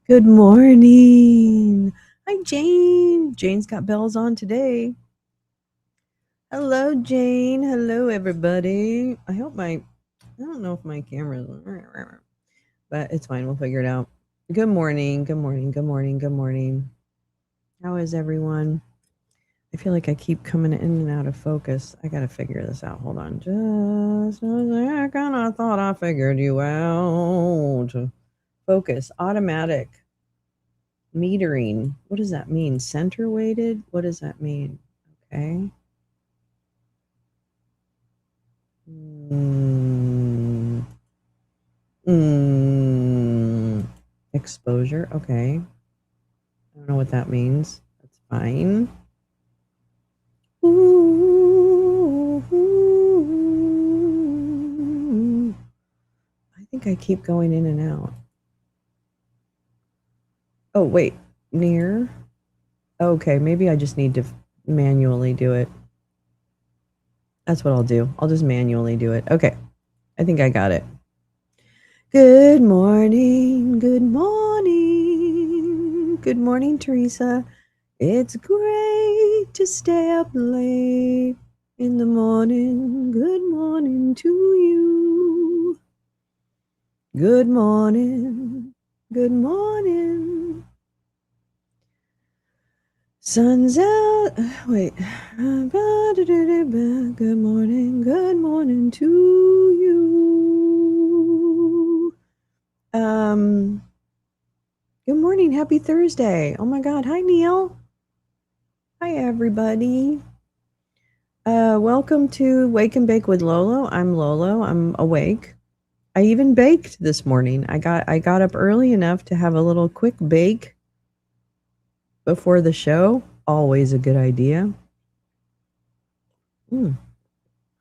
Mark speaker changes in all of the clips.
Speaker 1: Good morning. Hi, Jane. Jane's got bells on today. Hello, Jane. Hello, everybody. I don't know if my camera's on, but it's fine. We'll figure it out. Good morning. Good morning. Good morning. Good morning. How is everyone? I feel like I keep coming in and out of focus. I got to figure this out. Hold on. Just a second. I thought I figured you out. Focus. Automatic. Metering. What does that mean? Center weighted? What does that mean? Okay. Mm. Exposure. Okay. I don't know what that means. That's fine. Ooh. I think I keep going in and out. Oh, wait. Near. Okay, maybe I just need to manually do it. That's what I'll do. I'll just manually do it. Okay. I think I got it. Good morning. Good morning. Good morning, Teresa. It's great to stay up late in the morning. Good morning to you. Good morning. Good morning. Sun's out. Wait. Good morning. Good morning to you. Good morning. Happy Thursday. Oh my God. Hi, Neil. Hi, everybody. Welcome to Wake and Bake with Lolo. I'm Lolo. I'm awake. I even baked this morning. I got up early enough to have a little quick bake before the show. Always a good idea.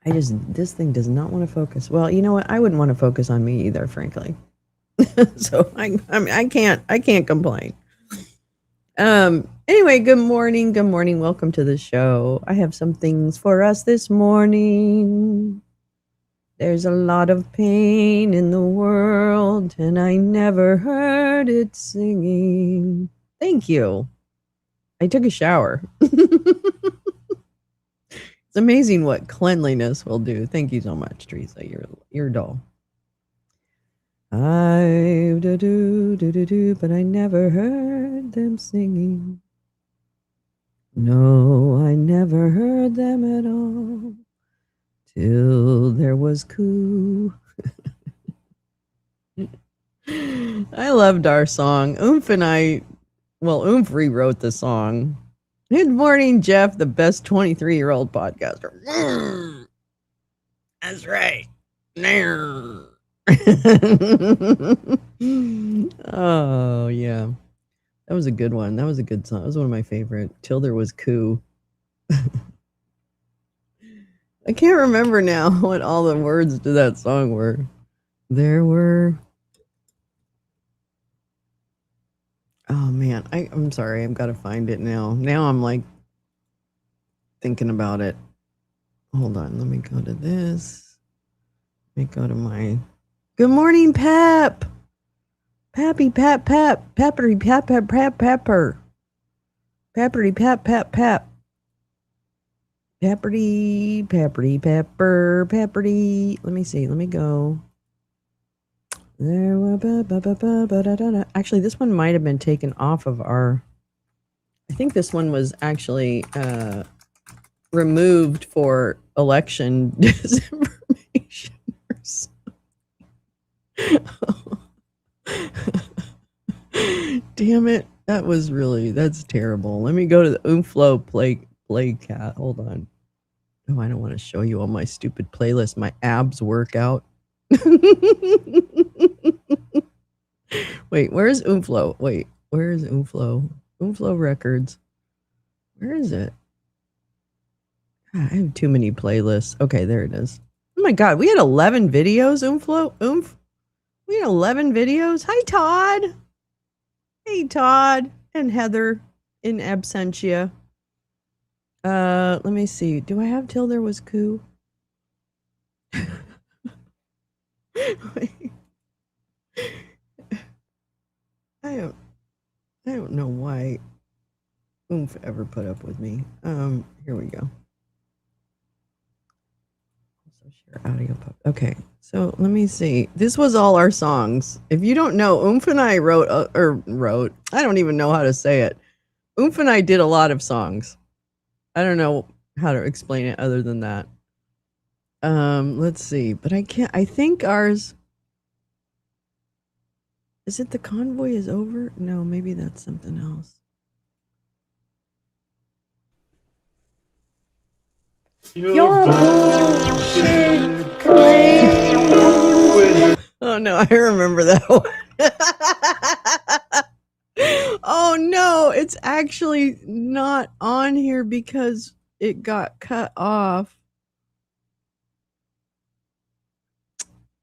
Speaker 1: This thing does not want to focus. Well, you know what? I wouldn't want to focus on me either, frankly. So I can't complain. Anyway, good morning. Good morning. Welcome to the show. I have some things for us this morning. There's a lot of pain in the world, and I never heard it singing. Thank you. I took a shower. It's amazing what cleanliness will do. Thank you so much, Teresa. You're dull. I do, but I never heard them singing. No, I never heard them at all till there was coup. I loved our song. Oomph rewrote the song. Good morning, Jeff, the best 23-year-old podcaster. That's right. Oh, yeah. That was a good one. That was a good song. That was one of my favorite. Till there was coup. I can't remember now what all the words to that song were. There were. Oh man, I'm sorry. I've got to find it now. Now I'm like thinking about it. Hold on. Let me go to this. Let me go to my. Good morning, Pep. Pappy, pep, peppery, pepper, pepper. Peppery, pep, pep. Peppery, pepper, peppery. Let me see. Let me go. There were actually, this one might have been taken off of our. I think this one was actually removed for election disinformation or something. Damn it. That's terrible. Let me go to the Oomflow play cat. Hold on. Oh, I don't want to show you all my stupid playlist, my abs workout. Wait, where's Oomflow? Wait, where is Oomflow? Oomflow Records. Where is it? God, I have too many playlists. Okay, there it is. Oh my God, we had 11 videos, Oomflow. We had 11 videos. Hi, Todd. Hey, Todd and Heather in absentia. Let me see. Do I have Till There Was Coup? Wait. I don't know why Oomph ever put up with me. Here we go. Also share audio. Okay, so let me see. This was all our songs. If you don't know, Oomph and I wrote. I don't even know how to say it. Oomph and I did a lot of songs. I don't know how to explain it other than that. Let's see, but I can't. I think ours. Is it The Convoy is Over? No, maybe that's something else. Your bullshit claim. Oh no, I remember that one. Oh no, it's actually not on here because it got cut off.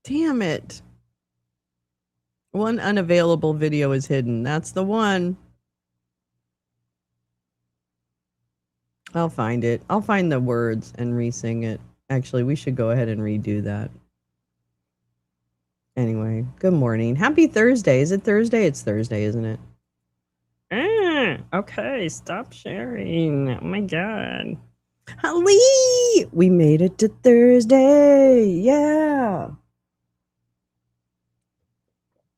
Speaker 1: Damn it. One unavailable video is hidden. That's the one. I'll find it. I'll find the words and re-sing it. Actually, we should go ahead and redo that. Anyway, good morning. Happy Thursday. Is it Thursday? It's Thursday, isn't it? Okay, stop sharing. Oh my god. Holly! We made it to Thursday. Yeah.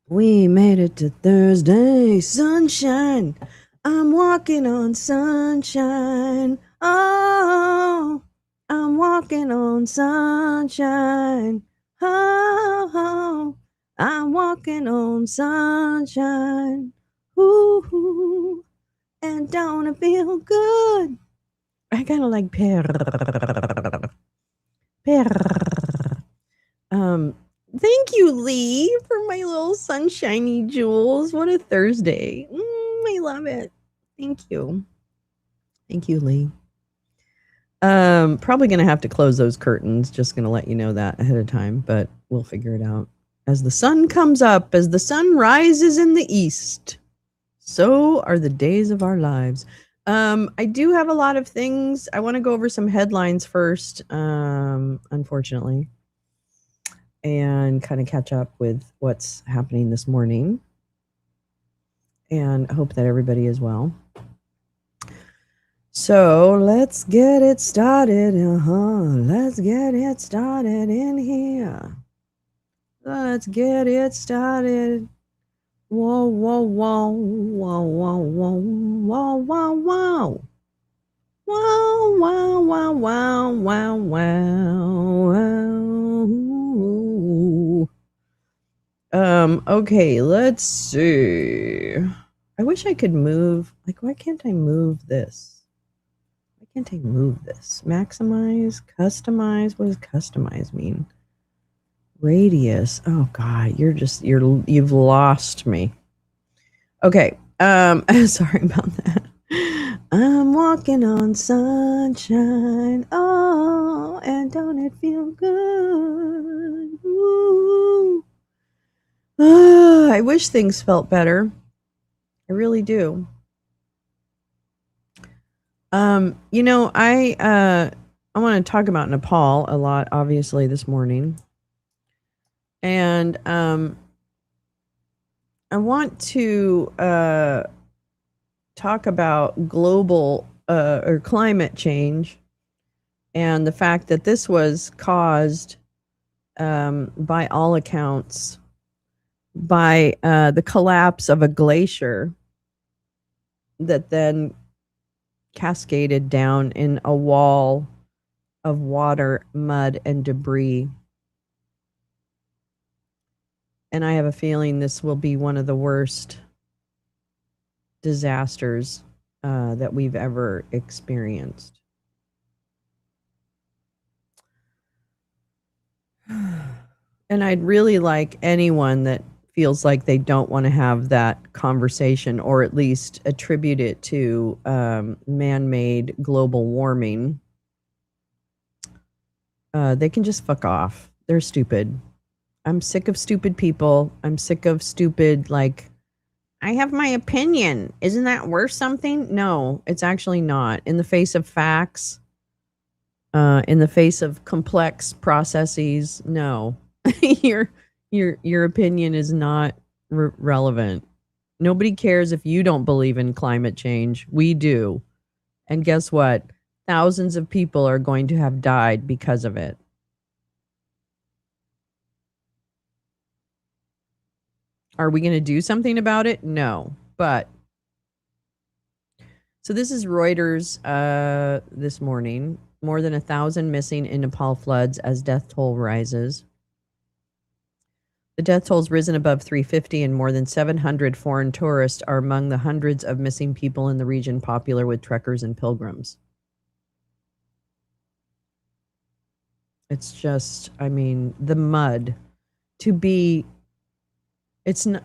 Speaker 1: We made it to Thursday. Sunshine. I'm walking on sunshine. Oh, I'm walking on sunshine. Oh, I'm walking on sunshine. Ooh, and don't it feel good? I kind of like pear. Thank you, Lee, for my little sunshiny jewels. What a Thursday. I love it. Thank you. Thank you, Lee. Probably going to have to close those curtains. Just going to let you know that ahead of time, but we'll figure it out. As the sun comes up, as the sun rises in the east, so are the days of our lives. I do have a lot of things. I want to go over some headlines first, unfortunately, and kind of catch up with what's happening this morning. And I hope that everybody is well. So let's get it started. Let's get it started in here. Let's get it started. Whoa, whoa, whoa, whoa, whoa, whoa, whoa, whoa, whoa. Wow, wow, wow, wow, wow, wow. Okay, let's see. I wish I could move. Like, why can't I move this? Why can't I move this? Maximize, customize. What does customize mean? Radius. Oh God, you've lost me. Okay. Sorry about that. I'm walking on sunshine. Oh, and don't it feel good? Ooh. I wish things felt better. I really do. You know, I want to talk about Nepal a lot, obviously, this morning. And I want to talk about global or climate change and the fact that this was caused, by all accounts, by the collapse of a glacier that then cascaded down in a wall of water, mud, and debris. And I have a feeling this will be one of the worst disasters that we've ever experienced. And I'd really like anyone that feels like they don't want to have that conversation, or at least attribute it to man-made global warming. They can just fuck off. They're stupid. I'm sick of stupid people. I'm sick of stupid, like, I have my opinion. Isn't that worth something? No, it's actually not. In the face of facts, in the face of complex processes, no. Your opinion is not relevant. Nobody cares if you don't believe in climate change. We do. And guess what? Thousands of people are going to have died because of it. Are we going to do something about it? No. But so this is Reuters this morning. More than 1,000 missing in Nepal floods as death toll rises. The death toll's risen above 350, and more than 700 foreign tourists are among the hundreds of missing people in the region popular with trekkers and pilgrims. It's just, I mean, the mud to be, it's not,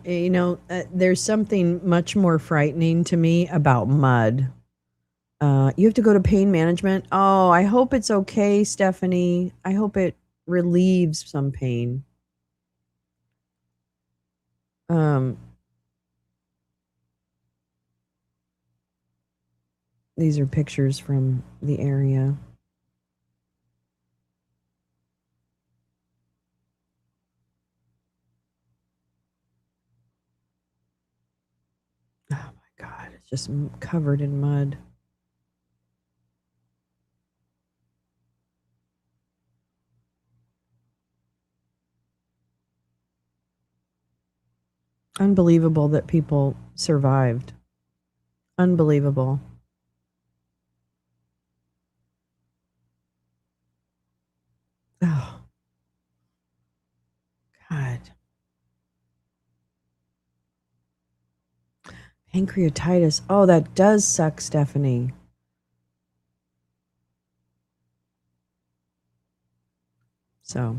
Speaker 1: there's something much more frightening to me about mud. You have to go to pain management. Oh, I hope it's okay, Stephanie. I hope it relieves some pain. These are pictures from the area. Oh my God, it's just covered in mud. Unbelievable that people survived. Unbelievable. Oh, God. Pancreatitis. Oh, that does suck, Stephanie. So,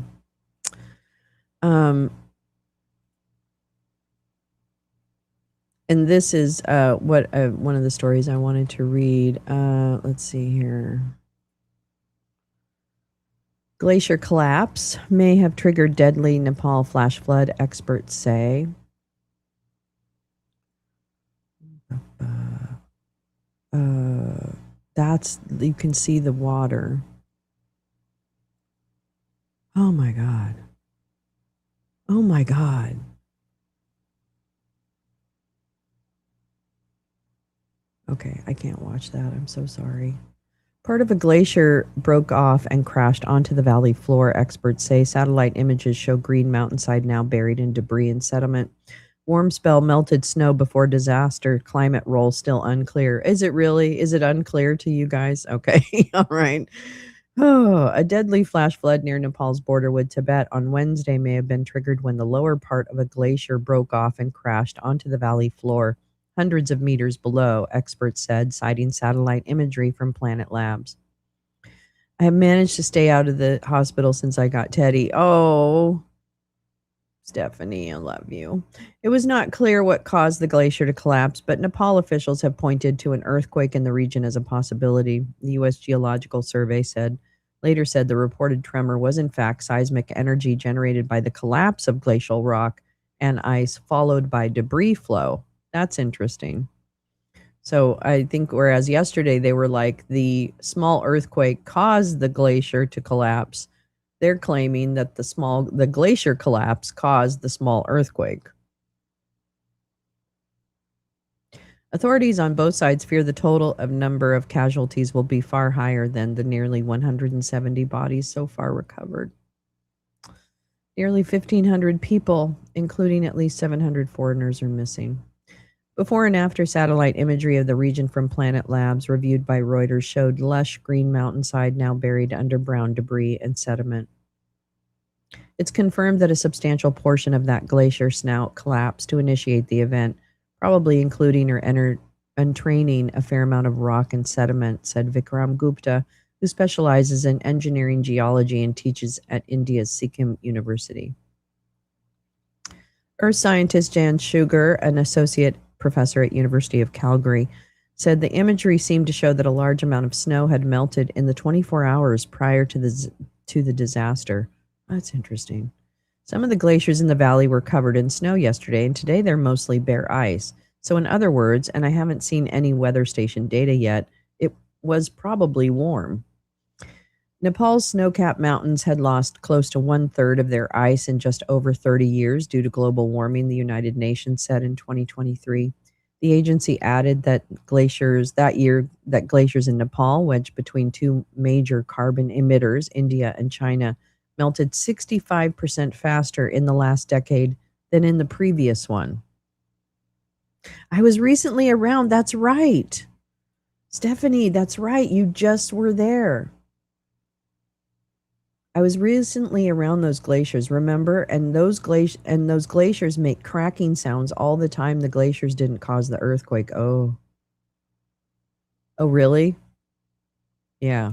Speaker 1: and this is what one of the stories I wanted to read. Let's see here. Glacier collapse may have triggered deadly Nepal flash flood, experts say. That's, you can see the water. Oh my God. Oh my God. Okay, I can't watch that. I'm so sorry. Part of a glacier broke off and crashed onto the valley floor, experts say. Satellite images show green mountainside now buried in debris and sediment. Warm spell melted snow before disaster. Climate role still unclear. Is it really? Is it unclear to you guys? Okay, all right. Oh, a deadly flash flood near Nepal's border with Tibet on Wednesday may have been triggered when the lower part of a glacier broke off and crashed onto the valley floor, hundreds of meters below, experts said, citing satellite imagery from Planet Labs. I have managed to stay out of the hospital since I got Teddy. Oh, Stephanie, I love you. It was not clear what caused the glacier to collapse, but Nepal officials have pointed to an earthquake in the region as a possibility. The U.S. Geological Survey later said the reported tremor was in fact seismic energy generated by the collapse of glacial rock and ice, followed by debris flow. That's interesting. So I think whereas yesterday they were like the small earthquake caused the glacier to collapse, they're claiming that the glacier collapse caused the small earthquake. Authorities on both sides fear the total of number of casualties will be far higher than the nearly 170 bodies so far recovered. Nearly 1,500 people, including at least 700 foreigners, are missing. Before and after satellite imagery of the region from Planet Labs, reviewed by Reuters, showed lush green mountainside now buried under brown debris and sediment. It's confirmed that a substantial portion of that glacier snout collapsed to initiate the event, probably including or entraining a fair amount of rock and sediment, said Vikram Gupta, who specializes in engineering geology and teaches at India's Sikkim University. Earth scientist Jan Sugar, an associate professor at University of Calgary, said the imagery seemed to show that a large amount of snow had melted in the 24 hours prior to the disaster. That's interesting. Some of the glaciers in the valley were covered in snow yesterday, and today they're mostly bare ice. So in other words, and I haven't seen any weather station data yet, it was probably warm. Nepal's snow-capped mountains had lost close to one-third of their ice in just over 30 years due to global warming, the United Nations said in 2023. The agency added that glaciers in Nepal, wedged between two major carbon emitters, India and China, melted 65% faster in the last decade than in the previous one. I was recently around. That's right. Stephanie, that's right. You just were there. I was recently around those glaciers, remember? And those glaciers make cracking sounds all the time. The glaciers didn't cause the earthquake. Oh. Oh, really? Yeah.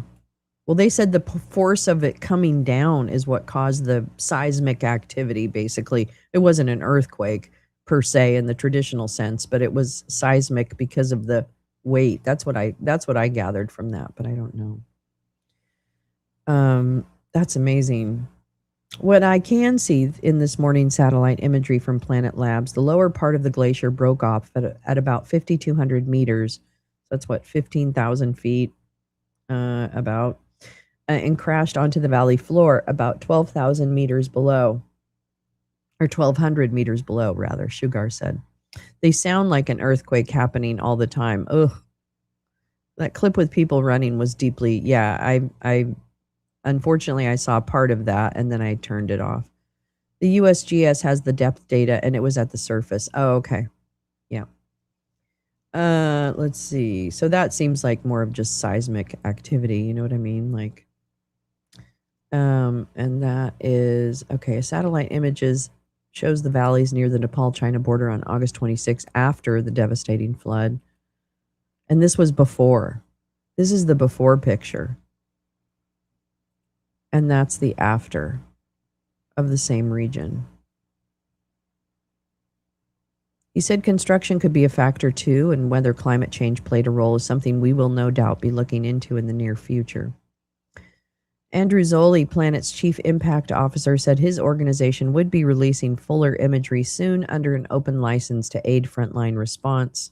Speaker 1: Well, they said the force of it coming down is what caused the seismic activity, basically. It wasn't an earthquake per se in the traditional sense, but it was seismic because of the weight. That's what I gathered from that, but I don't know. That's amazing. What I can see in this morning satellite imagery from Planet Labs, the lower part of the glacier broke off at about 5,200 meters. That's what, 15,000 feet, about, and crashed onto the valley floor about 12,000 meters below, or 1,200 meters below, rather, Sugar said. They sound like an earthquake happening all the time. Ugh. That clip with people running was deeply, yeah, I unfortunately, I saw part of that and then I turned it off. The USGS has the depth data and it was at the surface. Oh, okay. Yeah. Let's see. So that seems like more of just seismic activity, you know what I mean? Like, and that is, okay, satellite images shows the valleys near the Nepal-China border on August 26 after the devastating flood. And this was before. This is the before picture. And that's the after of the same region. He said construction could be a factor too, and whether climate change played a role is something we will no doubt be looking into in the near future. Andrew Zolli, Planet's chief impact officer, said his organization would be releasing fuller imagery soon under an open license to aid frontline response.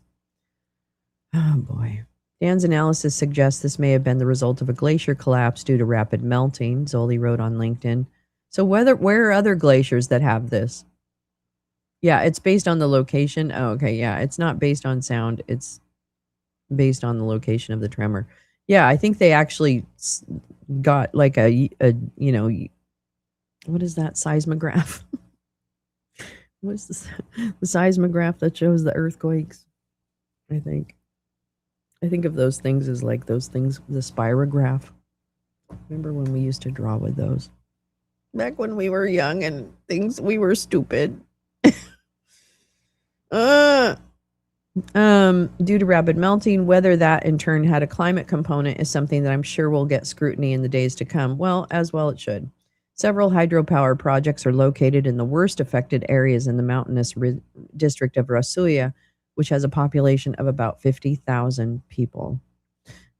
Speaker 1: Oh boy. Dan's analysis suggests this may have been the result of a glacier collapse due to rapid melting, Zolli wrote on LinkedIn. So where are other glaciers that have this? Yeah, it's based on the location. Oh, okay, yeah, it's not based on sound. It's based on the location of the tremor. Yeah, I think they actually got like a you know, what is that, seismograph? What is this? The seismograph that shows the earthquakes, I think. I think of those things as like those things, the spirograph. Remember when we used to draw with those? Back when we were young and we were stupid. Due to rapid melting, whether that in turn had a climate component is something that I'm sure will get scrutiny in the days to come. Well it should. Several hydropower projects are located in the worst affected areas in the mountainous district of Rasuya, which has a population of about 50,000 people.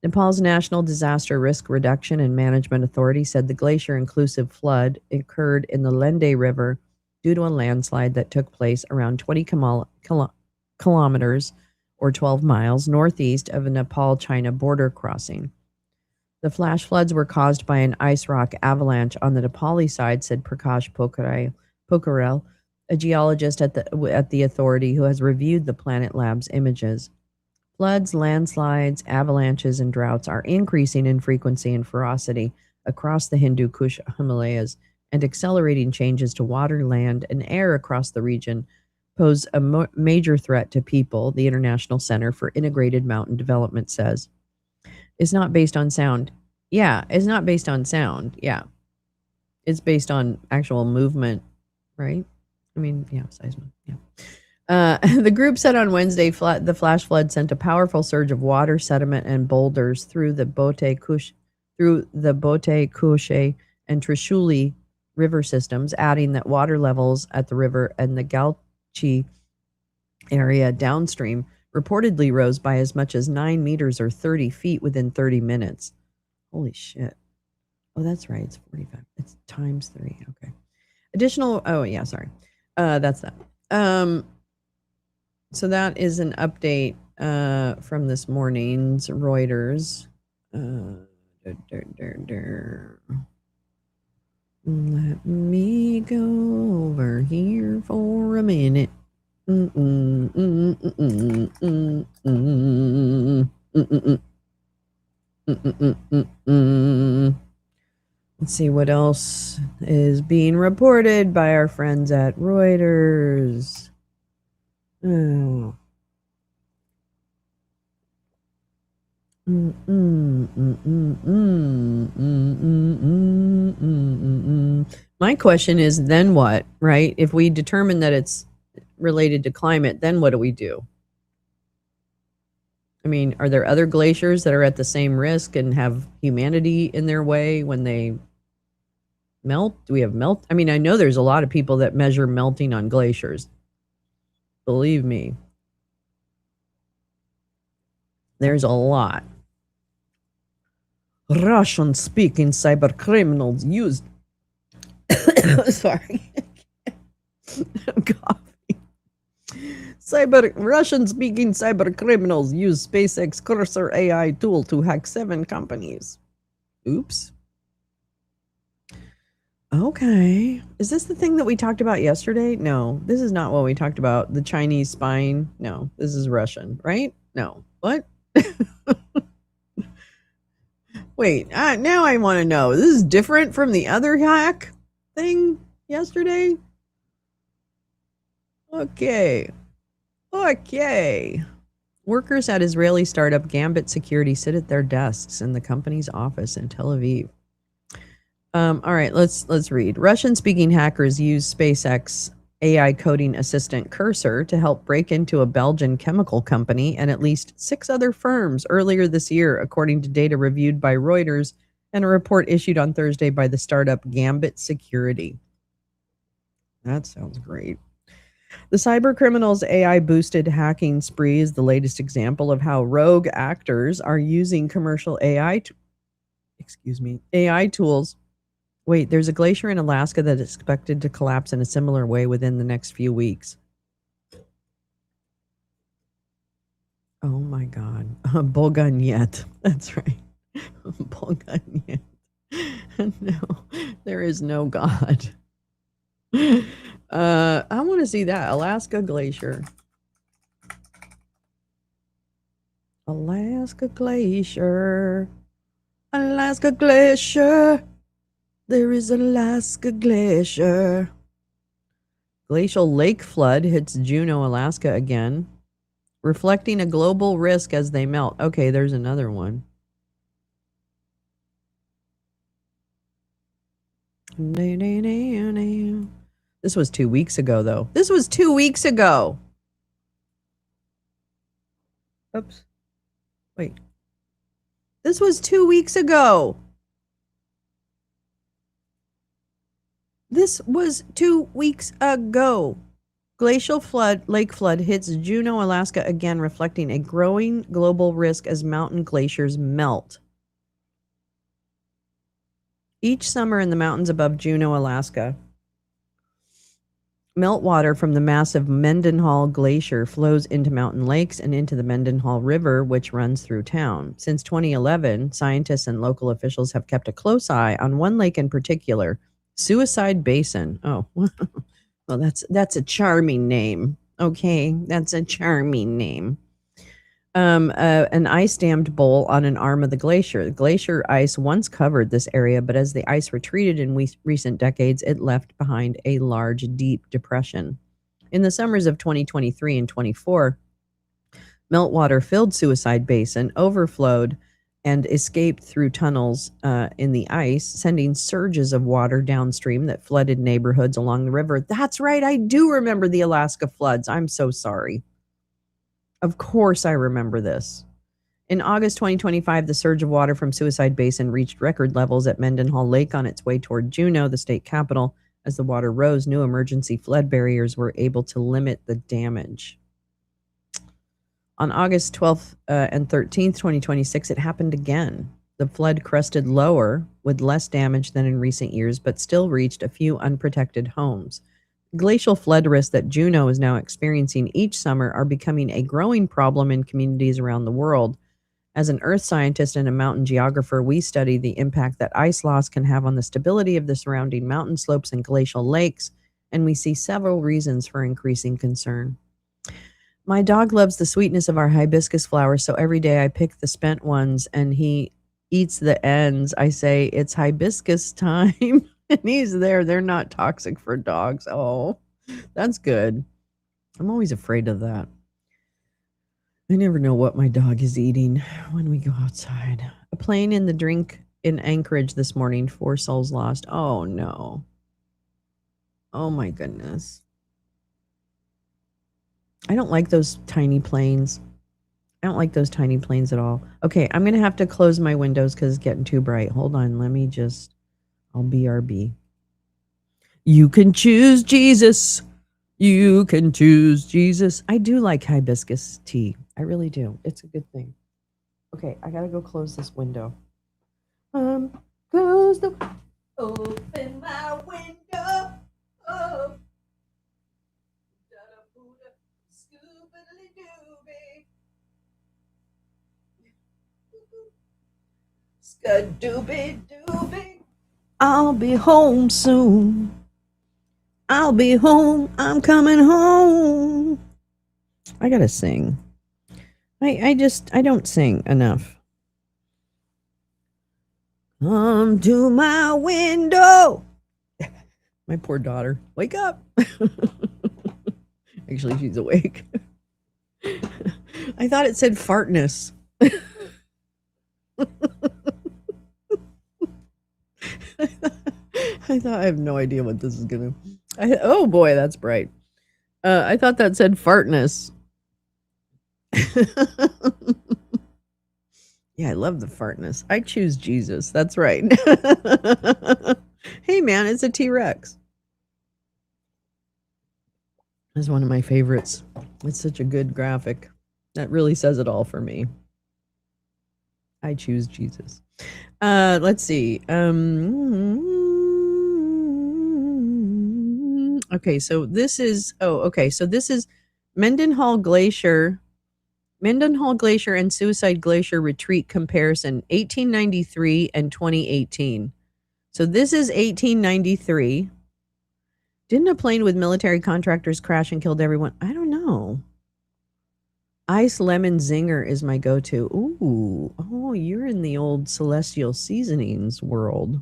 Speaker 1: Nepal's National Disaster Risk Reduction and Management Authority said the glacier-inclusive flood occurred in the Lende River due to a landslide that took place around 20 kilometers or 12 miles northeast of a Nepal-China border crossing. The flash floods were caused by an ice rock avalanche on the Nepali side, said Prakash Pokharel, a geologist at the authority who has reviewed the Planet Labs images. Floods, landslides, avalanches, and droughts are increasing in frequency and ferocity across the Hindu Kush Himalayas, and accelerating changes to water, land, and air across the region pose a major threat to people, the International Center for Integrated Mountain Development says. It's not based on sound. Yeah, it's not based on sound. Yeah. It's based on actual movement, right? I mean, yeah, seismic. Yeah. The group said on Wednesday the flash flood sent a powerful surge of water, sediment, and boulders through the Bote Kushe and Trishuli river systems, adding that water levels at the river and the Galchi area downstream reportedly rose by as much as 9 meters or 30 feet within 30 minutes. Holy shit. Oh, that's right. It's 45. It's times 3. Okay. That's that. So that is an update from this morning's Reuters. Let me go over here for a minute. Let's see what else is being reported by our friends at Reuters. Oh. My question is, then what, right? If we determine that it's related to climate, then what do we do? I mean, are there other glaciers that are at the same risk and have humanity in their way when they melt? Do we have melt? I mean, I know there's a lot of people that measure melting on glaciers. Believe me. There's a lot. Russian-speaking cyber criminals used... Sorry. I'm coughing. Russian-speaking cyber criminals use SpaceX Cursor AI tool to hack 7 companies. Oops. Okay. Is this the thing that we talked about yesterday? No, this is not what we talked about. The Chinese spying? No, this is Russian, right? No. What? Wait, now I want to know. This is different from the other hack thing yesterday? Okay. Workers at Israeli startup Gambit Security sit at their desks in the company's office in Tel Aviv. All right, let's read. Russian-speaking hackers use SpaceX AI coding assistant Cursor to help break into a Belgian chemical company and at least 6 other firms earlier this year, according to data reviewed by Reuters and a report issued on Thursday by the startup Gambit Security. That sounds great. The cybercriminals' AI-boosted hacking spree is the latest example of how rogue actors are using commercial AI tools. Wait, there's a glacier in Alaska that is expected to collapse in a similar way within the next few weeks. Oh my God. Boganyet. That's right. Boganyet. No, there is no God. I want to see that. Alaska Glacier. Alaska Glacier. Alaska Glacier. There is Alaska Glacier. Glacial lake flood hits Juneau, Alaska again, reflecting a global risk as they melt. Okay, there's another one. This was 2 weeks ago, though. This was 2 weeks ago. Oops. Wait. This was 2 weeks ago. This was 2 weeks ago. Glacial lake flood hits Juneau, Alaska again, reflecting a growing global risk as mountain glaciers melt. Each summer in the mountains above Juneau, Alaska, meltwater from the massive Mendenhall Glacier flows into mountain lakes and into the Mendenhall River, which runs through town. Since 2011, scientists and local officials have kept a close eye on one lake in particular, Suicide Basin. Oh, well, that's a charming name. Okay, that's a charming name. An ice-dammed bowl on an arm of the glacier. The glacier ice once covered this area, but as the ice retreated in recent decades, it left behind a large, deep depression. In the summers of 2023 and 24, meltwater filled Suicide Basin, overflowed, and escaped through tunnels in the ice, sending surges of water downstream that flooded neighborhoods along the river. That's right, I do remember the Alaska floods. I'm so sorry. Of course I remember this. In August 2025, the surge of water from Suicide Basin reached record levels at Mendenhall Lake on its way toward Juneau, the state capital. As the water rose, new emergency flood barriers were able to limit the damage. On August 12th and 13th, 2026, it happened again. The flood crested lower with less damage than in recent years, but still reached a few unprotected homes. Glacial flood risks that Juneau is now experiencing each summer are becoming a growing problem in communities around the world As an earth scientist and a mountain geographer, we study the impact that ice loss can have on the stability of the surrounding mountain slopes and glacial lakes, and we see several reasons for increasing concern. My dog loves the sweetness of our hibiscus flowers, so every day I pick the spent ones and he eats the ends. I say, "It's hibiscus time." And he's there. They're not toxic for dogs. Oh, that's good. I'm always afraid of that. I never know what my dog is eating when we go outside. A plane in the drink in Anchorage this morning, 4 souls lost. Oh, no. Oh, my goodness. I don't like those tiny planes. I don't like those tiny planes at all. Okay, I'm going to have to close my windows because it's getting too bright. Hold on. I'll BRB. You can choose Jesus. You can choose Jesus. I do like hibiscus tea. I really do. It's a good thing. Okay, I got to go close this window. Close the... Open my window. Oh. Skadooby-dooby. I'll be home soon. I'll be home. I'm coming home. I gotta sing. I don't sing enough. Come to my window. My poor daughter. Wake up. Actually, she's awake. I thought it said fartness. I thought I have no idea what this is gonna. Oh boy, that's bright. I thought that said fartness. Yeah, I love the fartness. I choose Jesus. That's right. Hey man, it's a T-Rex. That's one of my favorites. It's such a good graphic. That really says it all for me. I choose Jesus. Let's see. Okay, so this is this is Mendenhall Glacier and Suicide Glacier Retreat comparison, 1893 and 2018. So this is 1893. Didn't a plane with military contractors crash and killed everyone? I don't know. Ice lemon zinger is my go-to. Ooh, oh, you're in the old celestial seasonings world.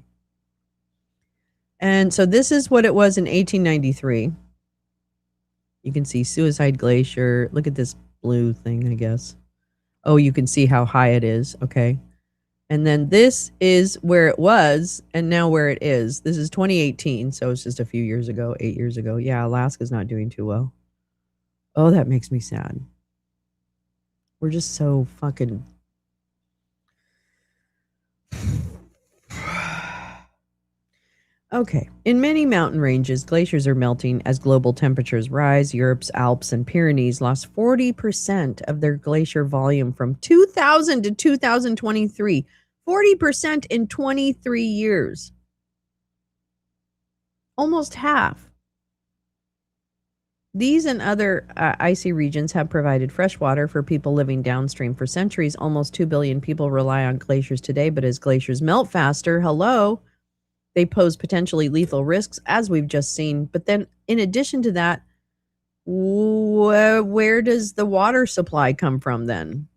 Speaker 1: And so this is what it was in 1893. You can see Suicide Glacier. Look at this blue thing, I guess. Oh, you can see how high it is. Okay. And then this is where it was and now where it is. This is 2018. So it's just a few years ago, 8 years ago. Yeah, Alaska's not doing too well. Oh, that makes me sad. We're just so fucking... Okay. In many mountain ranges, glaciers are melting as global temperatures rise. Europe's Alps and Pyrenees lost 40% of their glacier volume from 2000 to 2023. 40% in 23 years. Almost half. These and other icy regions have provided fresh water for people living downstream for centuries. Almost 2 billion people rely on glaciers today, but as glaciers melt faster, they pose potentially lethal risks, as we've just seen. But then, in addition to that, where does the water supply come from then?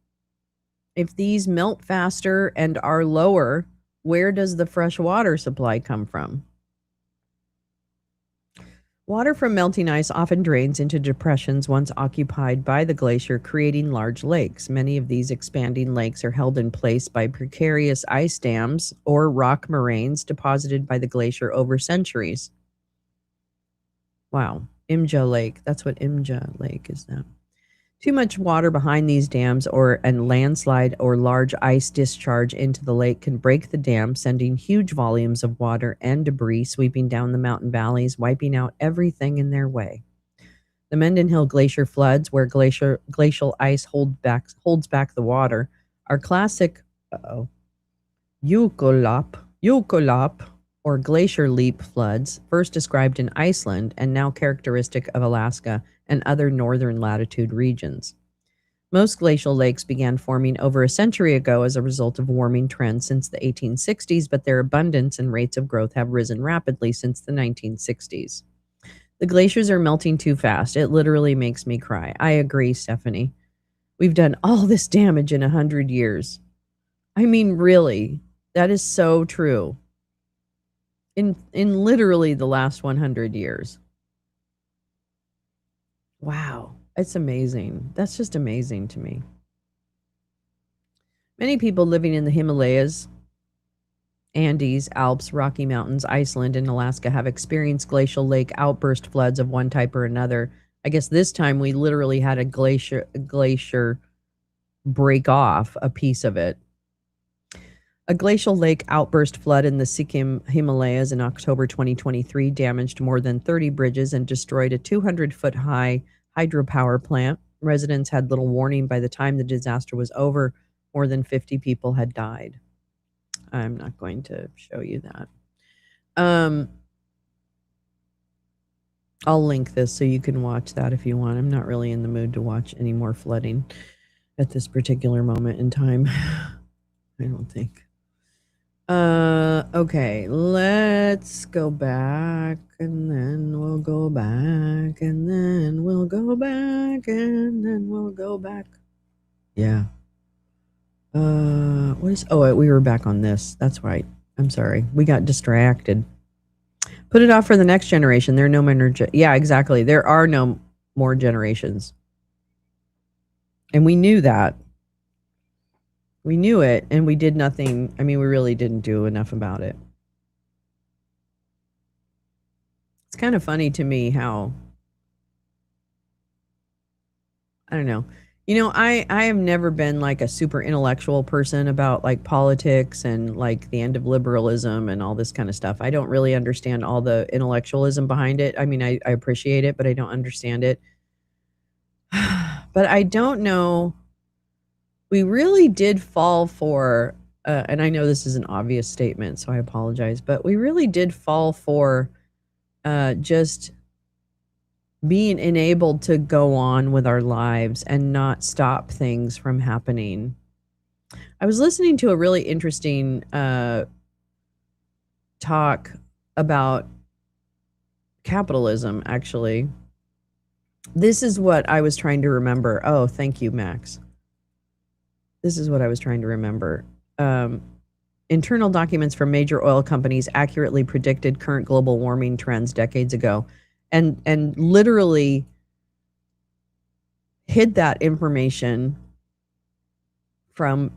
Speaker 1: If these melt faster and are lower, where does the fresh water supply come from? Water from melting ice often drains into depressions once occupied by the glacier, creating large lakes. Many of these expanding lakes are held in place by precarious ice dams or rock moraines deposited by the glacier over centuries. Wow. Imja Lake. That's what Imja Lake is now. Too much water behind these dams and landslide or large ice discharge into the lake can break the dam, sending huge volumes of water and debris sweeping down the mountain valleys, wiping out everything in their way. The Mendenhall Glacier floods, where glacial ice holds back the water, are classic Eukolop or glacier leap floods, first described in Iceland and now characteristic of Alaska and other northern latitude regions. Most glacial lakes began forming over a century ago as a result of warming trends since the 1860s, but their abundance and rates of growth have risen rapidly since the 1960s. The glaciers are melting too fast. It literally makes me cry. I agree, Stephanie. We've done all this damage in 100 years. I mean, really, that is so true. In literally the last 100 years. Wow, it's amazing. That's just amazing to me. Many people living in the Himalayas, Andes, Alps, Rocky Mountains, Iceland, and Alaska have experienced glacial lake outburst floods of one type or another. I guess this time we literally had a glacier break off a piece of it. A glacial lake outburst flood in the Sikkim Himalayas in October 2023 damaged more than 30 bridges and destroyed a 200-foot high hydropower plant. Residents had little warning. By the time the disaster was over, more than 50 people had died. I'm not going to show you that. I'll link this so you can watch that if you want. I'm not really in the mood to watch any more flooding at this particular moment in time. I don't think. Okay, let's go back, and then we'll go back, and then we'll go back, and then we'll go back. Yeah. What is, oh, we were back on this. That's right. I'm sorry. We got distracted. Put it off for the next generation. There are no more, yeah, exactly. There are no more generations. And we knew that. We knew it, and we did nothing. I mean, we really didn't do enough about it. It's kind of funny to me how, I don't know. You know, I have never been like a super intellectual person about like politics and like the end of liberalism and all this kind of stuff. I don't really understand all the intellectualism behind it. I mean, I appreciate it, but I don't understand it. But I don't know. We really did fall for, and I know this is an obvious statement, so I apologize, but we really did fall for just being enabled to go on with our lives and not stop things from happening. I was listening to a really interesting talk about capitalism, actually. This is what I was trying to remember. Oh, thank you, Max. This is what I was trying to remember. Internal documents from major oil companies accurately predicted current global warming trends decades ago, and literally hid that information from,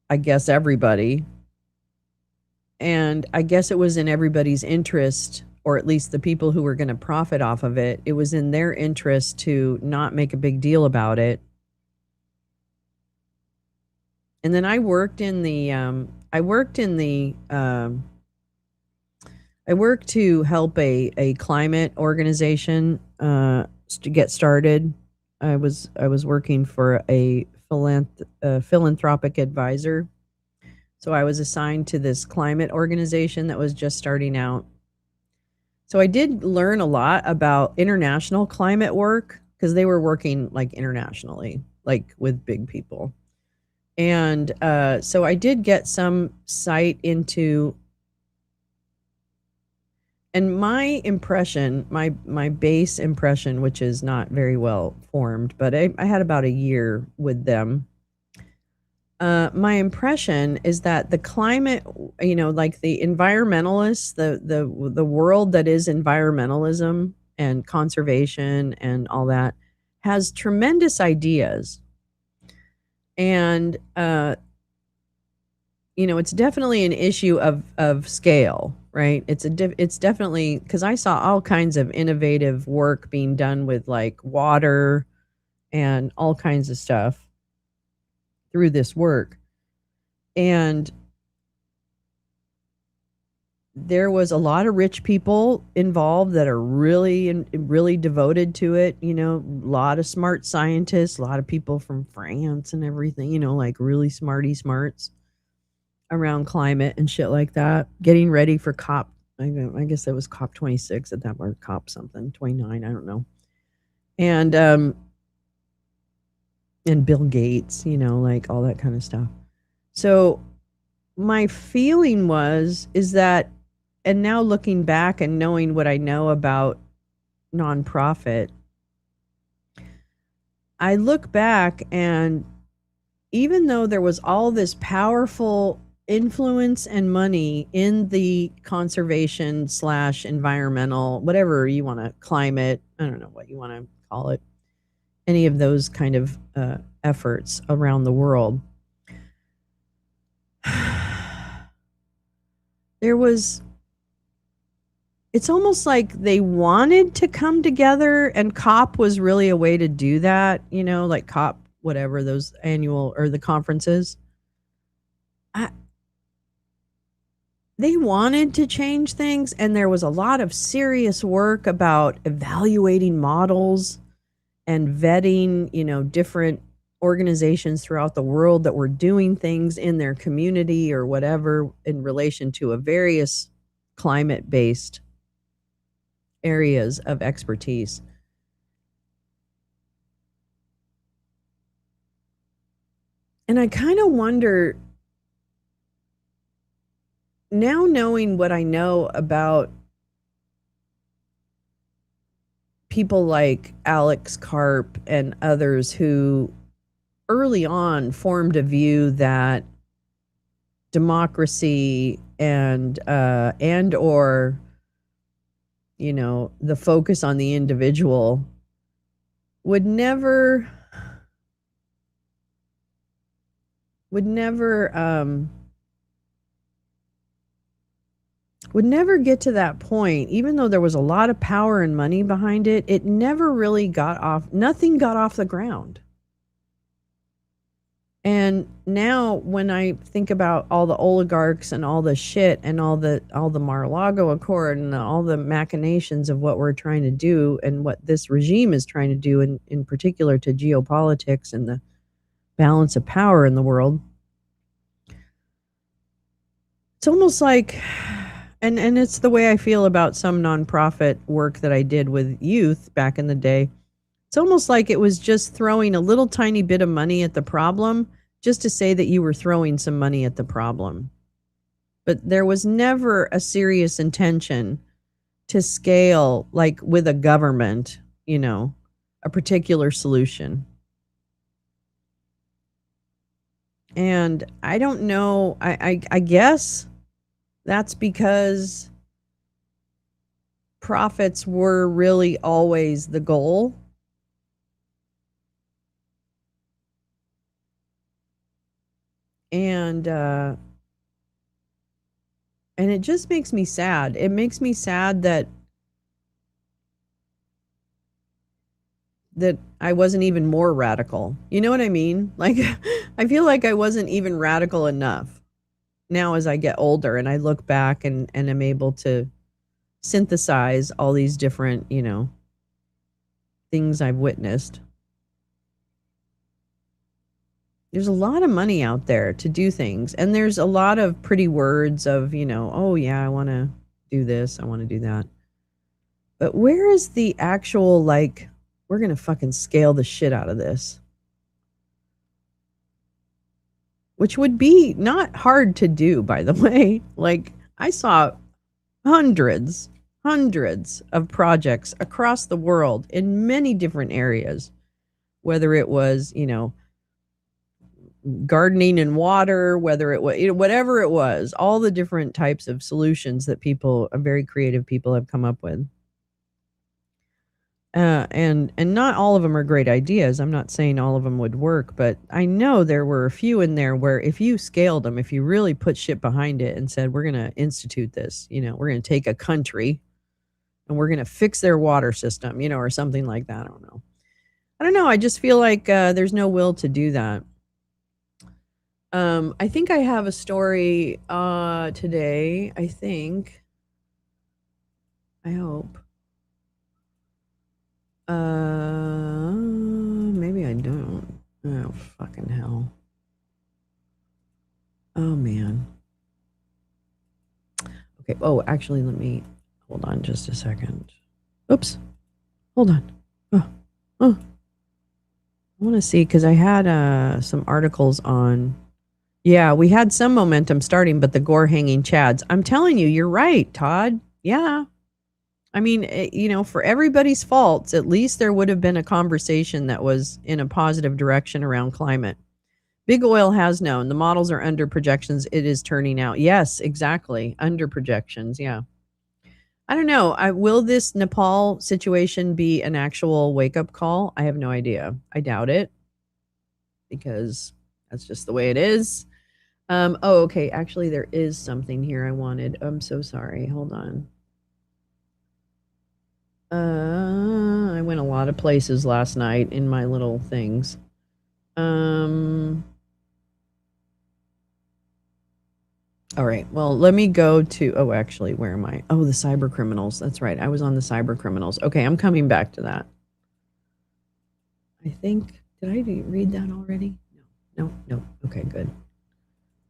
Speaker 1: I guess, everybody. And I guess it was in everybody's interest, or at least the people who were going to profit off of it, it was in their interest to not make a big deal about it. And then I worked to help a climate organization to get started. I was working for a philanthropic advisor. So I was assigned to this climate organization that was just starting out. So I did learn a lot about international climate work because they were working like internationally, like with big people. And so I did get some sight into, and my impression, my base impression, which is not very well formed, but I had about a year with them. My impression is that the climate, you know, like the environmentalists, the world that is environmentalism and conservation and all that, has tremendous ideas. And you know, it's definitely an issue of scale, right? It's definitely, because I saw all kinds of innovative work being done with like water and all kinds of stuff through this work. And there was a lot of rich people involved that are really devoted to it. You know, a lot of smart scientists, a lot of people from France and everything, you know, like really smarts around climate and shit like that, getting ready for COP. I guess that was COP 26 at that point, COP something, 29, I don't know. And and Bill Gates, like all that kind of stuff. So my feeling is that, and now looking back and knowing what I know about nonprofit, I look back, and even though there was all this powerful influence and money in the conservation slash environmental, whatever you want to, climate, I don't know what you want to call it, any of those kind of efforts around the world, it's almost like they wanted to come together, and COP was really a way to do that, like COP, whatever, those annual or the conferences. They wanted to change things, and there was a lot of serious work about evaluating models and vetting, different organizations throughout the world that were doing things in their community or whatever in relation to a various climate-based areas of expertise. And I kind of wonder, now knowing what I know about people like Alex Karp and others who early on formed a view that democracy and or the focus on the individual would never get to that point. Even though there was a lot of power and money behind it, it never really nothing got off the ground. And now when I think about all the oligarchs and all the shit and all the Mar-a-Lago Accord and all the machinations of what we're trying to do and what this regime is trying to do in particular to geopolitics and the balance of power in the world, it's almost like, and it's the way I feel about some nonprofit work that I did with youth back in the day. It's almost like it was just throwing a little tiny bit of money at the problem just to say that you were throwing some money at the problem. But there was never a serious intention to scale, like with a government, a particular solution. And I don't know, I guess that's because profits were really always the goal. And it just makes me sad. It makes me sad that I wasn't even more radical. You know what I mean? Like, I feel like I wasn't even radical enough now as I get older and I look back and am able to synthesize all these different, things I've witnessed. There's a lot of money out there to do things. And there's a lot of pretty words of, oh yeah, I want to do this, I want to do that. But where is the actual, like, we're going to fucking scale the shit out of this? Which would be not hard to do, by the way. Like, I saw hundreds of projects across the world in many different areas, whether it was, gardening and water, whether it was, whatever it was, all the different types of solutions that very creative people have come up with. And not all of them are great ideas. I'm not saying all of them would work, but I know there were a few in there where if you scaled them, if you really put shit behind it and said, we're going to institute this, we're going to take a country and we're going to fix their water system, or something like that. I don't know. I just feel like there's no will to do that. I think I have a story today, I think. I hope. Maybe I don't. Oh, fucking hell. Oh, man. Okay. Oh, actually, hold on just a second. Oops. Hold on. Oh. I want to see because I had some articles on. Yeah, we had some momentum starting, but the gore hanging chads. I'm telling you, you're right, Todd. Yeah. I mean, for everybody's faults, at least there would have been a conversation that was in a positive direction around climate. Big oil has known the models are under projections. It is turning out. Yes, exactly. Under projections. Yeah. I don't know. Will this Nepal situation be an actual wake up call? I have no idea. I doubt it because that's just the way it is. Oh, okay. Actually, there is something here I wanted. I'm so sorry. Hold on. I went a lot of places last night in my little things. All right. Well, let me go to. Oh, actually, where am I? Oh, the cyber criminals. That's right. I was on the cyber criminals. Okay, I'm coming back to that. I think. Did I read that already? No. Okay, good.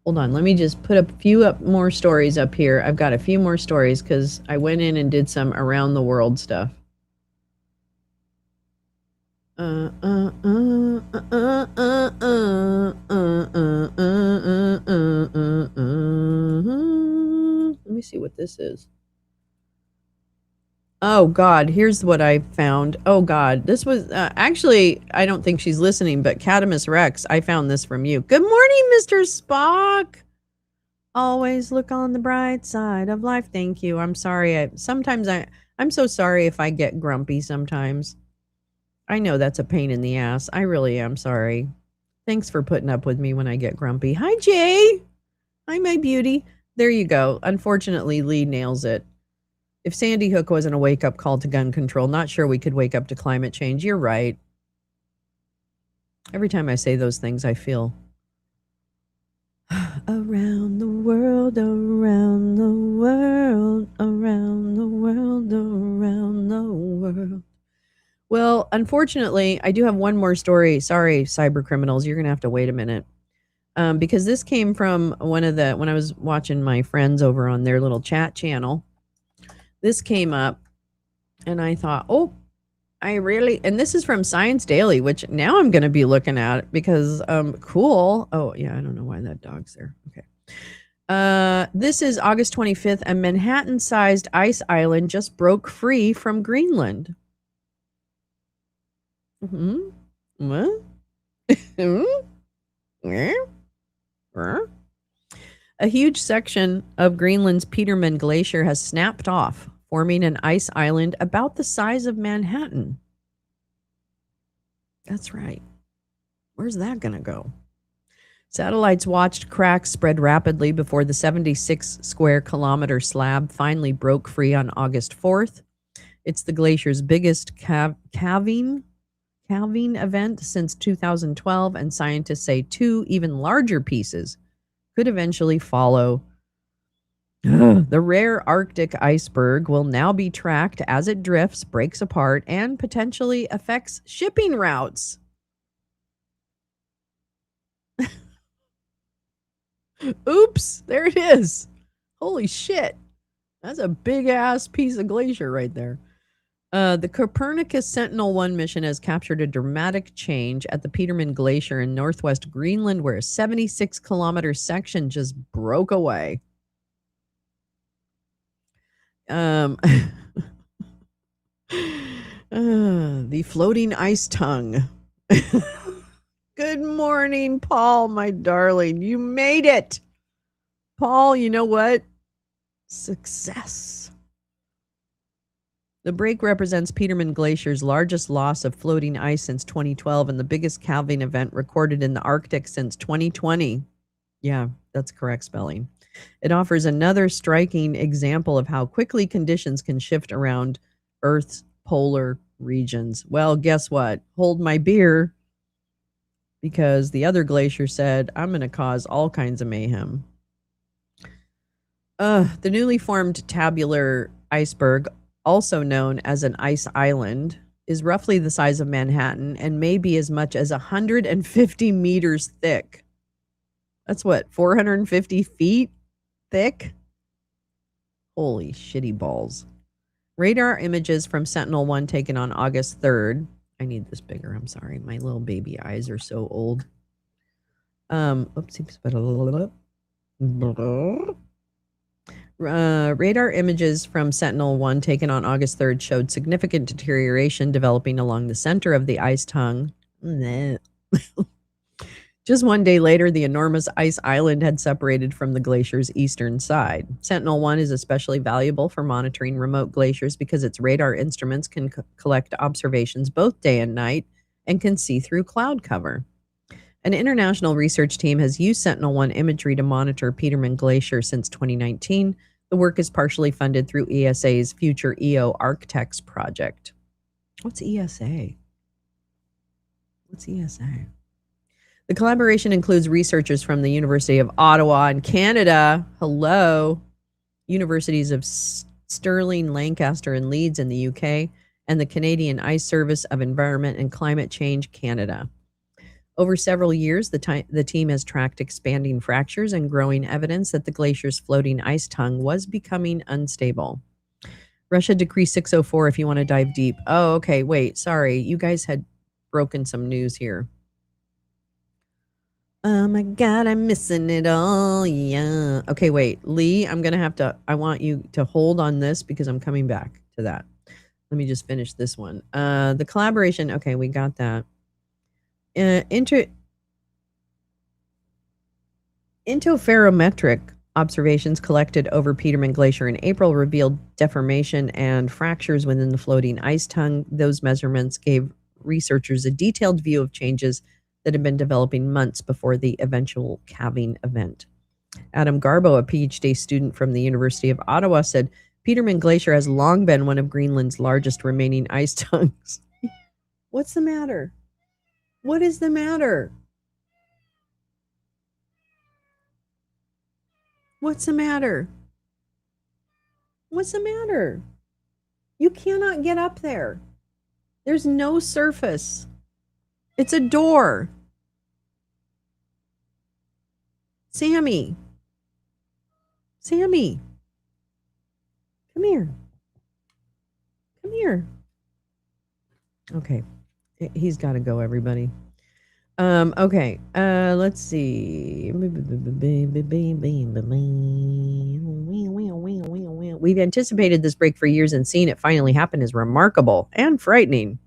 Speaker 1: Hold on. Let me just put a few more stories up here. I've got a few more stories because I went in and did some around the world stuff. Let me see what this is. Oh God, here's what I found. Oh God, this was actually, I don't think she's listening, but Catamus Rex, I found this from you. Good morning, Mr. Spock. Always look on the bright side of life. Thank you. I'm sorry. I'm so sorry if I get grumpy sometimes. I know that's a pain in the ass. I really am sorry. Thanks for putting up with me when I get grumpy. Hi, Jay. Hi, my beauty. There you go. Unfortunately, Lee nails it. If Sandy Hook wasn't a wake-up call to gun control, not sure we could wake up to climate change. You're right. Every time I say those things, I feel around the world, around the world, around the world, around the world. Well, unfortunately, I do have one more story. Sorry, cyber criminals. You're going to have to wait a minute. Because this came from when I was watching my friends over on their little chat channel. This came up and I thought, oh, and this is from Science Daily, which now I'm going to be looking at because, cool. Oh, yeah, I don't know why that dog's there. Okay. This is August 25th. A Manhattan-sized ice island just broke free from Greenland. What? A huge section of Greenland's Petermann Glacier has snapped off, forming an ice island about the size of Manhattan. That's right. Where's that going to go? Satellites watched cracks spread rapidly before the 76 square kilometer slab finally broke free on August 4th. It's the glacier's biggest calving event since 2012, and scientists say two even larger pieces could eventually follow. The rare Arctic iceberg will now be tracked as it drifts, breaks apart, and potentially affects shipping routes. Oops, there it is. Holy shit. That's a big ass piece of glacier right there. The Copernicus Sentinel-1 mission has captured a dramatic change at the Petermann Glacier in northwest Greenland, where a 76-kilometer section just broke away. The floating ice tongue. Good morning, Paul, my darling. You made it. Paul, you know what? Success. The break represents Petermann Glacier's largest loss of floating ice since 2012 and the biggest calving event recorded in the Arctic since 2020. Yeah, that's correct spelling. It offers another striking example of how quickly conditions can shift around Earth's polar regions. Well, guess what? Hold my beer, because the other glacier said, I'm going to cause all kinds of mayhem. The newly formed tabular iceberg, also known as an ice island, is roughly the size of Manhattan and may be as much as 150 meters thick. That's what, 450 feet thick? Holy shitty balls. Radar images from Sentinel-1 taken on August 3rd I need this bigger. I'm sorry. My little baby eyes are so old. Oopsie. Radar images from Sentinel-1 taken on August 3rd showed significant deterioration developing along the center of the ice tongue. Just one day later, the enormous ice island had separated from the glacier's eastern side. Sentinel-1 is especially valuable for monitoring remote glaciers because its radar instruments can collect observations both day and night and can see through cloud cover. An international research team has used Sentinel-1 imagery to monitor Petermann Glacier since 2019. The work is partially funded through ESA's Future EO Architects project. What's ESA? What's ESA? The collaboration includes researchers from the University of Ottawa in Canada, universities of Stirling, Lancaster, and Leeds in the UK, and the Canadian Ice Service of Environment and Climate Change Canada. Over several years, the team has tracked expanding fractures and growing evidence that the glacier's floating ice tongue was becoming unstable. Russia Decree 604 if you want to dive deep. Oh, okay, wait, sorry. You guys had broken some news here. Oh my God, I'm missing it all. Yeah. Okay, wait. Lee, I want you to hold on this because I'm coming back to that. Let me just finish this one. The collaboration. Okay, we got that. Interferometric observations collected over Petermann Glacier in April revealed deformation and fractures within the floating ice tongue. Those measurements gave researchers a detailed view of changes that had been developing months before the eventual calving event. Adam Garbo, a PhD student from the University of Ottawa, said Petermann Glacier has long been one of Greenland's largest remaining ice tongues. What's the matter? What is the matter? What's the matter? What's the matter? You cannot get up there. There's no surface. It's a door. Sammy. Sammy. Come here. Come here. Okay. He's got to go, everybody. Okay. Let's see. We've anticipated this break for years, and seeing it finally happen is remarkable and frightening.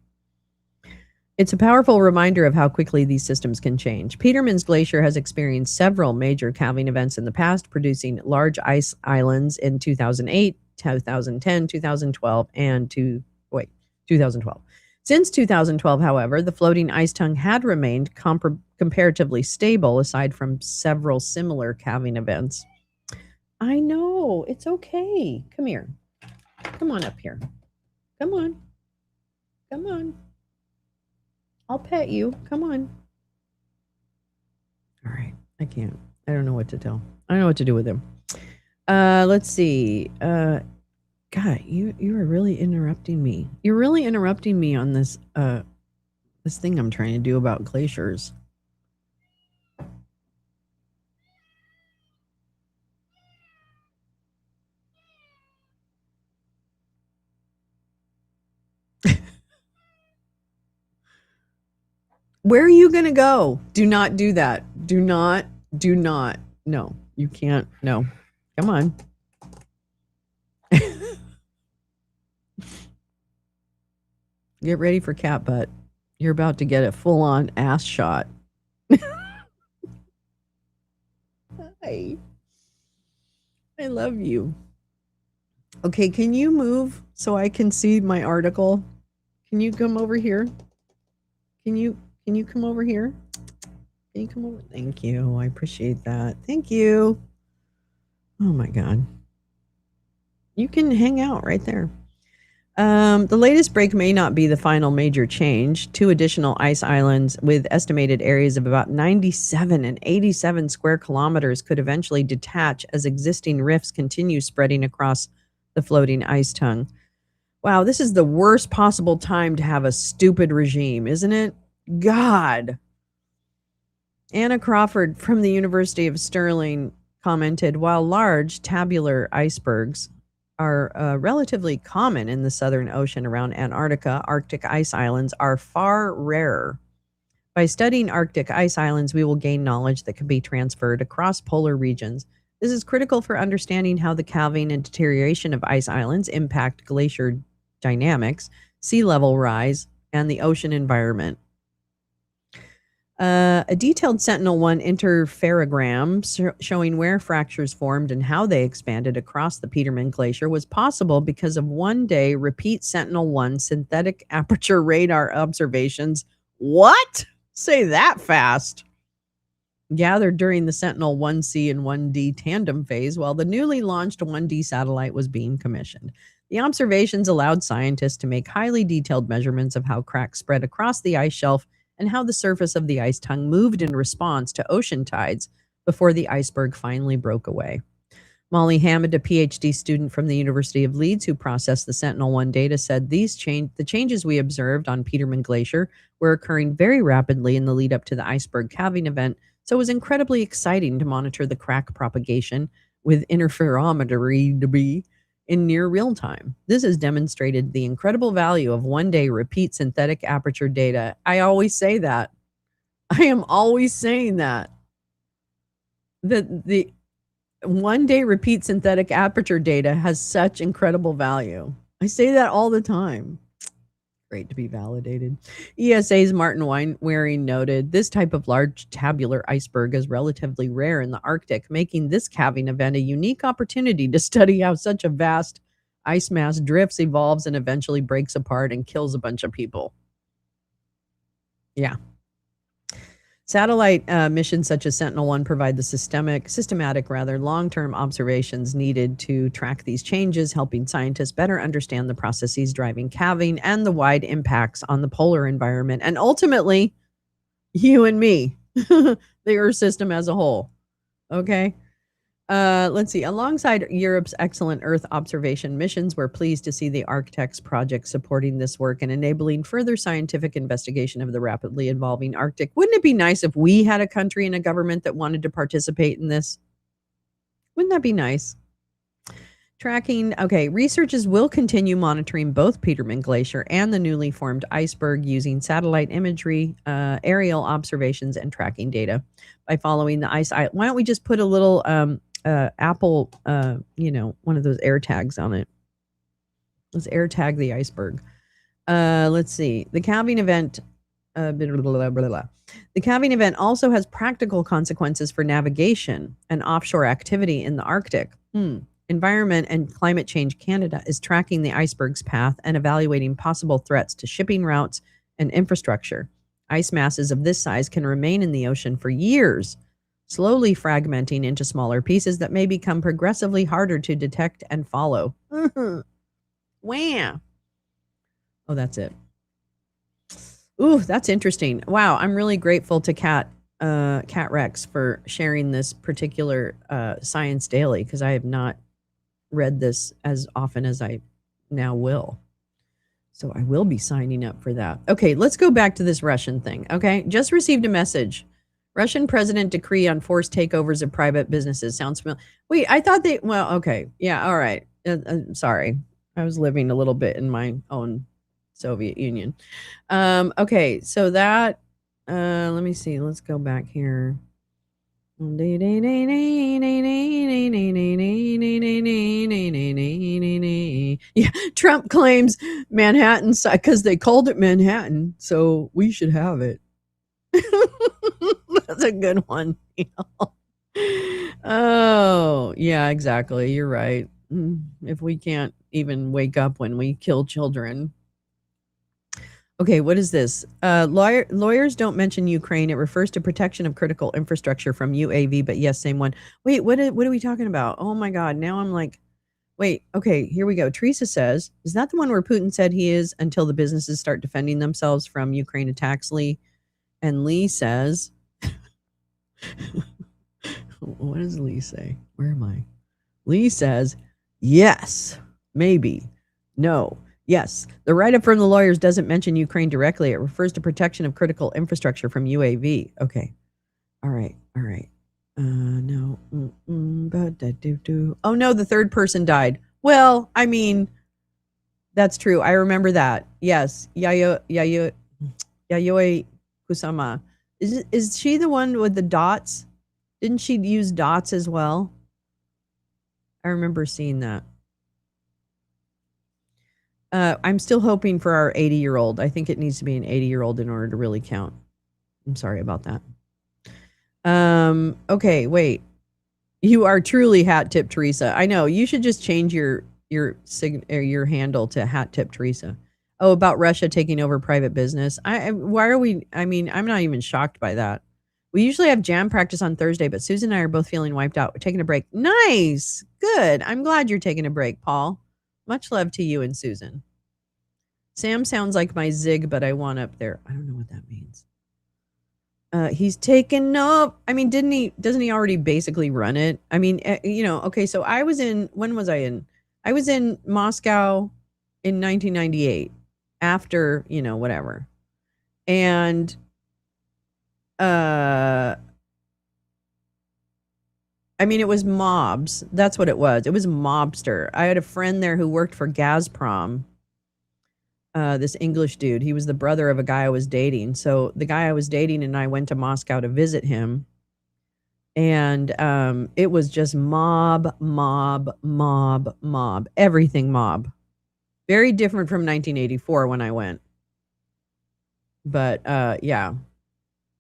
Speaker 1: It's a powerful reminder of how quickly these systems can change. Petermann's Glacier has experienced several major calving events in the past, producing large ice islands in 2008, 2010, 2012, and 2012. Since 2012, however, the floating ice tongue had remained comparatively stable aside from several similar calving events. I know. It's okay. Come here. Come on up here. Come on. Come on. I'll pet you. Come on. All right. I can't. I don't know what to tell. I don't know what to do with him. Let's see. God, you are really interrupting me. You're really interrupting me on this this thing I'm trying to do about glaciers. Where are you going to go? Do not do that. Do not. No, you can't. No. Come on. Get ready for cat butt. You're about to get a full-on ass shot. Hi. I love you. Okay, can you move so I can see my article? Can you come over here? Can you come over here? Can you come over? Thank you. I appreciate that. Thank you. Oh my God. You can hang out right there. The latest break may not be the final major change. 2 additional ice islands with estimated areas of about 97 and 87 square kilometers could eventually detach as existing rifts continue spreading across the floating ice tongue. Wow, this is the worst possible time to have a stupid regime, isn't it? God. Anna Crawford from the University of Stirling commented, while large tabular icebergs are relatively common in the Southern Ocean around Antarctica. Arctic ice islands are far rarer. By studying Arctic ice islands, we will gain knowledge that can be transferred across polar regions. This is critical for understanding how the calving and deterioration of ice islands impact glacier dynamics, sea level rise, and the ocean environment. A detailed Sentinel-1 interferogram showing where fractures formed and how they expanded across the Petermann Glacier was possible because of one-day repeat Sentinel-1 synthetic aperture radar observations. What? Say that fast. Gathered during the Sentinel-1C and 1D tandem phase while the newly launched 1D satellite was being commissioned. The observations allowed scientists to make highly detailed measurements of how cracks spread across the ice shelf and how the surface of the ice tongue moved in response to ocean tides before the iceberg finally broke away. Molly Hammond, a PhD student from the University of Leeds who processed the Sentinel-1 data, said the changes we observed on Petermann Glacier were occurring very rapidly in the lead up to the iceberg calving event, so it was incredibly exciting to monitor the crack propagation with interferometry in near real time. This has demonstrated the incredible value of one-day repeat synthetic aperture data. I always say that. I am always saying that. The one-day repeat synthetic aperture data has such incredible value. I say that all the time. Great to be validated. ESA's Martin Waring noted, this type of large tabular iceberg is relatively rare in the Arctic, making this calving event a unique opportunity to study how such a vast ice mass drifts, evolves, and eventually breaks apart and kills a bunch of people. Yeah. Satellite missions such as Sentinel-1 provide the systematic long-term observations needed to track these changes, helping scientists better understand the processes driving calving and the wide impacts on the polar environment, and ultimately, you and me, the Earth system as a whole. Okay? Let's see. Alongside Europe's excellent Earth observation missions, we're pleased to see the Arctex project supporting this work and enabling further scientific investigation of the rapidly evolving Arctic. Wouldn't it be nice if we had a country and a government that wanted to participate in this? Wouldn't that be nice? Tracking. Okay, researchers will continue monitoring both Petermann Glacier and the newly formed iceberg using satellite imagery, aerial observations, and tracking data by following the ice. Why don't we just put a little Apple, one of those air tags on it? Let's air tag the iceberg. Let's see. The calving event. The calving event also has practical consequences for navigation and offshore activity in the Arctic. Environment and Climate Change Canada is tracking the iceberg's path and evaluating possible threats to shipping routes and infrastructure. Ice masses of this size can remain in the ocean for years, slowly fragmenting into smaller pieces that may become progressively harder to detect and follow. Wham! Oh, that's it. Ooh, that's interesting. Wow, I'm really grateful to Cat Rex for sharing this particular Science Daily, because I have not read this as often as I now will. So I will be signing up for that. Okay, let's go back to this Russian thing. Okay, just received a message. Russian president decree on forced takeovers of private businesses. Sounds familiar. Wait, I thought well, okay. Yeah, all right. Sorry. I was living a little bit in my own Soviet Union. Okay, so that, let me see. Let's go back here. Yeah, Trump claims Manhattan because they called it Manhattan, so we should have it. That's a good one. Oh, yeah, exactly. You're right. If we can't even wake up when we kill children. Okay, what is this? Lawyers don't mention Ukraine. It refers to protection of critical infrastructure from UAV, but yes, same one. Wait, what are we talking about? Oh my God, now I'm like, wait, okay, here we go. Teresa says, is that the one where Putin said he is until the businesses start defending themselves from Ukraine attacks, Lee? And Lee says, what does Lee say? Where am I? Lee says, yes, maybe, no. Yes, the write-up from the lawyers doesn't mention Ukraine directly. It refers to protection of critical infrastructure from UAV. Okay. All right. No. Oh, no, the third person died. Well, I mean, that's true. I remember that. Yes, Yayoi Kusama. Is she the one with the dots? Didn't she use dots as well? I remember seeing that. I'm still hoping for our 80-year-old. I think it needs to be an 80-year-old in order to really count. I'm sorry about that. Okay, wait. You are truly Hat Tip Teresa. I know. You should just change your handle to Hat Tip Teresa. Oh, about Russia taking over private business. Why are we? I mean, I'm not even shocked by that. We usually have jam practice on Thursday, but Susan and I are both feeling wiped out. We're taking a break. Nice. Good. I'm glad you're taking a break, Paul. Much love to you and Susan. Sam sounds like my zig, but I want up there. I don't know what that means. He's taken up. I mean, doesn't he already basically run it? I mean, okay, so when was I in? I was in Moscow in 1998 after, whatever. And I mean, it was mobs. That's what it was. It was mobster. I had a friend there who worked for Gazprom. This English dude. He was the brother of a guy I was dating. So the guy I was dating and I went to Moscow to visit him. And it was just mob, everything mob. Very different from 1984 when I went. But yeah,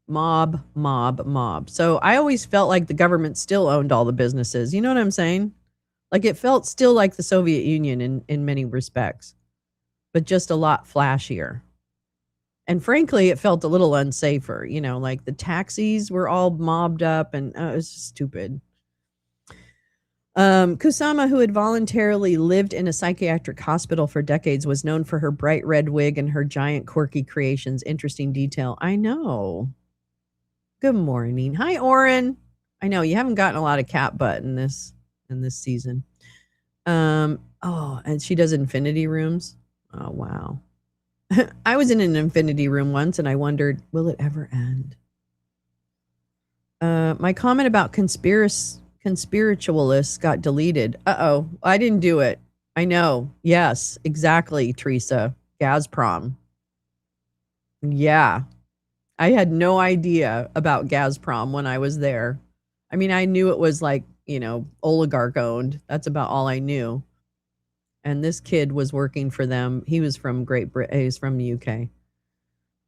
Speaker 1: mob. So I always felt like the government still owned all the businesses. You know what I'm saying? Like it felt still like the Soviet Union in many respects, but just a lot flashier. And frankly, it felt a little unsafer. Like the taxis were all mobbed up and it was just stupid. Kusama, who had voluntarily lived in a psychiatric hospital for decades, was known for her bright red wig and her giant quirky creations. Interesting detail. I know. Good morning. Hi, Oren. I know you haven't gotten a lot of cat butt in this season. And she does infinity rooms. Oh, wow. I was in an infinity room once and I wondered, will it ever end? My comment about conspiritualists got deleted. Uh-oh. I didn't do it. I know. Yes, exactly, Teresa. Gazprom. Yeah. I had no idea about Gazprom when I was there. I mean, I knew it was like, oligarch owned. That's about all I knew. And this kid was working for them. He was from Great Britain. He's from the UK.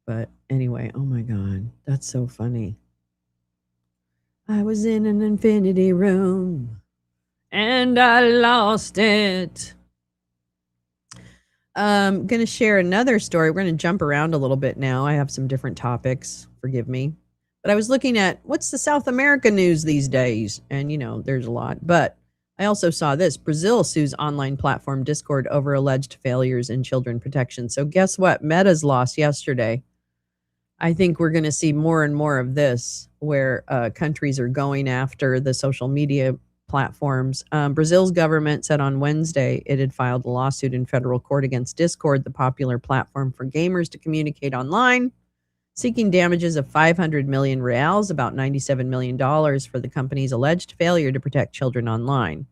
Speaker 1: But anyway, oh my God, that's so funny. I was in an infinity room and I lost it. I'm going to share another story. We're going to jump around a little bit now. I have some different topics. Forgive me. But I was looking at what's the South America news these days. And, there's a lot. But I also saw this. Brazil sues online platform Discord over alleged failures in children protection. So guess what? Meta's lost yesterday. I think we're going to see more and more of this where countries are going after the social media platforms. Brazil's government said on Wednesday it had filed a lawsuit in federal court against Discord, the popular platform for gamers to communicate online, seeking damages of 500 million reals, about $97 million, for the company's alleged failure to protect children online.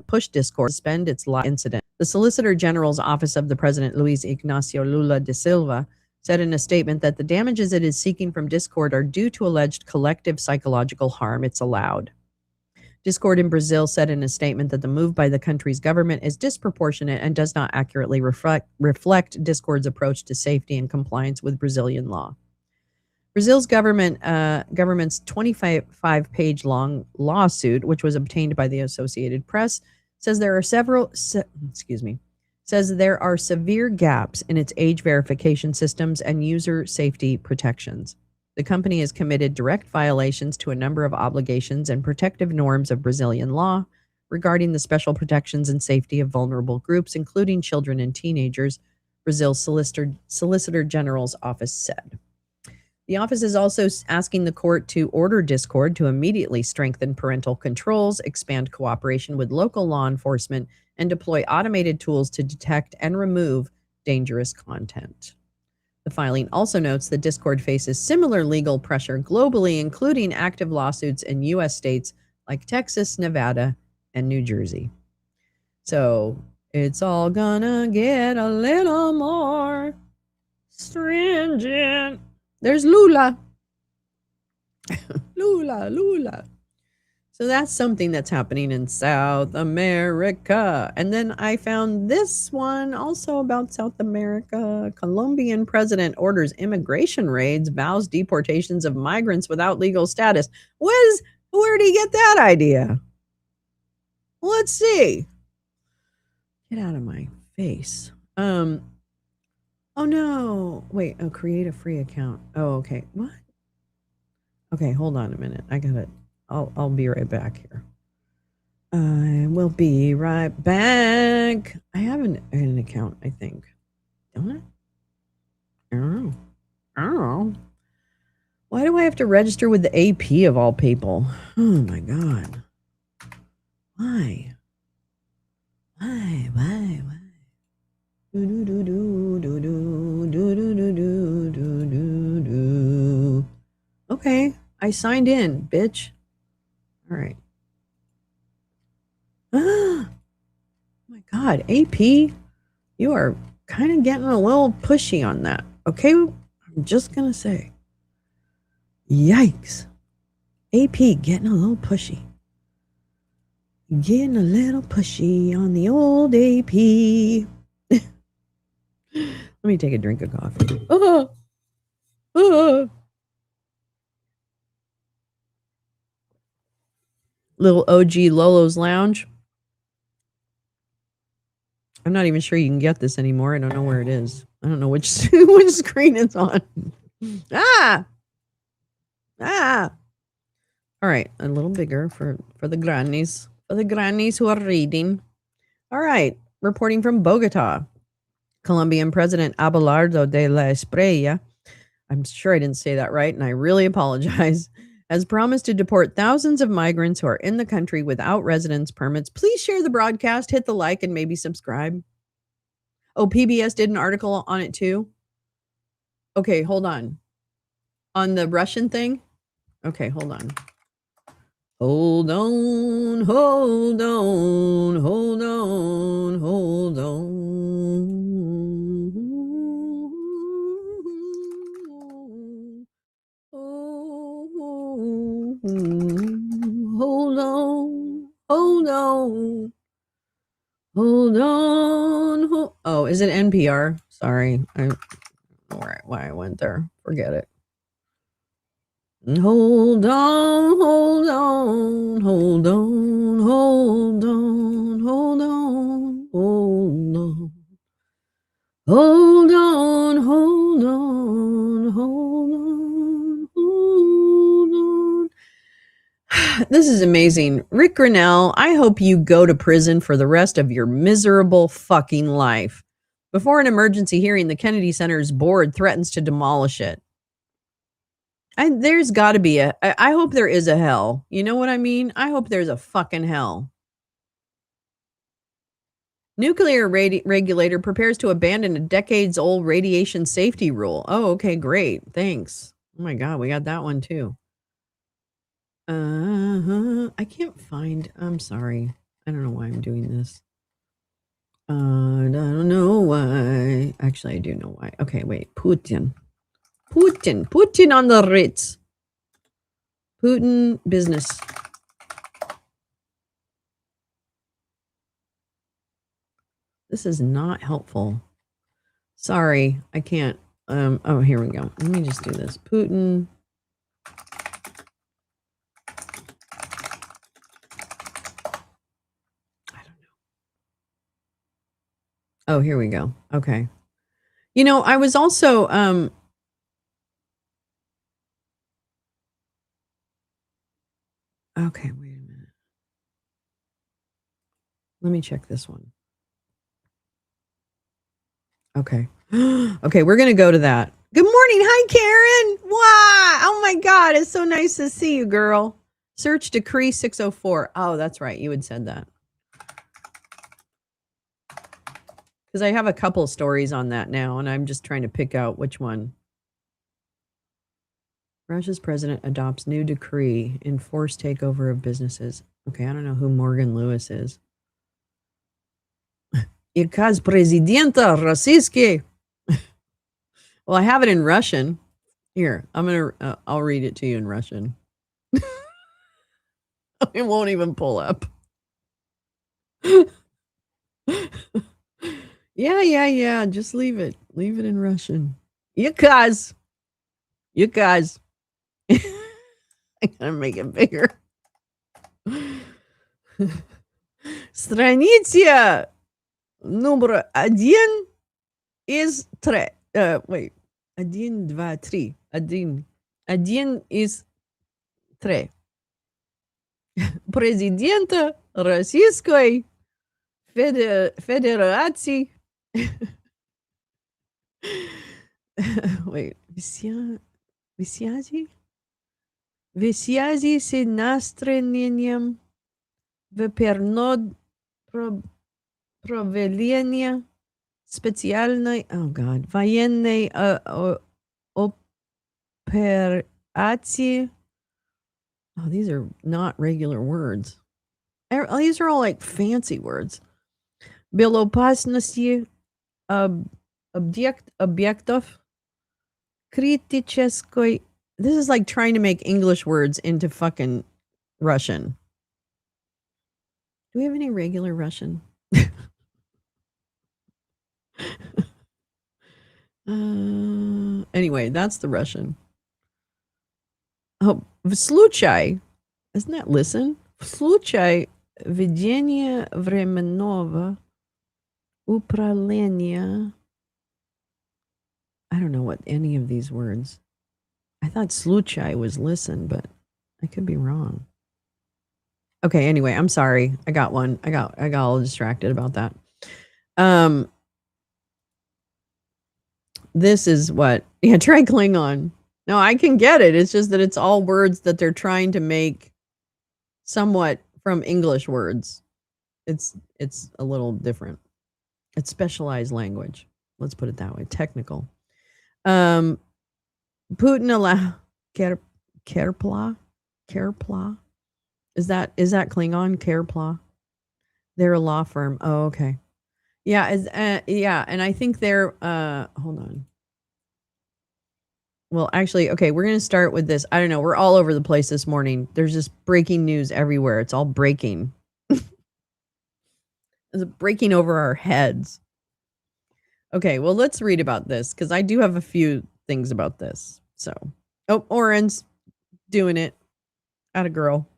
Speaker 1: Pushed Discord to suspend its incident. The Solicitor General's Office of the President, Luis Ignacio Lula da Silva, said in a statement that the damages it is seeking from Discord are due to alleged collective psychological harm it's allowed. Discord in Brazil said in a statement that the move by the country's government is disproportionate and does not accurately reflect Discord's approach to safety and compliance with Brazilian law. Brazil's government's 25-page long lawsuit, which was obtained by the Associated Press, says there are severe gaps in its age verification systems and user safety protections. The company has committed direct violations to a number of obligations and protective norms of Brazilian law regarding the special protections and safety of vulnerable groups, including children and teenagers, Brazil's Solicitor General's office said. The office is also asking the court to order Discord to immediately strengthen parental controls, expand cooperation with local law enforcement, and deploy automated tools to detect and remove dangerous content. The filing also notes that Discord faces similar legal pressure globally, including active lawsuits in U.S. states like Texas, Nevada, and New Jersey. So it's all gonna get a little more stringent. There's Lula. Lula. So that's something that's happening in South America. And then I found this one also about South America. Colombian president orders immigration raids, vows deportations of migrants without legal status. Where did he get that idea? Let's see. Get out of my face. Oh no. Wait, create a free account. Oh, okay. What? Okay, hold on a minute. I got it. I'll be right back here. I will be right back. I have an account, I think. Don't I? I don't know. Why do I have to register with the AP of all people? Oh my God. Why? Okay, I signed in, bitch. All right. Oh my God, AP, you are kind of getting a little pushy on that. Okay, I'm just gonna say, yikes. AP getting a little pushy. Getting a little pushy on the old AP. Let me take a drink of coffee. Little OG Lolo's Lounge. I'm not even sure you can get this anymore. I don't know where it is. I don't know which screen it's on. All right, a little bigger for the grannies. For the grannies who are reading. All right, reporting from Bogota. Colombian President Abelardo de la Espriella, I'm sure I didn't say that right, and I really apologize, has promised to deport thousands of migrants who are in the country without residence permits. Please share the broadcast, hit the like, and maybe subscribe. Oh, PBS did an article on it too? Okay, hold on. On the Russian thing? Okay, hold on. Hold on. Oh, is it NPR? Sorry. I don't know why I went there. Forget it. Hold on. This is amazing. Rick Grinnell, I hope you go to prison for the rest of your miserable fucking life. Before an emergency hearing, the Kennedy Center's board threatens to demolish it. There's got to be I hope there is a hell. You know what I mean? I hope there's a fucking hell. Nuclear regulator prepares to abandon a decades-old radiation safety rule. Oh, okay, great. Thanks. Oh my God, we got that one too. I can't find. I'm sorry. I don't know why I'm doing this. I don't know why. Actually, I do know why. Okay, wait. Putin on the Ritz. Putin business. This is not helpful. Sorry, I can't. Oh, here we go. Let me just do this. Putin. I don't know. Oh, here we go. Okay. You know, I was also okay, wait a minute. Let me check this one. Okay. Okay, we're going to go to that. Good morning. Hi, Karen. Wow. Oh my God. It's so nice to see you, girl. Search Decree 604. Oh, that's right. You had said that. because I have a couple stories on that now, and I'm just trying to pick out which one. Russia's president adopts new decree, enforced takeover of businesses. Okay, I don't know who Morgan Lewis is. Указ президента российский. Well, I have it in Russian. Here, I'll read it to you in Russian. It won't even pull up. Yeah. Just leave it. Leave it in Russian. Указ. Указ. I'm gonna make it bigger. Страница номер 1 из 3. Wait. 1, 2, 3. 1 из 3. Президента Российской Федерации. Wait. В связи с настроением в проведения специальной военной операции. Oh, these are not regular words. These are all like fancy words. Безопасности объектов критической. This is like trying to make English words into fucking Russian. Do we have any regular Russian? Anyway, that's the Russian. Oh, в случае, isn't that listen? В случае ведения временного управления. I don't know what any of these words. I thought случай was listen, but I could be wrong. Okay, anyway, I'm sorry. I got one. I got all distracted about that. This is what? Yeah, try Klingon. No, I can get it. It's just that it's all words that they're trying to make somewhat from English words. It's a little different. It's specialized language. Let's put it that way. Technical. Putin allow Kerpla. Is that Klingon? Kerpla? They're a law firm. Oh, okay. Yeah, and I think they're hold on. Well, actually, okay, we're going to start with this. I don't know, we're all over the place this morning. There's just breaking news everywhere. It's all breaking. It's breaking over our heads. Okay, well, let's read about this because I do have a few things about this. So, Oren's doing it. Atta girl.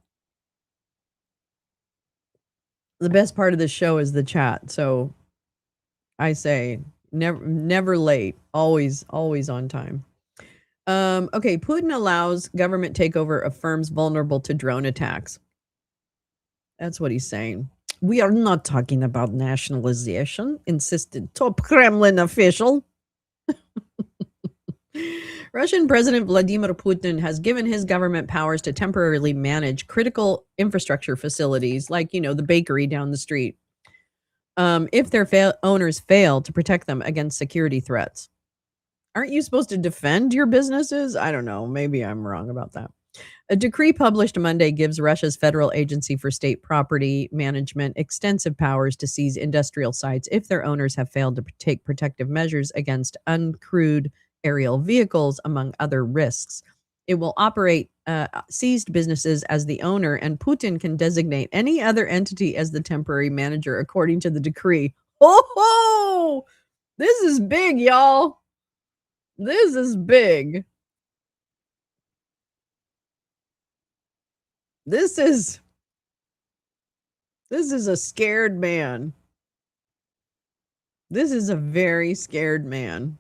Speaker 1: The best part of the show is the chat. So, I say never late, always on time. Okay, Putin allows government takeover of firms vulnerable to drone attacks. That's what he's saying. We are not talking about nationalization, insisted top Kremlin official. Russian President Vladimir Putin has given his government powers to temporarily manage critical infrastructure facilities like, the bakery down the street, if their owners fail to protect them against security threats. Aren't you supposed to defend your businesses? I don't know. Maybe I'm wrong about that. A decree published Monday gives Russia's Federal Agency for State Property Management extensive powers to seize industrial sites if their owners have failed to take protective measures against uncrewed aerial vehicles, among other risks. It will operate seized businesses as the owner, and Putin can designate any other entity as the temporary manager, according to the decree. Oh, this is big, y'all. This is big. This is a scared man. This is a very scared man.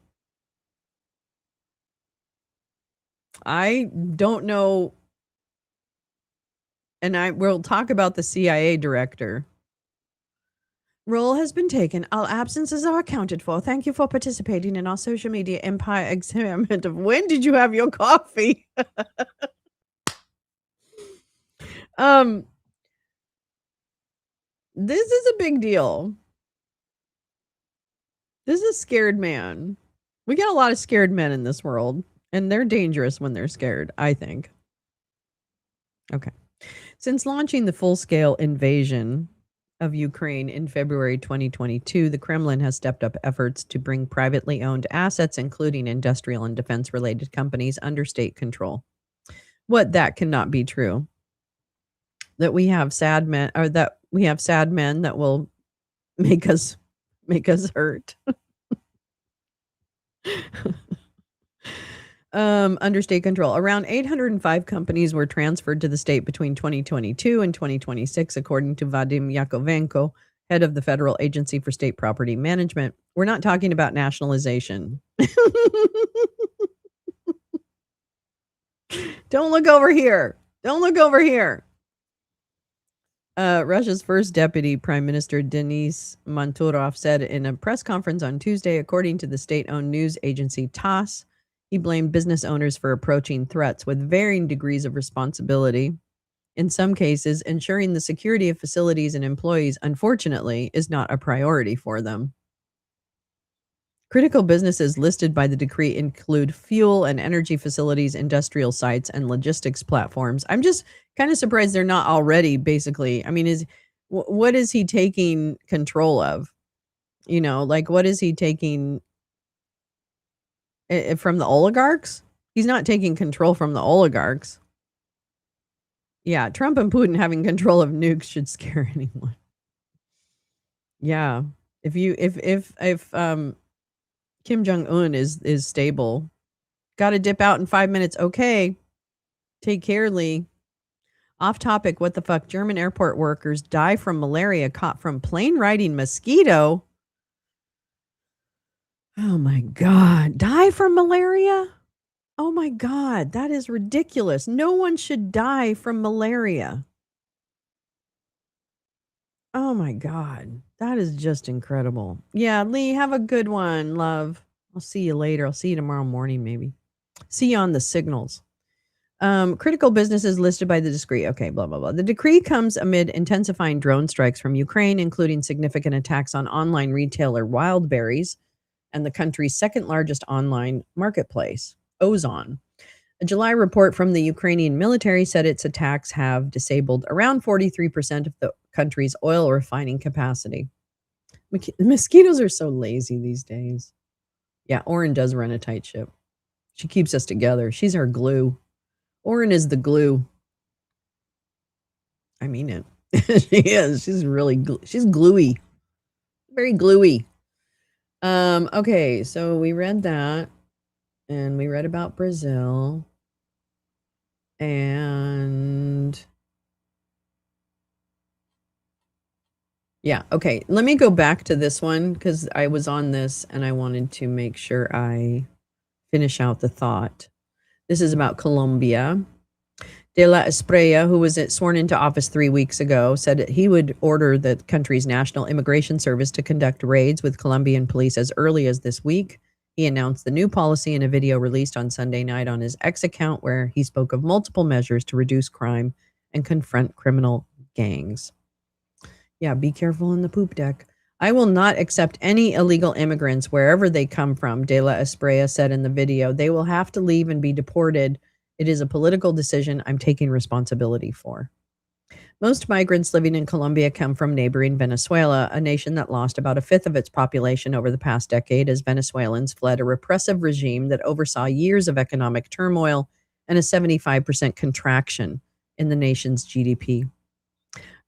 Speaker 1: I don't know. And we'll talk about the CIA director. Role has been taken. All absences are accounted for. Thank you for participating in our social media empire experiment of when did you have your coffee? This is a big deal. This is a scared man. We get a lot of scared men in this world, and they're dangerous when they're scared, I think. Okay. Since launching the full-scale invasion of Ukraine in February 2022, the Kremlin has stepped up efforts to bring privately owned assets, including industrial and defense-related companies, under state control. What? That cannot be true. That we have sad men, or that we have sad men that will make us hurt. Under state control. Around 805 companies were transferred to the state between 2022 and 2026, according to Vadim Yakovenko, head of the Federal Agency for State Property Management. We're not talking about nationalization. Don't look over here. Don't look over here. Russia's first deputy prime minister, Denis Manturov, said in a press conference on Tuesday, according to the state-owned news agency TASS, he blamed business owners for approaching threats with varying degrees of responsibility. In some cases, ensuring the security of facilities and employees, unfortunately, is not a priority for them. Critical businesses listed by the decree include fuel and energy facilities, industrial sites, and logistics platforms. I'm just kind of surprised they're not already basically. I mean, what is he taking control of? You know, like what is he taking from the oligarchs? He's not taking control from the oligarchs. Yeah, Trump and Putin having control of nukes should scare anyone. Yeah. If Kim Jong-un is stable, got to dip out in 5 minutes. Okay. Take care, Lee. Off topic, what the fuck? German airport workers die from malaria caught from plane riding mosquito. Oh my God. Die from malaria? Oh my God. That is ridiculous. No one should die from malaria. Oh my God. That is just incredible. Yeah, Lee, have a good one, love. I'll see you later. I'll see you tomorrow morning, maybe. See you on the signals. Critical businesses listed by the decree. Okay, blah, blah, blah. The decree comes amid intensifying drone strikes from Ukraine, including significant attacks on online retailer Wildberries and the country's second largest online marketplace, Ozon. A July report from the Ukrainian military said its attacks have disabled around 43% of the country's oil refining capacity. Mosquitoes are so lazy these days. Yeah, Oren does run a tight ship. She keeps us together. She's our glue. Oren is the glue. I mean it. She is. She's really she's gluey. Very gluey. Okay, so we read that. And we read about Brazil. And yeah, okay. Let me go back to this one because I was on this and I wanted to make sure I finish out the thought. This is about Colombia. De la Espriella, who was sworn into office 3 weeks ago, said that he would order the country's National Immigration Service to conduct raids with Colombian police as early as this week. He announced the new policy in a video released on Sunday night on his X account, where he spoke of multiple measures to reduce crime and confront criminal gangs. Yeah, be careful in the poop deck. I will not accept any illegal immigrants wherever they come from, De la Espriella said in the video. They will have to leave and be deported. It is a political decision I'm taking responsibility for. Most migrants living in Colombia come from neighboring Venezuela, a nation that lost about a fifth of its population over the past decade as Venezuelans fled a repressive regime that oversaw years of economic turmoil and a 75% contraction in the nation's GDP.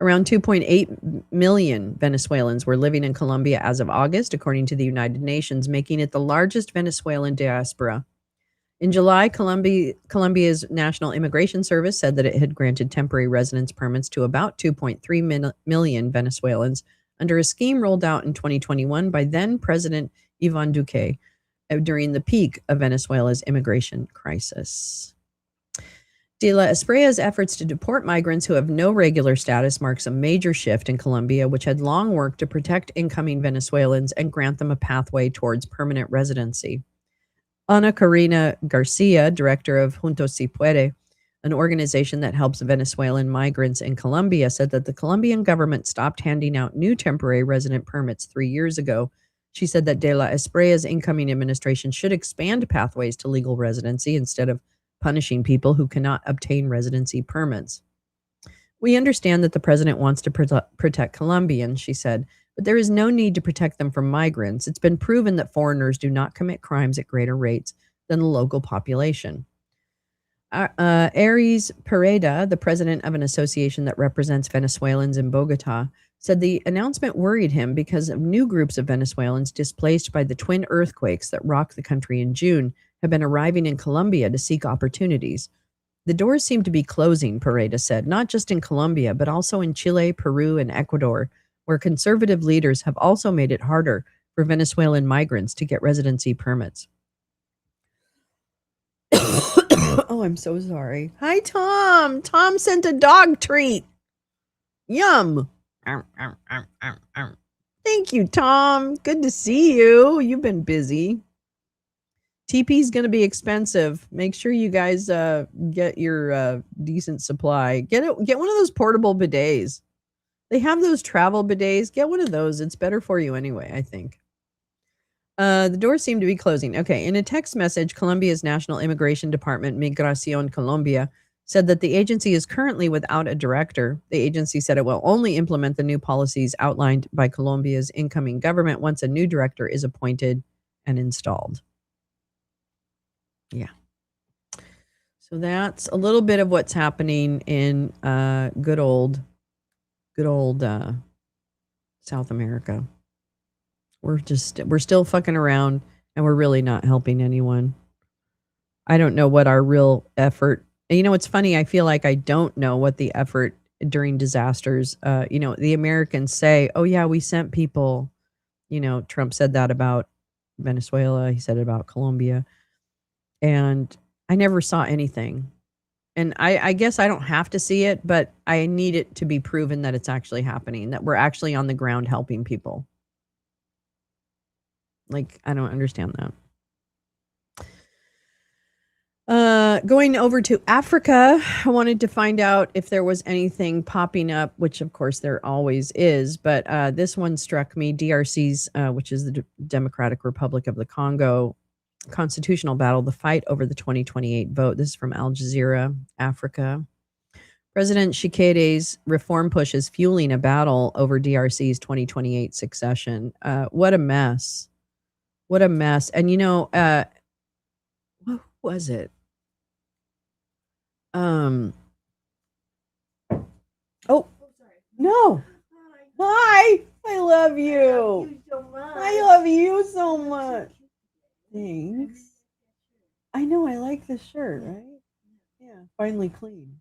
Speaker 1: Around 2.8 million Venezuelans were living in Colombia as of August, according to the United Nations, making it the largest Venezuelan diaspora. In July, Colombia's National Immigration Service said that it had granted temporary residence permits to about 2.3 million Venezuelans under a scheme rolled out in 2021 by then President Ivan Duque during the peak of Venezuela's immigration crisis. De la Espriella's efforts to deport migrants who have no regular status marks a major shift in Colombia, which had long worked to protect incoming Venezuelans and grant them a pathway towards permanent residency. Ana Karina Garcia, director of Juntos Si Puede, an organization that helps Venezuelan migrants in Colombia, said that the Colombian government stopped handing out new temporary resident permits 3 years ago She said that De La Esprilla's incoming administration should expand pathways to legal residency instead of punishing people who cannot obtain residency permits. We understand that the president wants to protect Colombians, she said, but there is no need to protect them from migrants. It's been proven that foreigners do not commit crimes at greater rates than the local population. Aries Pereda, the president of an association that represents Venezuelans in Bogota, said the announcement worried him because of new groups of Venezuelans displaced by the twin earthquakes that rocked the country in June have been arriving in Colombia to seek opportunities. The doors seem to be closing, Pereda said, not just in Colombia, but also in Chile, Peru, and Ecuador, where conservative leaders have also made it harder for Venezuelan migrants to get residency permits. Oh, I'm so sorry. Hi, Tom. Tom sent a dog treat. Yum. Thank you, Tom. Good to see you. You've been busy. TP is going to be expensive. Make sure you guys get your decent supply. Get one of those portable bidets. They have those travel bidets. Get one of those. It's better for you anyway, I think. The doors seem to be closing. Okay. In a text message, Colombia's National Immigration Department, Migración Colombia, said that the agency is currently without a director. The agency said it will only implement the new policies outlined by Colombia's incoming government once a new director is appointed and installed. Yeah. So that's a little bit of what's happening in good old South America. We're still fucking around and we're really not helping anyone. I don't know what our real effort. And you know, it's funny. I feel like I don't know what the effort during disasters. The Americans say, "Oh yeah, we sent people." Trump said that about Venezuela. He said it about Colombia, and I never saw anything. And I guess I don't have to see it, but I need it to be proven that it's actually happening, that we're actually on the ground helping people. Like, I don't understand that. Going over to Africa, I wanted to find out if there was anything popping up, which of course there always is, but this one struck me. DRC's, which is the Democratic Republic of the Congo, constitutional battle, the fight over the 2028 vote. This is from Al Jazeera, Africa. President Tshisekedi's reform push is fueling a battle over DRC's 2028 succession. What a mess. What a mess. And what was it? Oh, no. Hi. I love you. I love you so much. Thanks. I know. I like this shirt, right? Yeah. Finally clean.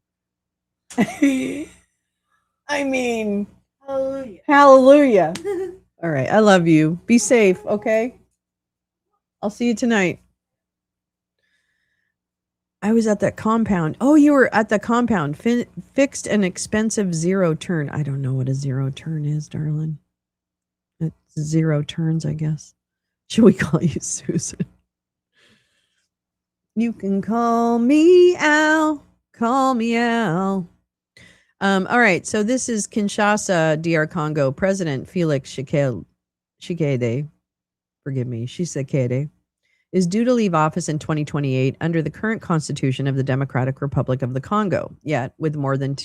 Speaker 1: I mean, hallelujah. Hallelujah. All right. I love you. Be safe. Okay. I'll see you tonight. I was at that compound. Oh, you were at the compound. Fixed an expensive zero turn. I don't know what a zero turn is, darling. It's zero turns, I guess. Should we call you Susan? You can call me Al. Call me Al. All right. So this is Kinshasa, DR Congo. President Felix Tshisekedi. Forgive me. Tshisekedi is due to leave office in 2028 under the current constitution of the Democratic Republic of the Congo. Yet, with more than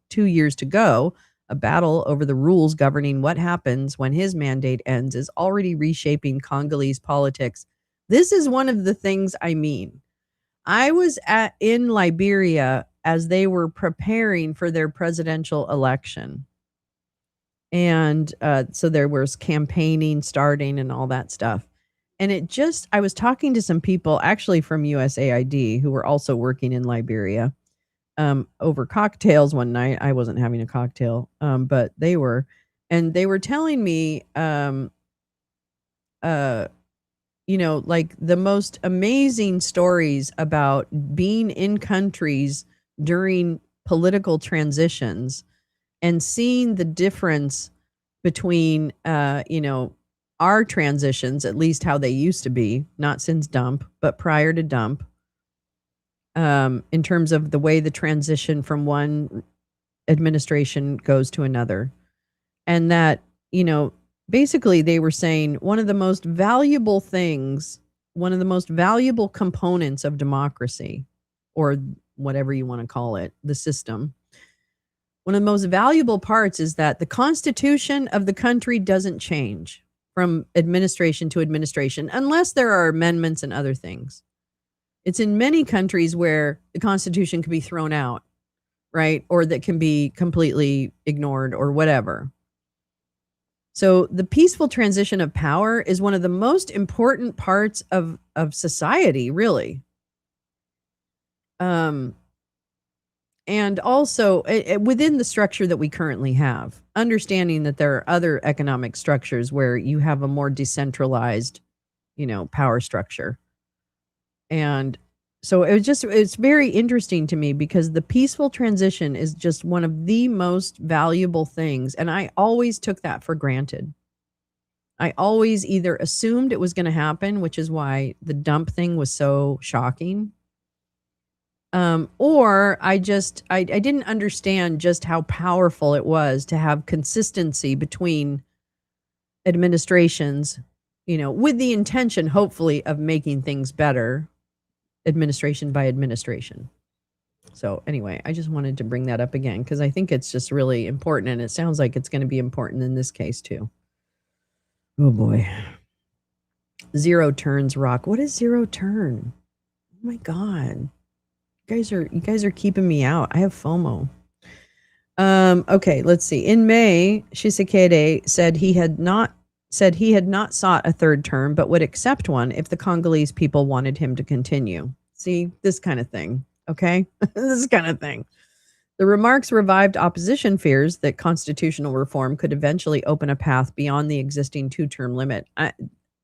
Speaker 1: 2 years to go, a battle over the rules governing what happens when his mandate ends is already reshaping Congolese politics. This is one of the things I mean. I was in Liberia as they were preparing for their presidential election. And so there was campaigning starting and all that stuff. And I was talking to some people actually from USAID who were also working in Liberia over cocktails one night. I wasn't having a cocktail, but they were. And they were telling me, like the most amazing stories about being in countries during political transitions and seeing the difference between, our transitions, at least how they used to be, not since dump, but prior to dump, in terms of the way the transition from one administration goes to another. And that, basically they were saying one of the most valuable things, one of the most valuable components of democracy, or whatever you want to call it, the system. One of the most valuable parts is that the constitution of the country doesn't change from administration to administration unless there are amendments and other things. It's in many countries where the constitution can be thrown out, right? Or that can be completely ignored or whatever. So the peaceful transition of power is one of the most important parts of society, really. And also within the structure that we currently have, understanding that there are other economic structures where you have a more decentralized, power structure. And so it's very interesting to me because the peaceful transition is just one of the most valuable things. And I always took that for granted. I always either assumed it was going to happen, which is why the dump thing was so shocking. Or I didn't understand just how powerful it was to have consistency between administrations, with the intention, hopefully, of making things better, administration by administration. So anyway, I just wanted to bring that up again because I think it's just really important, and it sounds like it's going to be important in this case too. Oh boy. Zero turns rock. What is zero turn? Oh my God. You guys are keeping me out. I have FOMO. Okay, let's see. In May, Tshisekedi said he had not sought a third term, but would accept one if the Congolese people wanted him to continue. See, this kind of thing. Okay, this kind of thing. The remarks revived opposition fears that constitutional reform could eventually open a path beyond the existing 2-term limit.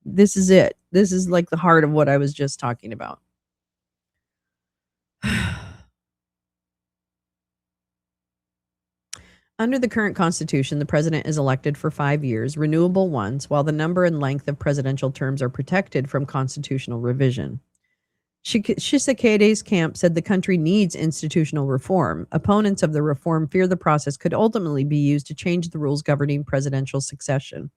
Speaker 1: This is it. This is like the heart of what I was just talking about. Under the current constitution, the president is elected for 5 years, renewable once, while the number and length of presidential terms are protected from constitutional revision. Tshisekedi's camp said the country needs institutional reform. Opponents of the reform fear the process could ultimately be used to change the rules governing presidential succession.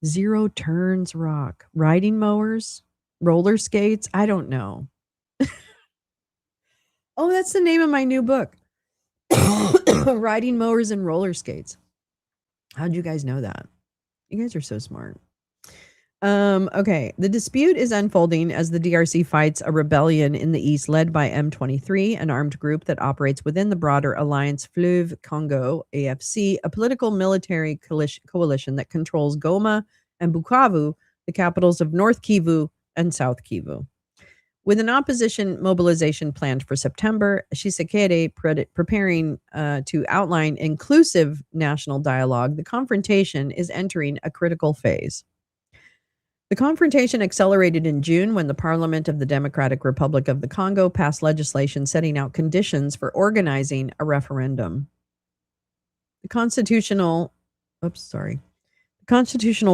Speaker 1: Zero turns rock. Riding mowers? Roller skates? I don't know. Oh, that's the name of my new book. Riding mowers and roller skates. How'd you guys know that? You guys are so smart. Okay. The dispute is unfolding as the DRC fights a rebellion in the east led by M23, an armed group that operates within the broader Alliance Fleuve Congo, AFC, a political military coalition that controls Goma and Bukavu, the capitals of North Kivu and South Kivu. With an opposition mobilization planned for September, Tshisekedi preparing to outline inclusive national dialogue, the confrontation is entering a critical phase. The confrontation accelerated in June when the Parliament of the Democratic Republic of the Congo passed legislation setting out conditions for organizing a referendum. The Constitutional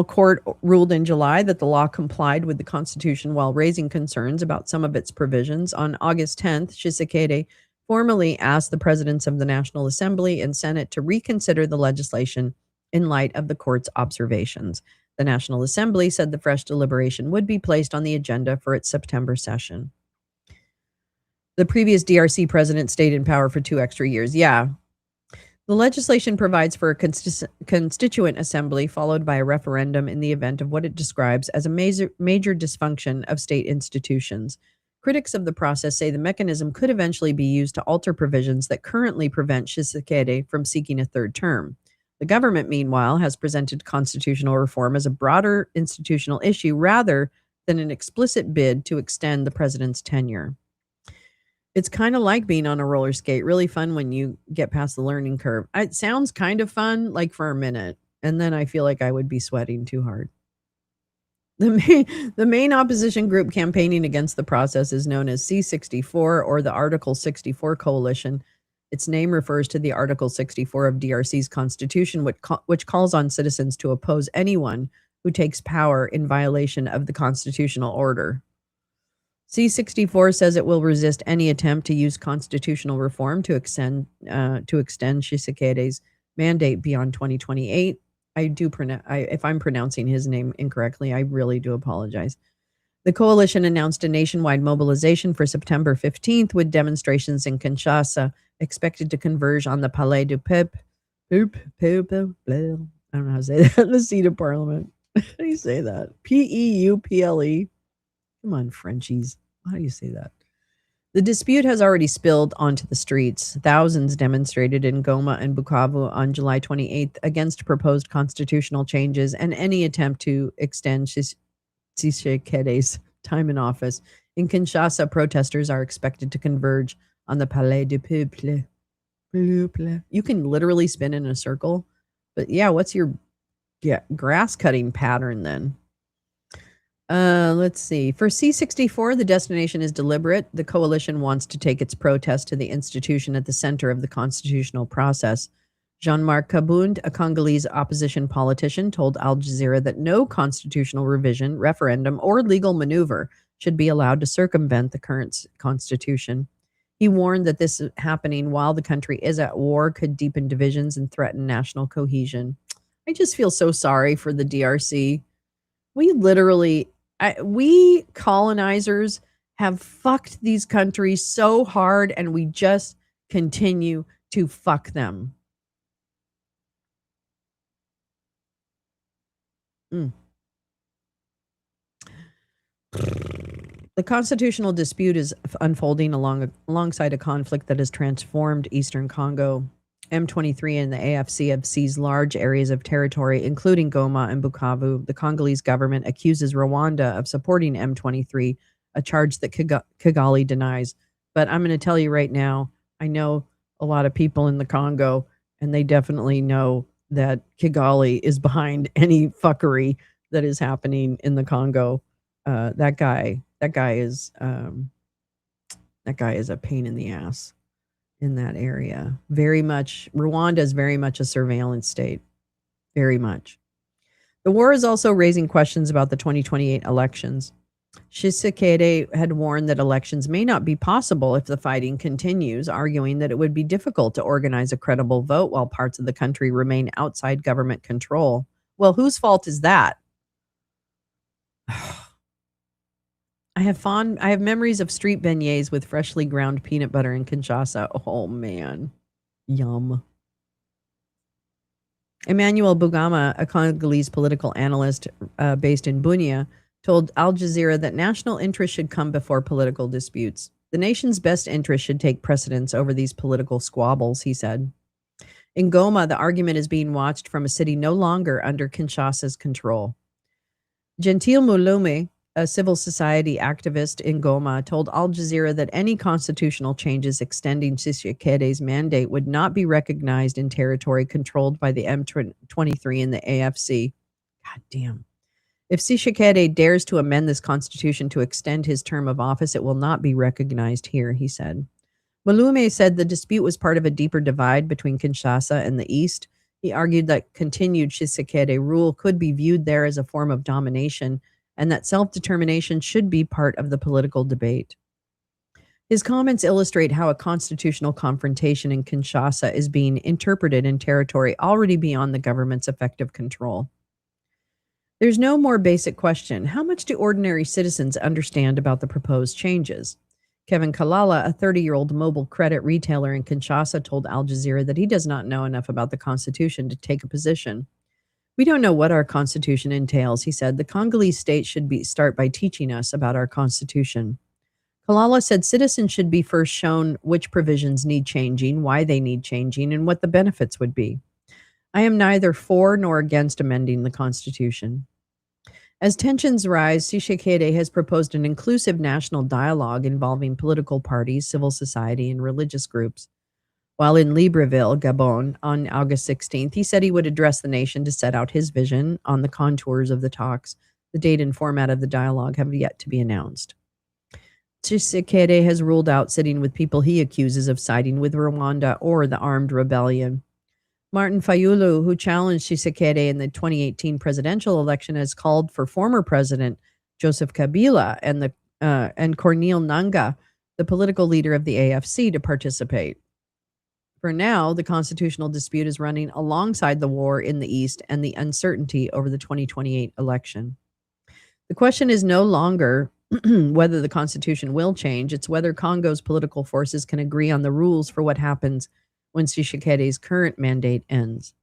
Speaker 1: Court ruled in July that the law complied with the Constitution while raising concerns about some of its provisions. On August 10th, Tshisekedi formally asked the presidents of the National Assembly and Senate to reconsider the legislation in light of the court's observations. The National Assembly said the fresh deliberation would be placed on the agenda for its September session. The previous DRC president stayed in power for 2 extra years. Yeah. The legislation provides for a constituent assembly followed by a referendum in the event of what it describes as a major dysfunction of state institutions. Critics of the process say the mechanism could eventually be used to alter provisions that currently prevent Tshisekedi from seeking a third term. The government, meanwhile, has presented constitutional reform as a broader institutional issue rather than an explicit bid to extend the president's tenure. It's kind of like being on a roller skate, really fun when you get past the learning curve. It sounds kind of fun, like for a minute, and then I feel like I would be sweating too hard. The main opposition group campaigning against the process is known as C64 or the Article 64 Coalition. Its name refers to the Article 64 of DRC's constitution, which calls on citizens to oppose anyone who takes power in violation of the constitutional order. C64 says it will resist any attempt to use constitutional reform to extend Tshisekedi's mandate beyond 2028. if I'm pronouncing his name incorrectly, I really do apologize. The coalition announced a nationwide mobilization for September 15th with demonstrations in Kinshasa expected to converge on the Palais du Peuple. I don't know how to say that. The seat of parliament. How do you say that? Peuple. Come on, Frenchies. How do you say that? The dispute has already spilled onto the streets. Thousands demonstrated in Goma and Bukavu on July 28th against proposed constitutional changes and any attempt to extend Tshisekedi's time in office. In Kinshasa, protesters are expected to converge on the Palais du Peuple. You can literally spin in a circle. But yeah, what's your grass cutting pattern then? Let's see. For C64, the destination is deliberate. The coalition wants to take its protest to the institution at the center of the constitutional process. Jean-Marc Kabund, a Congolese opposition politician, told Al Jazeera that no constitutional revision, referendum, or legal maneuver should be allowed to circumvent the current constitution. He warned that this happening while the country is at war could deepen divisions and threaten national cohesion. I just feel so sorry for the DRC. We colonizers have fucked these countries so hard, and we just continue to fuck them. The constitutional dispute is unfolding alongside a conflict that has transformed Eastern Congo. M23 and the AFC have seized large areas of territory, including Goma and Bukavu. The Congolese government accuses Rwanda of supporting M23, a charge that Kigali denies. But I'm going to tell you right now, I know a lot of people in the Congo, and they definitely know that Kigali is behind any fuckery that is happening in the Congo. That guy is a pain in the ass in that area. Very much, Rwanda is very much a surveillance state. Very much. The war is also raising questions about the 2028 elections. Tshisekedi had warned that elections may not be possible if the fighting continues, arguing that it would be difficult to organize a credible vote while parts of the country remain outside government control. Well, whose fault is that? I have memories of street beignets with freshly ground peanut butter in Kinshasa. Oh man. Yum. Emmanuel Bugama, a Congolese political analyst based in Bunia, told Al Jazeera that national interest should come before political disputes. The nation's best interest should take precedence over these political squabbles, he said. In Goma, the argument is being watched from a city no longer under Kinshasa's control. Gentil Mulume, a civil society activist in Goma, told Al Jazeera that any constitutional changes extending Tshisekedi's mandate would not be recognized in territory controlled by the M23 and the AFC. God damn. If Tshisekedi dares to amend this constitution to extend his term of office, it will not be recognized here, he said. Mulume said the dispute was part of a deeper divide between Kinshasa and the East. He argued that continued Tshisekedi rule could be viewed there as a form of domination and that self-determination should be part of the political debate. His comments illustrate how a constitutional confrontation in Kinshasa is being interpreted in territory already beyond the government's effective control. There's no more basic question. How much do ordinary citizens understand about the proposed changes? Kevin Kalala, a 30-year-old mobile credit retailer in Kinshasa, told Al Jazeera that he does not know enough about the Constitution to take a position. We don't know what our Constitution entails, he said. The Congolese state should start by teaching us about our Constitution. Kalala said citizens should be first shown which provisions need changing, why they need changing, and what the benefits would be. I am neither for nor against amending the Constitution. As tensions rise, Tshisekedi has proposed an inclusive national dialogue involving political parties, civil society, and religious groups. While in Libreville, Gabon, on August 16th, he said he would address the nation to set out his vision on the contours of the talks. The date and format of the dialogue have yet to be announced. Tshisekedi has ruled out sitting with people he accuses of siding with Rwanda or the armed rebellion. Martin Fayulu, who challenged Tshisekedi in the 2018 presidential election, has called for former President Joseph Kabila and Corneille Nangaa, the political leader of the AFC, to participate. For now, the constitutional dispute is running alongside the war in the East and the uncertainty over the 2028 election. The question is no longer whether the Constitution will change, it's whether Congo's political forces can agree on the rules for what happens when Tshisekedi's current mandate ends.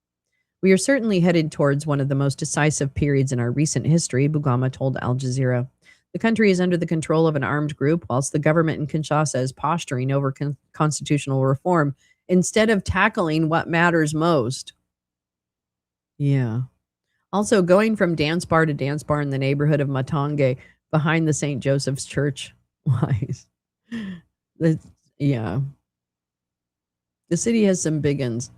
Speaker 1: We are certainly headed towards one of the most decisive periods in our recent history, Bugama told Al Jazeera. The country is under the control of an armed group, whilst the government in Kinshasa is posturing over constitutional reform instead of tackling what matters most. Yeah. Also, going from dance bar to dance bar in the neighborhood of Matonge behind the St. Joseph's Church. Wise. Yeah. The city has some big uns.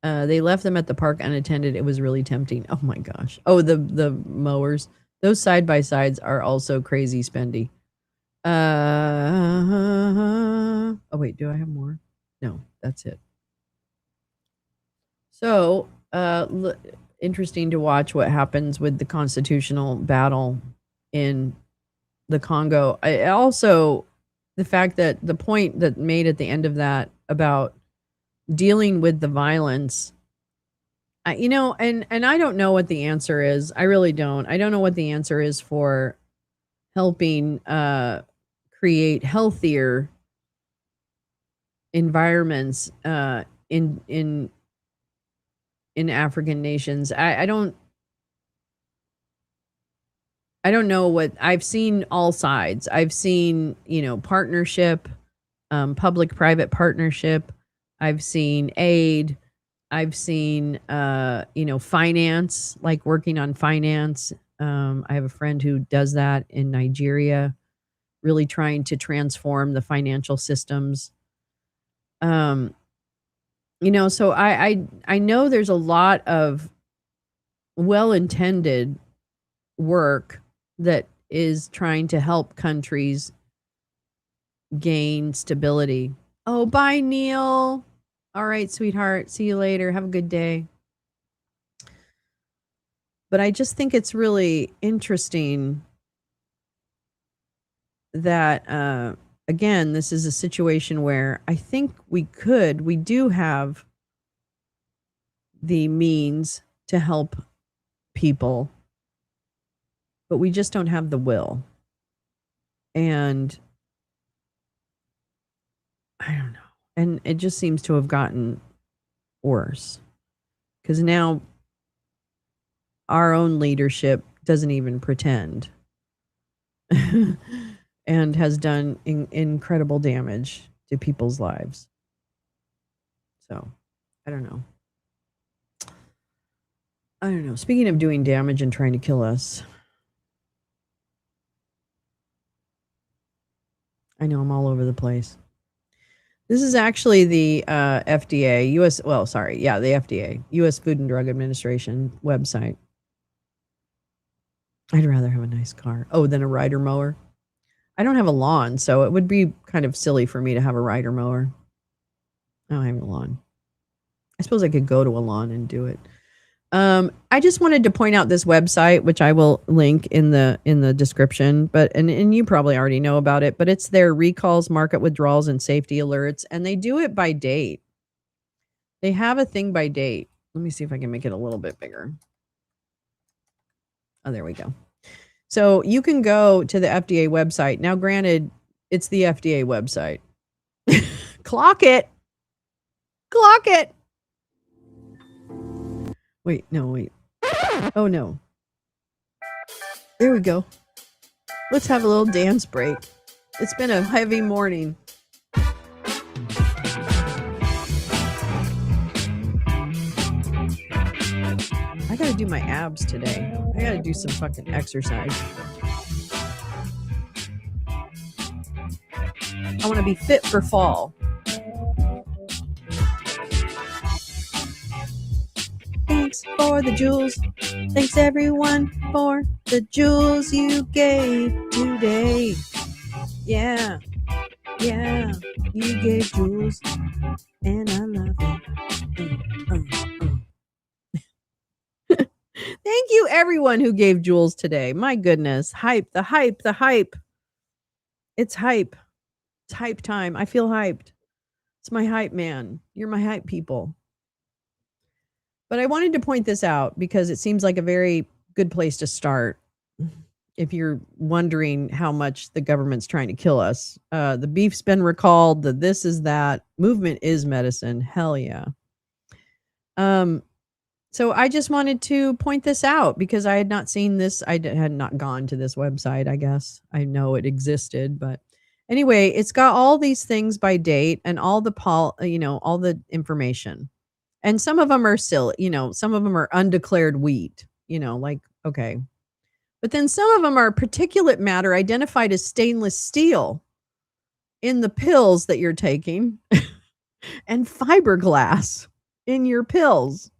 Speaker 1: They left them at the park unattended. It was really tempting. Oh my gosh. Oh, the mowers. Those side by sides are also crazy spendy. Oh wait, do I have more? No, that's it. So, interesting to watch what happens with the constitutional battle in the Congo. I also, the fact that the point that made at the end of that about dealing with the violence, and I don't know what the answer is. I really don't. I don't know what the answer is for helping create healthier environments in African nations. I don't know what I've seen. All sides. I've seen, partnership, public-private partnership. I've seen aid. I've seen, finance, like working on finance. I have a friend who does that in Nigeria, really trying to transform the financial systems. So I know there's a lot of well-intended work that is trying to help countries gain stability. Oh, bye, Neil. All right, sweetheart. See you later. Have a good day. But I just think it's really interesting that, again, this is a situation where I think we do have the means to help people, but we just don't have the will. And I don't know. And it just seems to have gotten worse because now our own leadership doesn't even pretend and has done incredible damage to people's lives. So, I don't know. Speaking of doing damage and trying to kill us, I know I'm all over the place. This is actually the FDA, the FDA, U.S. Food and Drug Administration website. I'd rather have a nice car. Oh, than a rider mower. I don't have a lawn, so it would be kind of silly for me to have a rider mower. I don't have a lawn. I suppose I could go to a lawn and do it. I just wanted to point out this website, which I will link in the description, but and you probably already know about it, but it's their recalls, market withdrawals, and safety alerts, and they do it by date. They have a thing by date. Let me see if I can make it a little bit bigger. Oh, there we go. So you can go to the FDA website. Now, granted, it's the FDA website. Clock it. Clock it. Wait. Oh, no. There we go. Let's have a little dance break. It's been a heavy morning. I gotta do my abs today. I gotta do some fucking exercise. I want to be fit for fall. Thanks for the jewels. Thanks everyone for the jewels you gave today. Yeah. You gave jewels, and I love it. Thank you, everyone who gave jewels today. My goodness. Hype, the hype. It's hype. It's hype time. I feel hyped. It's my hype man. You're my hype people. But I wanted to point this out because it seems like a very good place to start if you're wondering how much the government's trying to kill us. The beef's been recalled, the this is that. Movement is medicine. Hell yeah. So I just wanted to point this out because I had not seen this. Had not gone to this website, I guess. I know it existed, but anyway, it's got all these things by date and all the all the information. And some of them are still, some of them are undeclared wheat, like okay. But then some of them are particulate matter identified as stainless steel in the pills that you're taking and fiberglass in your pills.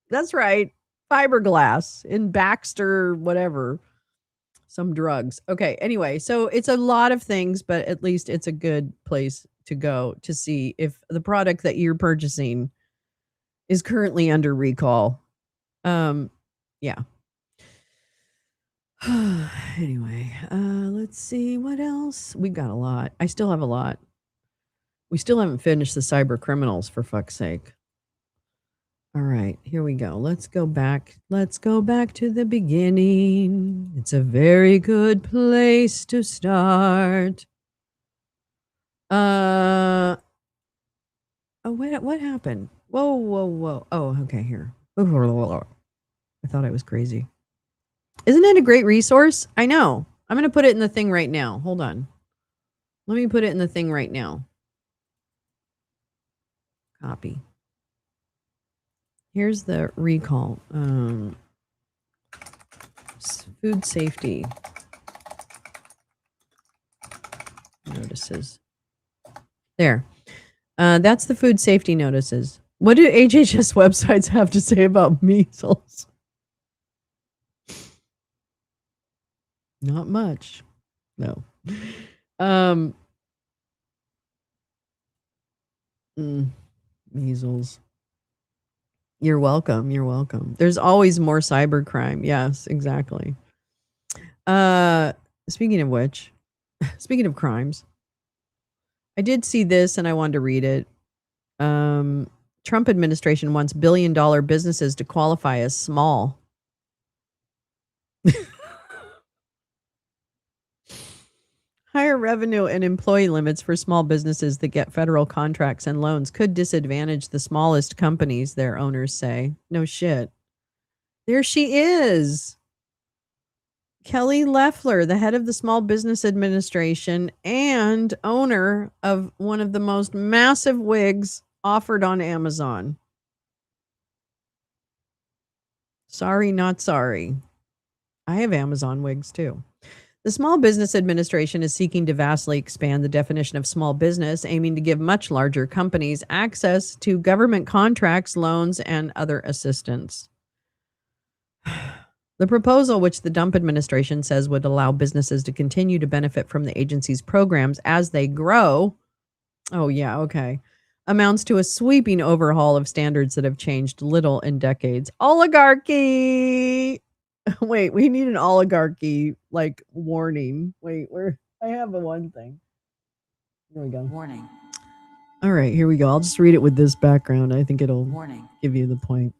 Speaker 1: That's right. Fiberglass in Baxter, whatever, some drugs. Okay. Anyway, so it's a lot of things, but at least it's a good place to go to see if the product that you're purchasing is currently under recall. Yeah. Anyway, let's see what else. We got a lot. I still have a lot. We still haven't finished the cyber criminals, for fuck's sake. All right, here we go. Let's go back. Let's go back to the beginning. It's a very good place to start. Oh, what happened? Whoa. Oh, okay, here. I thought I was crazy. Isn't it a great resource? I know. I'm going to put it in the thing right now. Hold on. Let me put it in the thing right now. Copy. Here's the recall. Food safety notices. There. That's the food safety notices. What do HHS websites have to say about measles? Not much. No. Measles. You're welcome. You're welcome. There's always more cybercrime. Yes, exactly. Speaking of which, speaking of crimes, I did see this and I wanted to read it. Trump administration wants billion-dollar businesses to qualify as small. Higher revenue and employee limits for small businesses that get federal contracts and loans could disadvantage the smallest companies, their owners say. No shit. There she is. Kelly Loeffler, the head of the Small Business Administration and owner of one of the most massive wigs offered on Amazon. Sorry, not sorry. I have Amazon wigs too. The Small Business Administration is seeking to vastly expand the definition of small business, aiming to give much larger companies access to government contracts, loans, and other assistance. The proposal, which the Dump administration says would allow businesses to continue to benefit from the agency's programs as they grow, amounts to a sweeping overhaul of standards that have changed little in decades. Oligarchy! Wait, we need an oligarchy warning. Wait, I have one thing. Here we go.
Speaker 2: Warning.
Speaker 1: All right, here we go. I'll just read it with this background. I think it'll give you the point.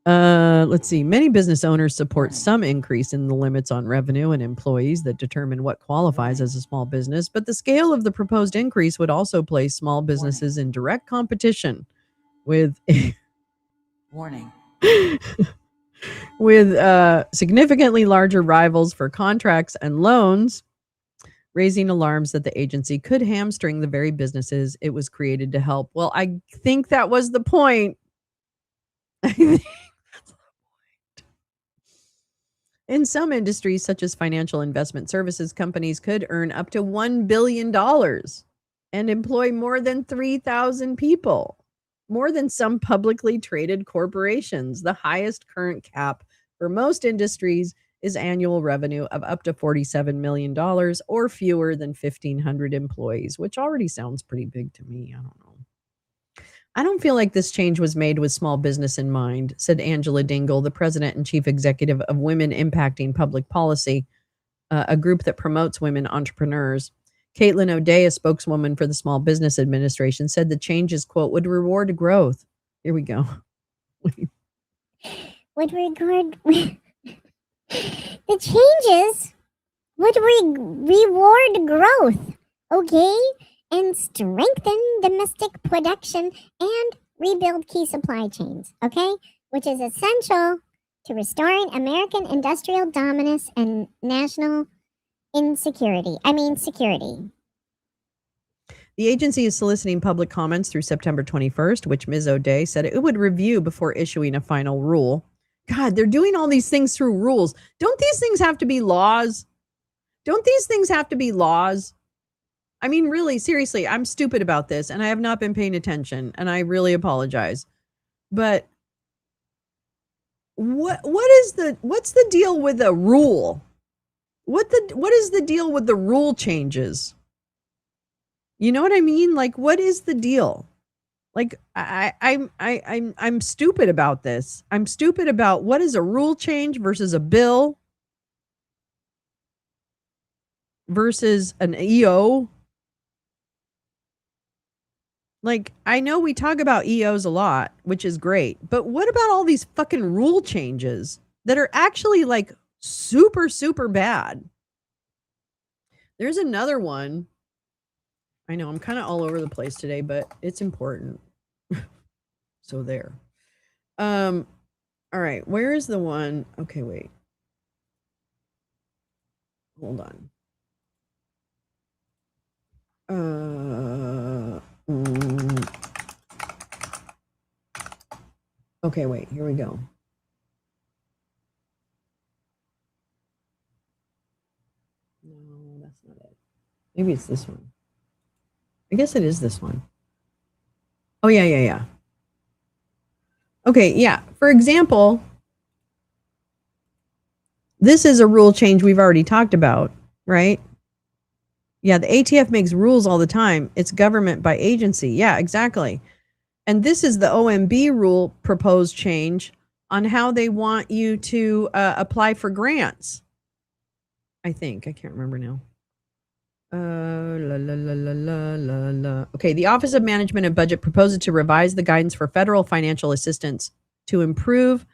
Speaker 1: Let's see. Many business owners support some increase in the limits on revenue and employees that determine what qualifies as a small business, but the scale of the proposed increase would also place small businesses in direct competition with
Speaker 2: Warning.
Speaker 1: with significantly larger rivals for contracts and loans, raising alarms that the agency could hamstring the very businesses it was created to help. Well, I think that was the point. In some industries, such as financial investment services, companies could earn up to $1 billion and employ more than 3,000 people. More than some publicly traded corporations. The highest current cap for most industries is annual revenue of up to $47 million or fewer than 1,500 employees, which already sounds pretty big to me. I don't know. I don't feel like this change was made with small business in mind, said Angela Dingle, the president and chief executive of Women Impacting Public Policy, a group that promotes women entrepreneurs. Caitlin O'Day, a spokeswoman for the Small Business Administration, said the changes, quote, would reward growth. Here we go.
Speaker 3: Would regard the changes would reward growth, okay, and strengthen domestic production and rebuild key supply chains, okay, which is essential to restoring American industrial dominance and national security.
Speaker 1: The agency is soliciting public comments through September 21st, which Ms. O'Day said it would review before issuing a final rule. God, they're doing all these things through rules. Don't these things have to be laws? Don't these things have to be laws? I mean, really, seriously, I'm stupid about this and I have not been paying attention and I really apologize. But what's the deal with a rule? What is the deal with the rule changes? You know what I mean? Like, what is the deal? Like, I'm stupid about this. I'm stupid about what is a rule change versus a bill versus an EO. Like, I know we talk about EOs a lot, which is great, but what about all these fucking rule changes that are actually like super, super bad? There's another one. I know I'm kind of all over the place today, but it's important. So there. All right, where is the one? Okay, wait. Hold on. Okay, wait, here we go. No, that's not it. Maybe it's this one. I guess it is this one. Oh, yeah. Okay, yeah. For example, this is a rule change we've already talked about, right? Yeah, the ATF makes rules all the time. It's government by agency. Yeah, exactly. And this is the OMB rule proposed change on how they want you to apply for grants. I think. I can't remember now. Okay, the Office of Management and Budget proposes to revise the guidance for federal financial assistance to improve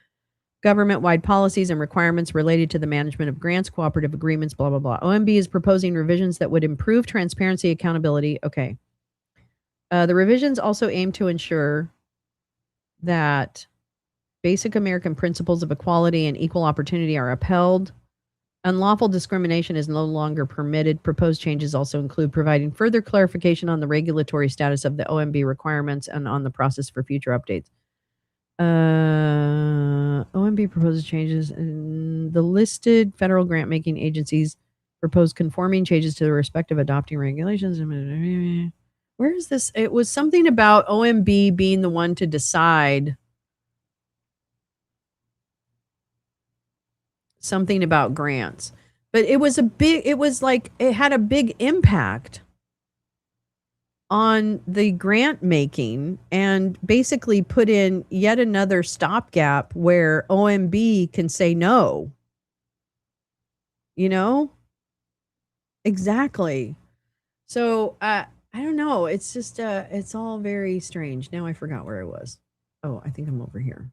Speaker 1: government-wide policies and requirements related to the management of grants, cooperative agreements, blah, blah, blah. OMB is proposing revisions that would improve transparency, accountability. Okay. The revisions also aim to ensure that basic American principles of equality and equal opportunity are upheld. Unlawful discrimination is no longer permitted. Proposed changes also include providing further clarification on the regulatory status of the OMB requirements and on the process for future updates. OMB proposes changes in the listed federal grant-making agencies propose conforming changes to the respective adopting regulations. Where is this? It was something about OMB being the one to decide something about grants. But it was it had a big impact on the grant making and basically put in yet another stopgap where OMB can say no. You know? Exactly. So I don't know. It's just it's all very strange. Now I forgot where I was. Oh, I think I'm over here.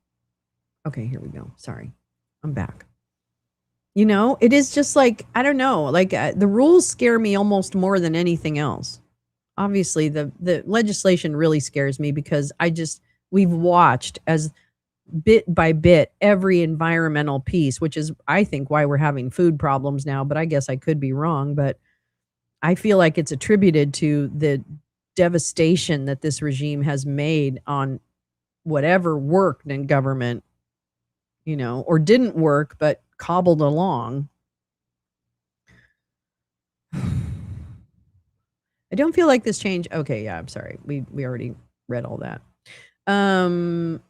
Speaker 1: Okay, here we go. Sorry. I'm back. You know, it is just like, I don't know, like the rules scare me almost more than anything else. Obviously, the legislation really scares me because we've watched as bit by bit every environmental piece, which is, I think, why we're having food problems now. But I guess I could be wrong. But I feel like it's attributed to the devastation that this regime has made on whatever worked in government, you know, or didn't work, but cobbled along. I don't feel like this change. Okay, yeah, I'm sorry. We already read all that.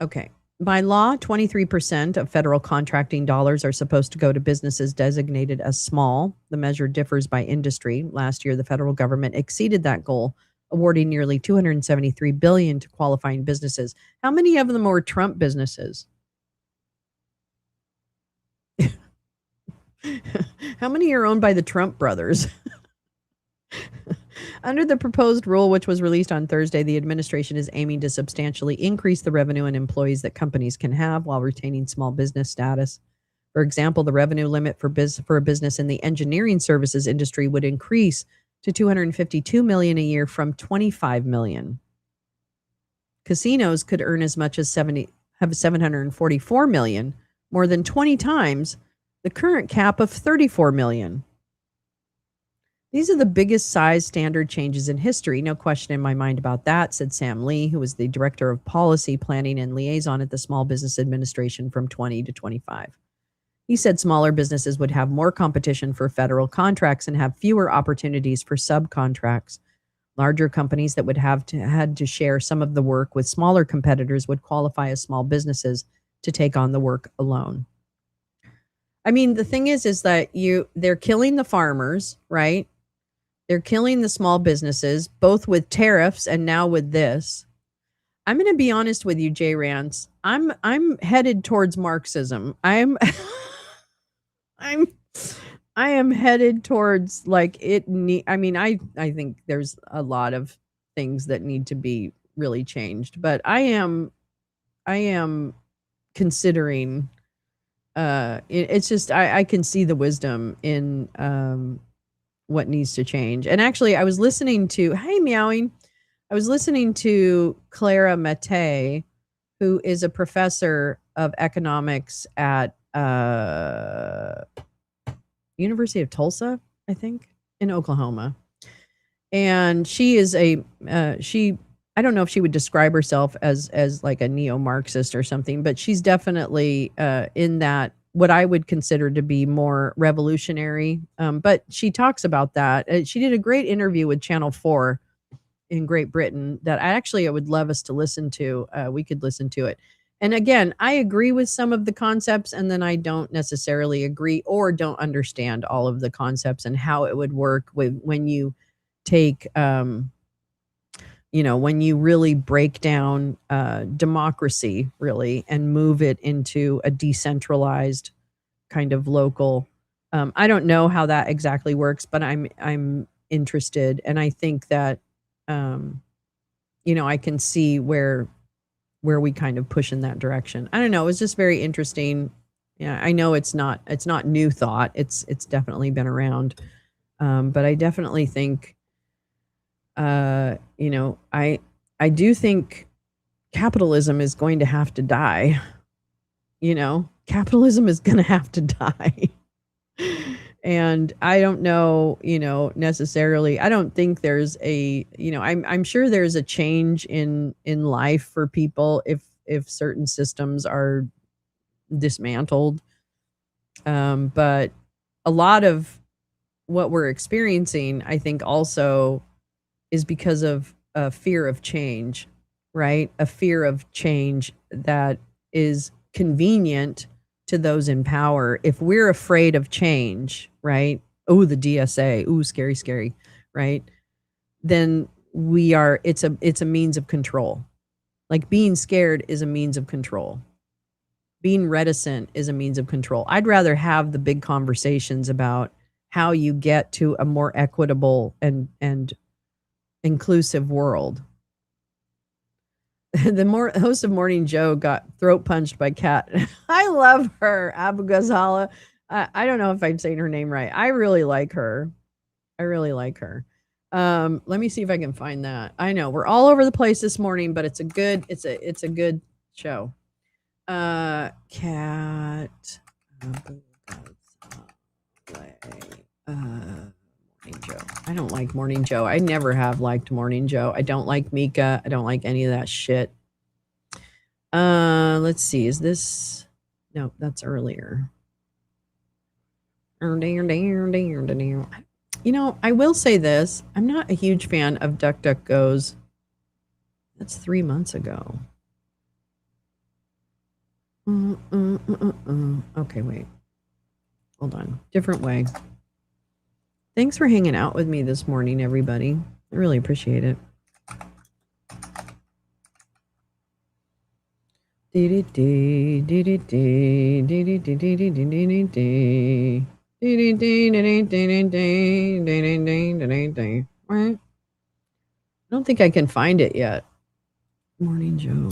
Speaker 1: Okay. By law, 23% of federal contracting dollars are supposed to go to businesses designated as small. The measure differs by industry. Last year, the federal government exceeded that goal, awarding nearly $273 billion to qualifying businesses. How many of them were Trump businesses? How many are owned by the Trump brothers? Under the proposed rule, which was released on Thursday, the administration is aiming to substantially increase the revenue and employees that companies can have while retaining small business status. For example, the revenue limit for a business in the engineering services industry would increase to $252 million a year from $25 million. Casinos could earn as much as $744 million, more than 20 times the current cap of $34 million. These are the biggest size standard changes in history. No question in my mind about that, said Sam Lee, who was the director of policy planning and liaison at the Small Business Administration from 20 to 25. He said smaller businesses would have more competition for federal contracts and have fewer opportunities for subcontracts. Larger companies that would have had to share some of the work with smaller competitors would qualify as small businesses to take on the work alone. I mean, the thing is that they're killing the farmers, right? They're killing the small businesses, both with tariffs and now with this. I'm going to be honest with you, Jay Rance. I'm headed towards Marxism. I am headed towards like I think there's a lot of things that need to be really changed, but I am considering it's just I can see the wisdom in what needs to change. And actually I was listening to I was listening to Clara Mate, who is a professor of economics at University of Tulsa, I think, in Oklahoma. And she is I don't know if she would describe herself as like a neo-Marxist or something, but she's definitely in that what I would consider to be more revolutionary. But she talks about that. She did a great interview with Channel 4 in Great Britain that I would love us to listen to. We could listen to it. And again, I agree with some of the concepts, and then I don't necessarily agree or don't understand all of the concepts and how it would work when you take, when you really break down democracy, really, and move it into a decentralized kind of local. I don't know how that exactly works, but I'm interested, and I think that I can see where we kind of push in that direction. I don't know. It was just very interesting. Yeah, I know it's not new thought. It's definitely been around. But I definitely think, I do think capitalism is going to have to die. Capitalism is going to have to die. And I don't know, necessarily. I don't think there's I'm sure there's a change in life for people if certain systems are dismantled. But a lot of what we're experiencing, I think, also is because of a fear of change, right? A fear of change that is convenient to those in power. If we're afraid of change, right? Oh, the DSA, ooh, scary, scary, right? Then it's a means of control. Like being scared is a means of control. Being reticent is a means of control. I'd rather have the big conversations about how you get to a more equitable and inclusive world. The host of Morning Joe got throat punched by Kat. I love her, Abu Ghazala. I don't know if I'm saying her name right. I really like her. Let me see if I can find that. I know we're all over the place this morning, but it's a good show. Kat Abu Ghazala. Morning Joe. I don't like Morning Joe. I never have liked Morning Joe. I don't like Mika. I don't like any of that shit. Let's see. Is this? No, that's earlier. I will say this. I'm not a huge fan of DuckDuckGo's. That's 3 months ago. Okay, wait. Hold on. Different way. Thanks for hanging out with me this morning, everybody. I really appreciate it. I don't think I can find it yet. Morning Joe.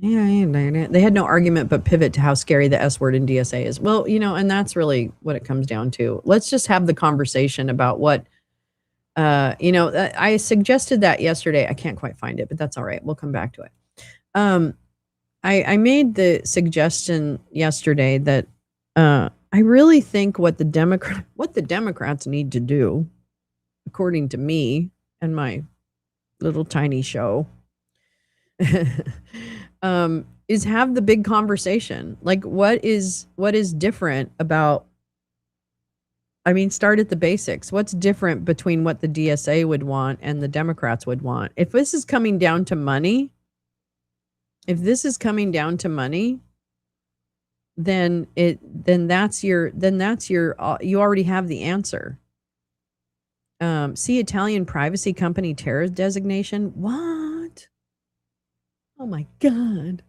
Speaker 1: Yeah, they had no argument but pivot to how scary the S word in DSA is. Well, and that's really what it comes down to. Let's just have the conversation about what, I suggested that yesterday. I can't quite find it, but that's all right. We'll come back to it. I made the suggestion yesterday that I really think what the Democrats need to do, according to me and my little tiny show, is have the big conversation. Like, what is different about? I mean, start at the basics. What's different between what the DSA would want and the Democrats would want? If this is coming down to money, then that's your you already have the answer. See Italian privacy company terrorist designation. What? Oh my God.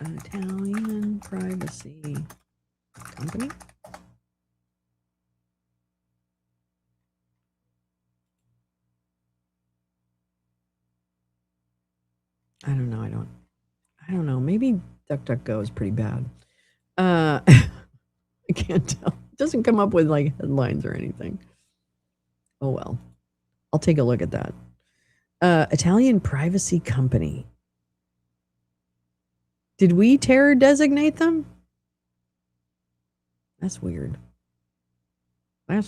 Speaker 1: Italian privacy company. I don't know. I don't know. Maybe DuckDuckGo is pretty bad. I can't tell. It doesn't come up with like headlines or anything. Oh well. I'll take a look at that. Italian privacy company. Did we terror designate them? That's weird. La la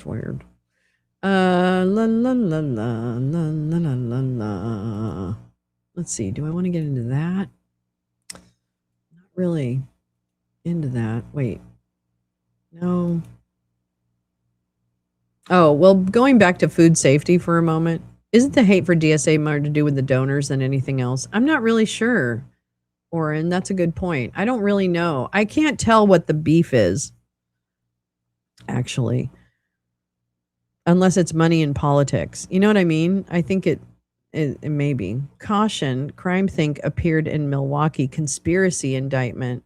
Speaker 1: la la la la la la la. Let's see. Do I want to get into that? Not really into that. Wait. No. Oh, well, going back to food safety for a moment, isn't the hate for DSA more to do with the donors than anything else? I'm not really sure, Oren. That's a good point. I don't really know. I can't tell what the beef is, actually, unless it's money in politics. You know what I mean? I think it may be. Caution, Crime Think appeared in Milwaukee conspiracy indictment.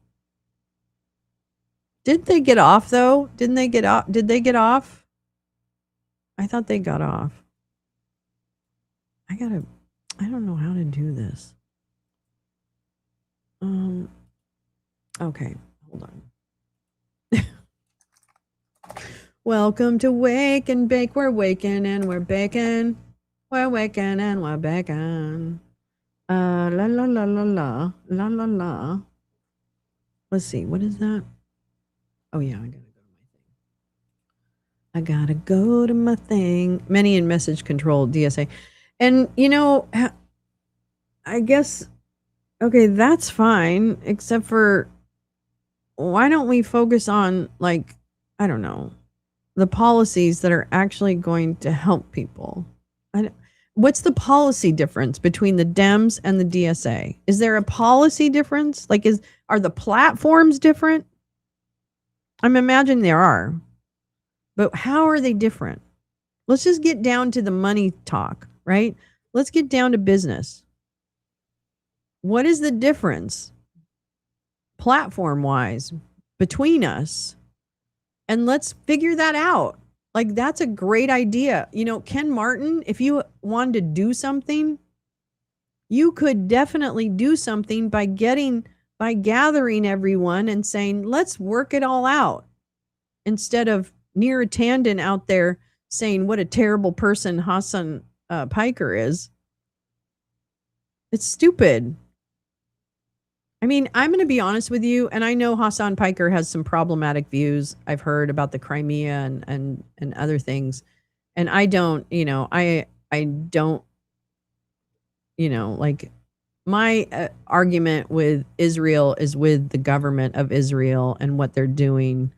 Speaker 1: Did they get off, though? Didn't they get off? Did they get off? I thought they got off. I don't know how to do this. Okay, hold on. Welcome to Wake and Bake. We're waking and we're baking. We're waking and we're baking. La la la la la la la la. Let's see, what is that? Oh yeah, I gotta go to my thing. Many in message control DSA. And I guess, okay, that's fine, except for why don't we focus on, like, I don't know, the policies that are actually going to help people? What's the policy difference between the Dems and the DSA? Is there a policy difference? Like, are the platforms different? I'm imagining there are. But how are they different? Let's just get down to the money talk, right? Let's get down to business. What is the difference platform-wise between us? And let's figure that out. Like, that's a great idea. Ken Martin, if you wanted to do something, you could definitely do something by gathering everyone and saying, let's work it all out, instead of Neera Tanden out there saying what a terrible person Hassan Piker is. It's stupid. I mean, I'm going to be honest with you, and I know Hassan Piker has some problematic views. I've heard about the Crimea and other things, and I don't, I don't, like, my argument with Israel is with the government of Israel and what they're doing,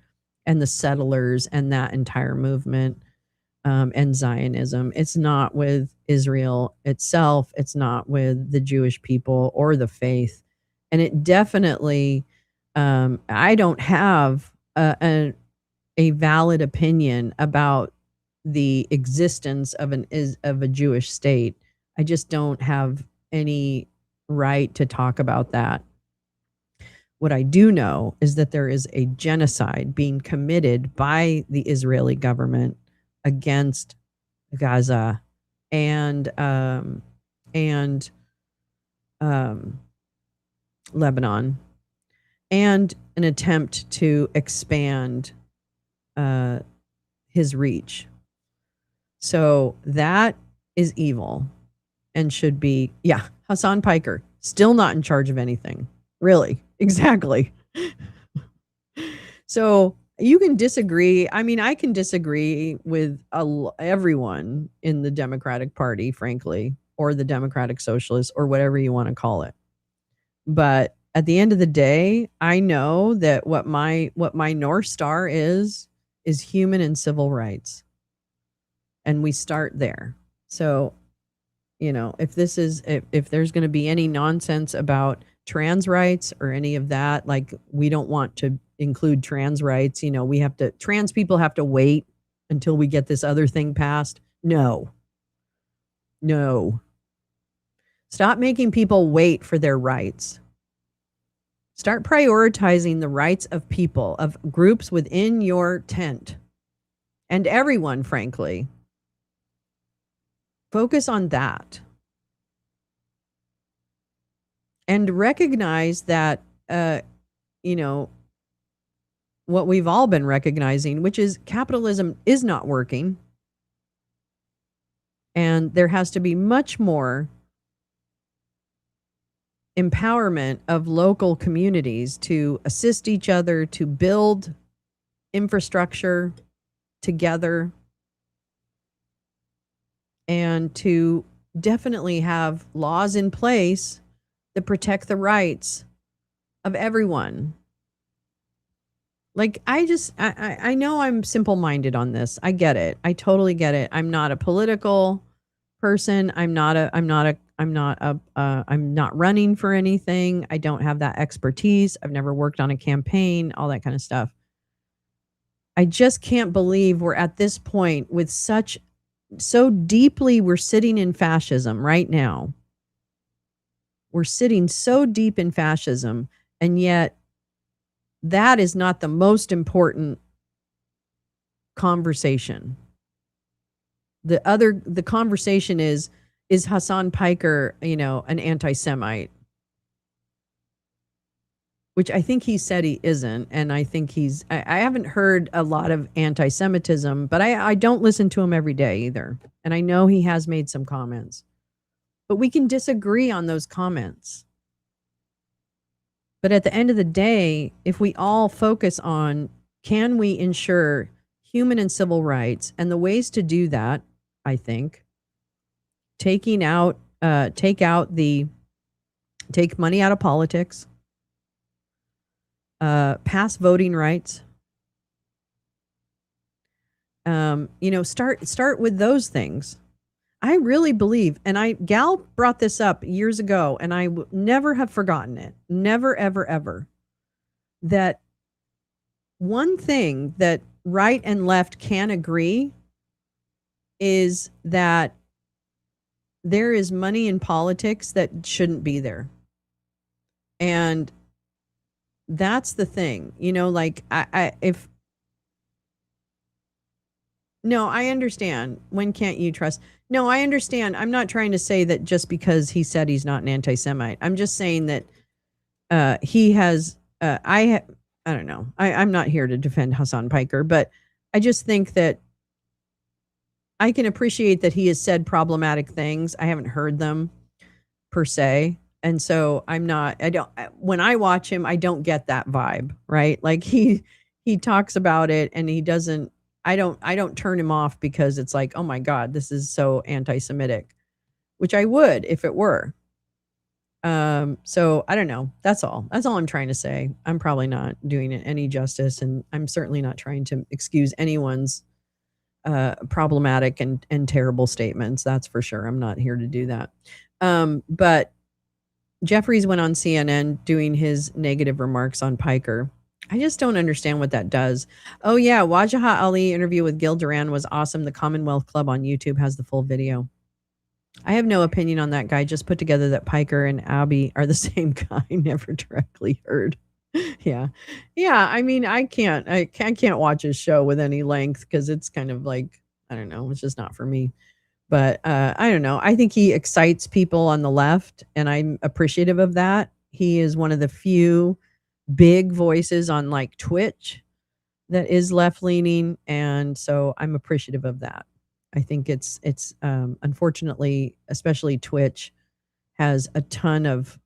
Speaker 1: and the settlers and that entire movement, and Zionism. It's not with Israel itself. It's not with the Jewish people or the faith. And it definitely, I don't have a valid opinion about the existence of a Jewish state. I just don't have any right to talk about that. What I do know is that there is a genocide being committed by the Israeli government against Gaza and Lebanon, and an attempt to expand his reach. So that is evil and should be, yeah, Hassan Piker, still not in charge of anything. Really, exactly. So you can disagree. I mean, I can disagree with everyone in the Democratic Party, frankly, or the Democratic Socialists, or whatever you want to call it. But at the end of the day, I know that what my North Star is human and civil rights. And we start there. So, you know, if there's going to be any nonsense about trans rights or any of that, like, we don't want to include trans rights, you know, trans people have to wait until we get this other thing passed. No. Stop making people wait for their rights. Start prioritizing the rights of people, of groups within your tent, and everyone, frankly. Focus on that. And recognize that, you know, what we've all been recognizing, which is capitalism is not working. And there has to be much more empowerment of local communities to assist each other, to build infrastructure together, and to definitely have laws in place that protect the rights of everyone. Like, I know I'm simple-minded on this. I get it. I totally get it. I'm not a political person. I'm not running for anything. I don't have that expertise. I've never worked on a campaign, all that kind of stuff. I just can't believe we're at this point with so deeply, we're sitting in fascism right now. We're sitting so deep in fascism, and yet that is not the most important conversation. The conversation is Hassan Piker, you know, an anti-Semite? Which I think he said he isn't, and I think I haven't heard a lot of anti-Semitism, but I don't listen to him every day either. And I know he has made some comments. But we can disagree on those comments. But at the end of the day, if we all focus on, can we ensure human and civil rights, and the ways to do that, I think, take money out of politics, pass voting rights, you know, start with those things. I really believe, and Gal brought this up years ago, and I never have forgotten it. Never, ever, ever. That one thing that right and left can agree is that there is money in politics that shouldn't be there. And that's the thing, you know, like, no, I understand. When can't you trust? No, I understand. I'm not trying to say that just because he said he's not an anti-Semite. I'm just saying that he has, I don't know. I'm not here to defend Hassan Piker, but I just think that I can appreciate that he has said problematic things. I haven't heard them per se. And so when I watch him, I don't get that vibe, right? Like, he talks about it, and he doesn't, I don't turn him off because it's like, oh my God, this is so anti-Semitic, which I would if it were. So I don't know. That's all I'm trying to say. I'm probably not doing it any justice, and I'm certainly not trying to excuse anyone's problematic and terrible statements. That's for sure. I'm not here to do that. But Jeffries went on CNN doing his negative remarks on Piker. I just don't understand what that does. Oh yeah, Wajahat Ali interview with Gil Duran was awesome. The Commonwealth Club on YouTube has the full video. I have no opinion on that guy. Just put together that Piker and Abby are the same guy. Never directly heard. Yeah. Yeah, I mean, I can't watch his show with any length because it's kind of like, I don't know, it's just not for me. But, I don't know, I think he excites people on the left, and I'm appreciative of that. He is one of the few big voices on, like, Twitch that is left-leaning, and so I'm appreciative of that. I think unfortunately, especially Twitch has a ton of,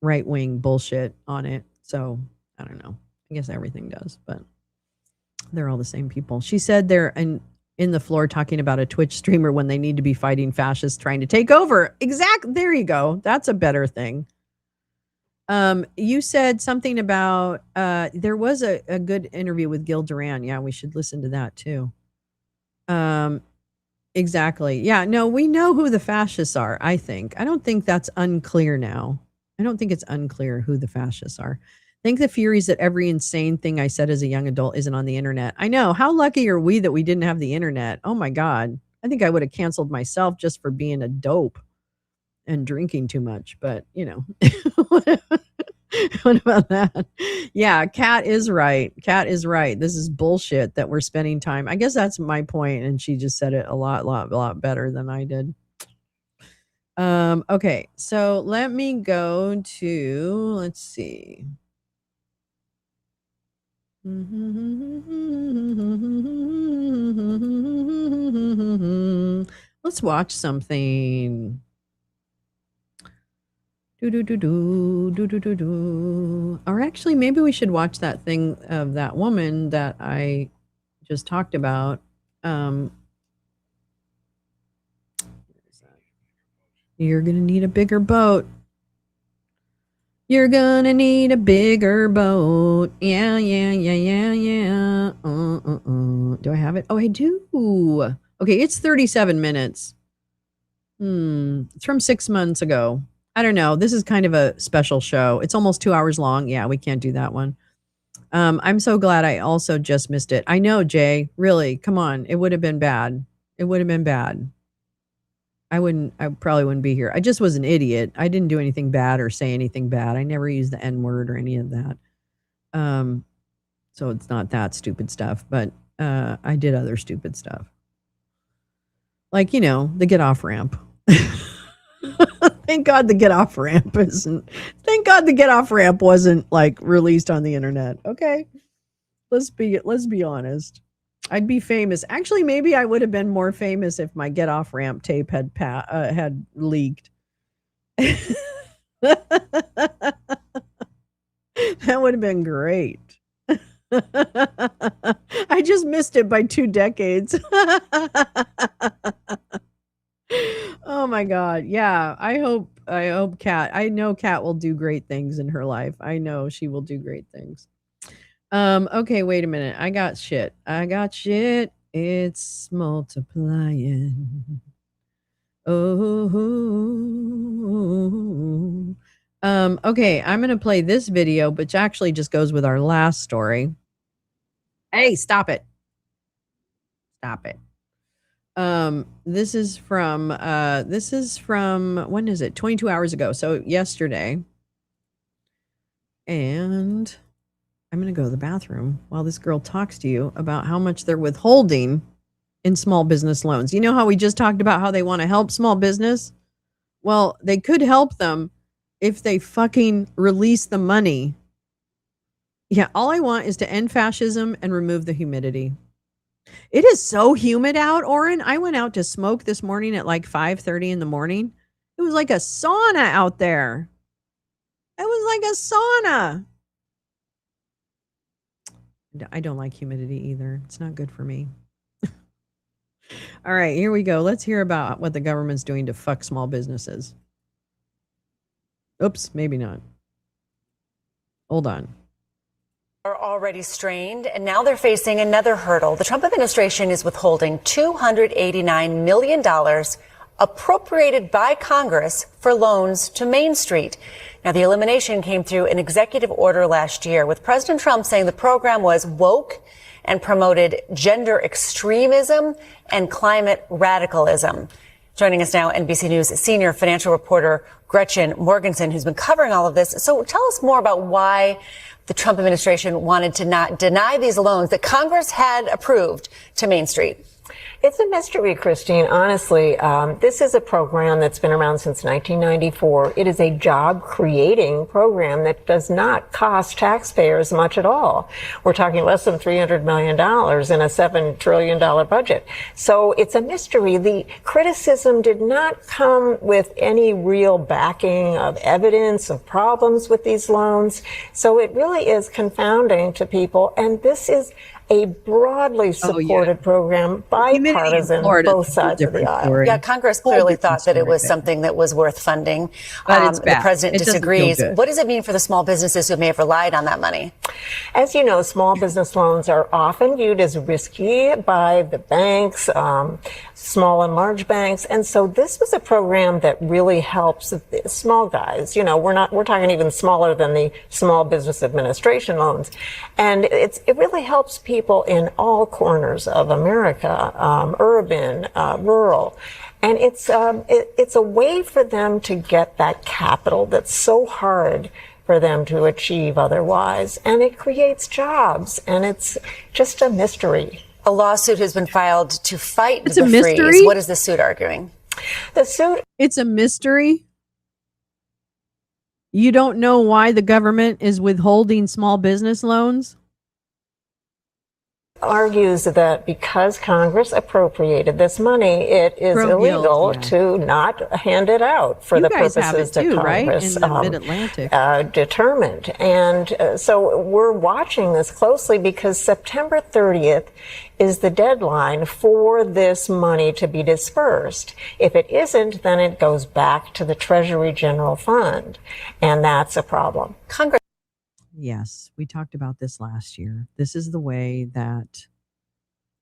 Speaker 1: right-wing bullshit on it, so I don't know. I guess everything does, but they're all the same people. She said they're in the floor talking about a Twitch streamer when they need to be fighting fascists trying to take over. There you go. That's a better thing. You said something about there was a good interview with Gil Duran. Yeah, we should listen to that too. Exactly. Yeah, no, we know who the fascists are, I think. I don't think that's unclear now. I don't think it's unclear who the fascists are. Think the furies that every insane thing I said as a young adult isn't on the internet. I know. How lucky are we that we didn't have the internet? Oh my God. I think I would have canceled myself just for being a dope and drinking too much. But, what about that? Yeah, Kat is right. Kat is right. This is bullshit that we're spending time. I guess that's my point, and she just said it a lot better than I did. Okay, so let me go to, let's see. Let's watch something. Or actually, maybe we should watch that thing of that woman that I just talked about. You're gonna need a bigger boat. You're gonna need a bigger boat. Yeah. Do I have it? Oh, I do. Okay, it's 37 minutes. It's from 6 months ago. I don't know. This is kind of a special show. It's almost 2 hours long. Yeah, we can't do that one. I'm so glad I also just missed it. I know, Jay. Really, come on. It would have been bad. It would have been bad. I probably wouldn't be here. I just was an idiot. I didn't do anything bad or say anything bad. I never used the N word or any of that. So it's not that stupid stuff, but I did other stupid stuff. Like, the get off ramp. Thank God the get off ramp wasn't like released on the internet. Okay. Let's be honest. I'd be famous. Actually, maybe I would have been more famous if my get off ramp tape had leaked. That would have been great. I just missed it by 2 decades. Oh my God. Yeah. I hope Kat, I know Kat will do great things in her life. I know she will do great things. Okay, wait a minute. I got shit. It's multiplying. Oh. Okay, I'm gonna play this video, which actually just goes with our last story. Hey, stop it. Stop it. This is from when is it? 22 hours ago. So yesterday. And I'm going to go to the bathroom while this girl talks to you about how much they're withholding in small business loans. You know how we just talked about how they want to help small business? Well, they could help them if they fucking release the money. Yeah, all I want is to end fascism and remove the humidity. It is so humid out, Oren. I went out to smoke this morning at like 5:30 in the morning. It was like a sauna out there. It was like a sauna. I don't like humidity either. It's not good for me. All right, here we go. Let's hear about what the government's doing to fuck small businesses. Oops, maybe not. Hold on.
Speaker 2: Are already strained, and now they're facing another hurdle. The Trump administration is withholding $289 million appropriated by Congress for loans to Main Street. Now, the elimination came through an executive order last year, with President Trump saying the program was woke and promoted gender extremism and climate radicalism. Joining us now, NBC News senior financial reporter Gretchen Morgensen, who's been covering all of this. So tell us more about why the Trump administration wanted to not deny these loans that Congress had approved to Main Street.
Speaker 4: It's a mystery, Christine. Honestly, this is a program that's been around since 1994. It is a job-creating program that does not cost taxpayers much at all. We're talking less than $300 million in a $7 trillion budget. So it's a mystery. The criticism did not come with any real backing of evidence of problems with these loans. So it really is confounding to people. And this is a broadly supported program, bipartisan, both sides of the aisle.
Speaker 2: Yeah, Congress clearly thought that it was something that was worth funding. The president disagrees. What does it mean for the small businesses who may have relied on that money?
Speaker 4: As you know, small business loans are often viewed as risky by the banks, small and large banks. And so this was a program that really helps the small guys. You know, we're talking even smaller than the Small Business Administration loans. And it really helps people in all corners of America, urban, rural. And it's a way for them to get that capital that's so hard for them to achieve otherwise. And it creates jobs. And it's just a mystery.
Speaker 2: A lawsuit has been filed to fight
Speaker 1: the
Speaker 2: freeze.
Speaker 1: Mystery?
Speaker 2: What is the suit arguing?
Speaker 1: It's a mystery. You don't know why the government is withholding small business loans?
Speaker 4: Argues that because Congress appropriated this money, it is illegal to not hand it out for the purposes that Congress determined. And so we're watching this closely because September 30th is the deadline for this money to be dispersed. If it isn't, then it goes back to the Treasury General Fund, and that's a problem.
Speaker 2: Congress.
Speaker 1: Yes, we talked about this last year. This is the way that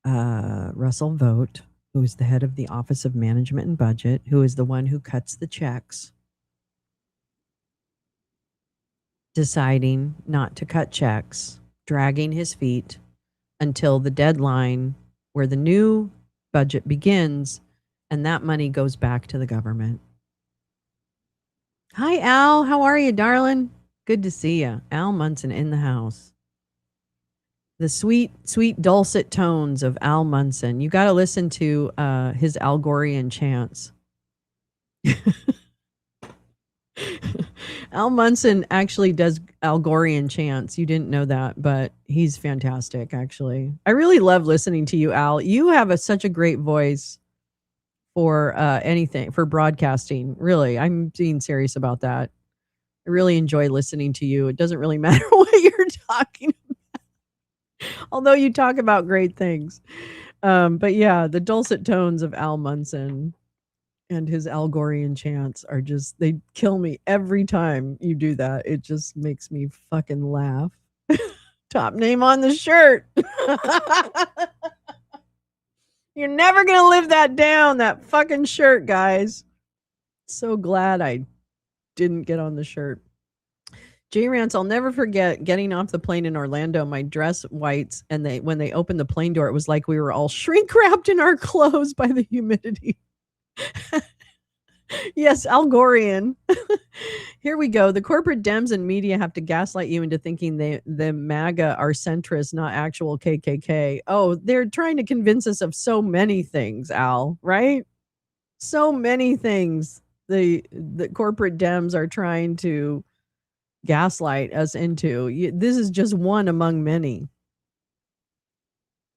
Speaker 1: Russell Vogt, who is the head of the Office of Management and Budget, who is the one who cuts the checks, deciding not to cut checks, dragging his feet until the deadline where the new budget begins, and that money goes back to the government. Hi, Al. How are you, darling? Good to see you. Al Munson in the house. The sweet, sweet dulcet tones of Al Munson. You got to listen to his Algorian chants. Al Munson actually does Algorian chants. You didn't know that, but he's fantastic, actually. I really love listening to you, Al. You have such a great voice for anything, for broadcasting. Really, I'm being serious about that. I really enjoy listening to you. It doesn't really matter what you're talking about, although you talk about great things. But yeah, the dulcet tones of Al Munson and his Algorian chants are just, they kill me every time you do that. It just makes me fucking laugh. Top name on the shirt. You're never going to live that down, that fucking shirt, guys. So glad I didn't get on the shirt. J Rance, I'll never forget getting off the plane in Orlando, my dress whites, and when they opened the plane door, it was like we were all shrink wrapped in our clothes by the humidity. Yes, Algorian. Here we go. The corporate Dems and media have to gaslight you into thinking the MAGA are centrist, not actual KKK. Oh, they're trying to convince us of so many things, Al, right? So many things. The corporate Dems are trying to gaslight us into. This is just one among many.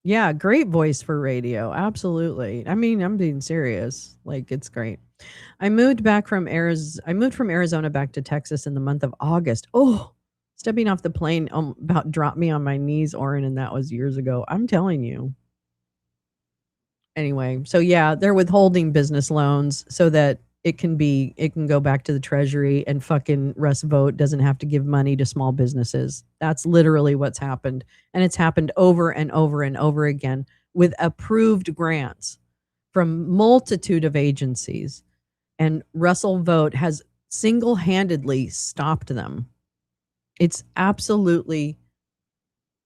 Speaker 1: Yeah, great voice for radio. Absolutely. I mean, I'm being serious. Like, it's great. I moved from Arizona back to Texas in the month of August. Oh, stepping off the plane about dropped me on my knees, Oren, and that was years ago. I'm telling you. Anyway, so yeah, they're withholding business loans so that it can go back to the Treasury, and fucking Russ Vogt doesn't have to give money to small businesses. That's literally what's happened. And it's happened over and over and over again with approved grants from multitude of agencies. And Russell Vogt has single-handedly stopped them. It's absolutely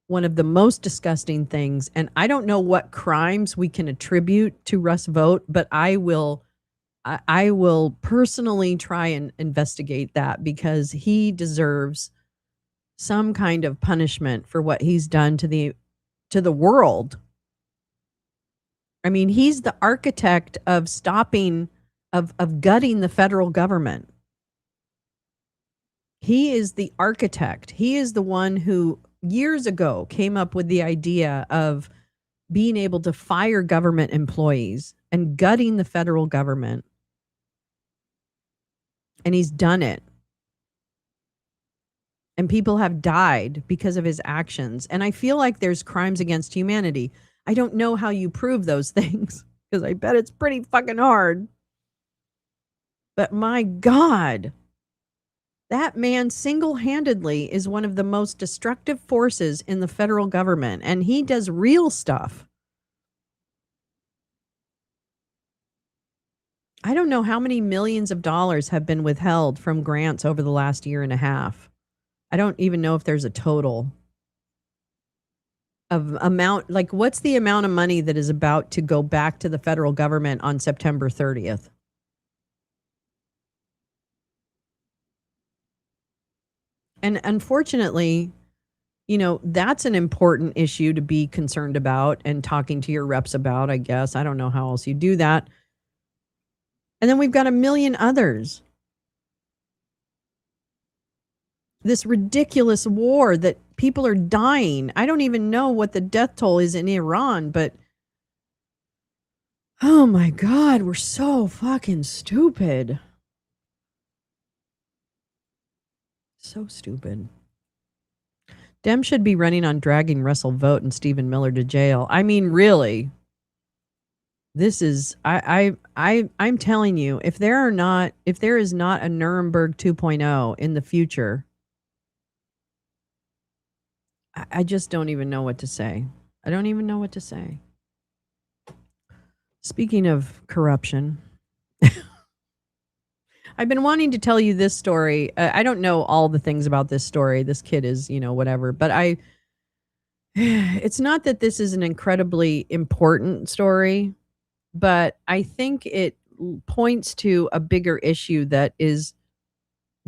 Speaker 1: one of the most disgusting things. And I don't know what crimes we can attribute to Russ Vogt, but I will I will personally try and investigate that because he deserves some kind of punishment for what he's done to the world. I mean, he's the architect of stopping of gutting the federal government. He is the architect. He is the one who years ago came up with the idea of being able to fire government employees and gutting the federal government. And he's done it. And people have died because of his actions. And I feel like there's crimes against humanity. I don't know how you prove those things because I bet it's pretty fucking hard. But my God, that man single-handedly is one of the most destructive forces in the federal government, and he does real stuff. I don't know how many millions of dollars have been withheld from grants over the last year and a half. I don't even know if there's a total of amount. Like, what's the amount of money that is about to go back to the federal government on September 30th? And unfortunately, that's an important issue to be concerned about and talking to your reps about, I guess. I don't know how else you do that. And then we've got a million others. This ridiculous war that people are dying. I don't even know what the death toll is in Iran, but oh my God, we're so fucking stupid. So stupid. Dem should be running on dragging Russell Vogt and Stephen Miller to jail. I mean, really. This is I'm telling you, if there is not a Nuremberg 2.0 in the future, I just don't even know what to say. I don't even know what to say. Speaking of corruption, I've been wanting to tell you this story. I don't know all the things about this story. This kid is, whatever, but it's not that this is an incredibly important story, but I think it points to a bigger issue that is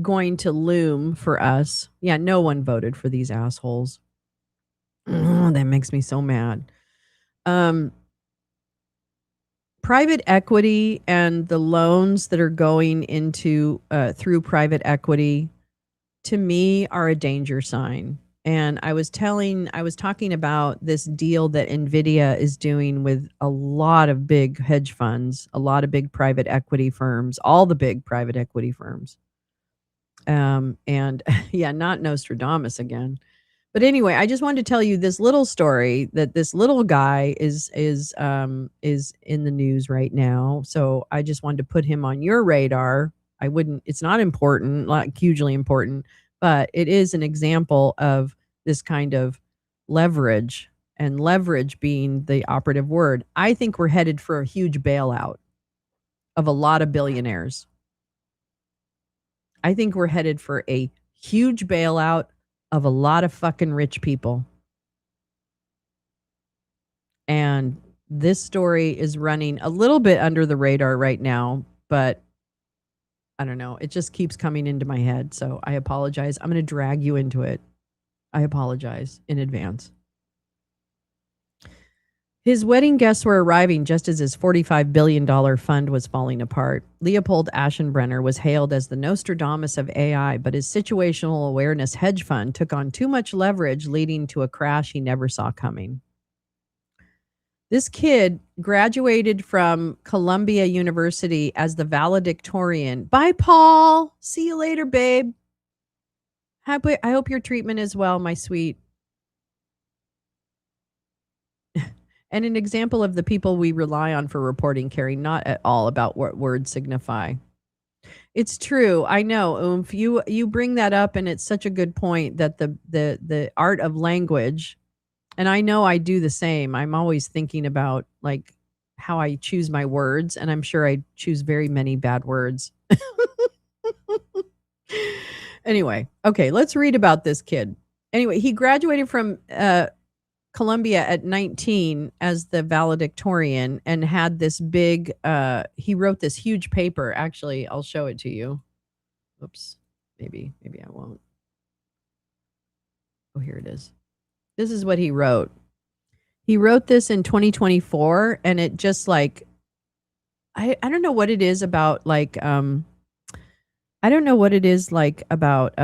Speaker 1: going to loom for us. Yeah, no one voted for these assholes. Oh, that makes me so mad. Private equity and the loans that are going into through private equity, to me, are a danger sign. And I was talking about this deal that NVIDIA is doing with a lot of big hedge funds, a lot of big private equity firms, all the big private equity firms. And yeah, not Nostradamus again. But anyway, I just wanted to tell you this little story that this little guy is in the news right now. So I just wanted to put him on your radar. It's not important, not hugely important, but it is an example of this kind of leverage, and leverage being the operative word. I think we're headed for a huge bailout of a lot of billionaires. I think we're headed for a huge bailout of a lot of fucking rich people. And this story is running a little bit under the radar right now, but I don't know. It just keeps coming into my head. So I apologize. I'm going to drag you into it. I apologize in advance. His wedding guests were arriving just as his $45 billion fund was falling apart. Leopold Aschenbrenner was hailed as the Nostradamus of AI, but his situational awareness hedge fund took on too much leverage, leading to a crash he never saw coming. This kid graduated from Columbia University as the valedictorian. Bye, Paul. See you later, babe. I hope your treatment is well, my sweet. And an example of the people we rely on for reporting, Carrie, not at all about what words signify. It's true. I know, Oomph. You bring that up, and it's such a good point that the art of language, and I know I do the same. I'm always thinking about like how I choose my words, and I'm sure I choose very many bad words. Anyway, okay, let's read about this kid. Anyway, he graduated from Columbia at 19 as the valedictorian and had this big he wrote this huge paper. Actually, I'll show it to you. Oops. Maybe I won't. Oh, here it is. This is what he wrote. He wrote this in 2024 and it just like I don't know what it is about like I don't know what it is like about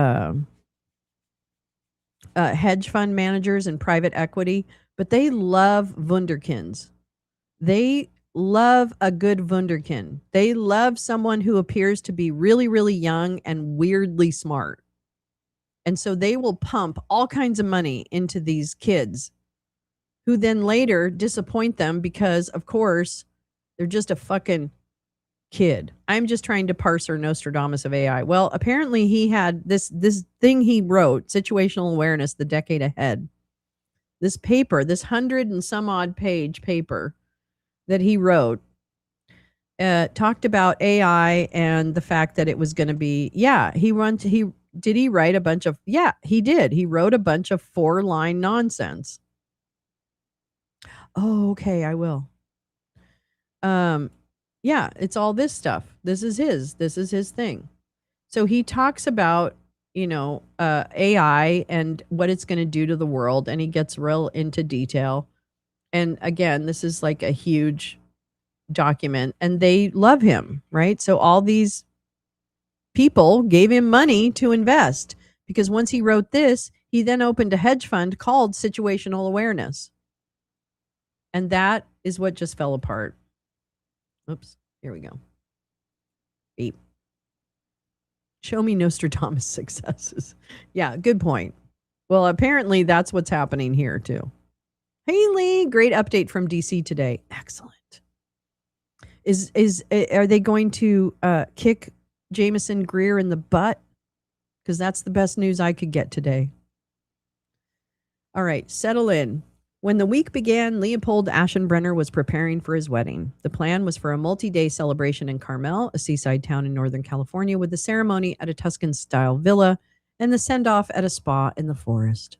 Speaker 1: hedge fund managers and private equity, but they love wunderkinds. They love a good wunderkind. They love someone who appears to be really, really young and weirdly smart. And so they will pump all kinds of money into these kids who then later disappoint them because, of course, they're just a fucking kid. I'm just trying to parse her Nostradamus of AI. Well, apparently he had this thing he wrote, Situational Awareness, the Decade Ahead. This paper, this 100 and some odd page paper that he wrote, talked about AI and the fact that it was going to be, he write a bunch of, yeah, he did. He wrote a bunch of 4-line nonsense. Oh, okay, I will. Yeah, it's all this stuff. This is his thing. So he talks about, AI and what it's going to do to the world. And he gets real into detail. And again, this is like a huge document and they love him, right? So all these people gave him money to invest because once he wrote this, he then opened a hedge fund called Situational Awareness. And that is what just fell apart. Oops, here we go. 8. Show me Nostradamus successes. Yeah, good point. Well, apparently that's what's happening here too. Haley, great update from DC today. Excellent. Are they going to kick Jameson Greer in the butt? Because that's the best news I could get today. All right, settle in. When the week began, Leopold Aschenbrenner was preparing for his wedding. The plan was for a multi-day celebration in Carmel, a seaside town in Northern California, with the ceremony at a Tuscan-style villa and the send-off at a spa in the forest.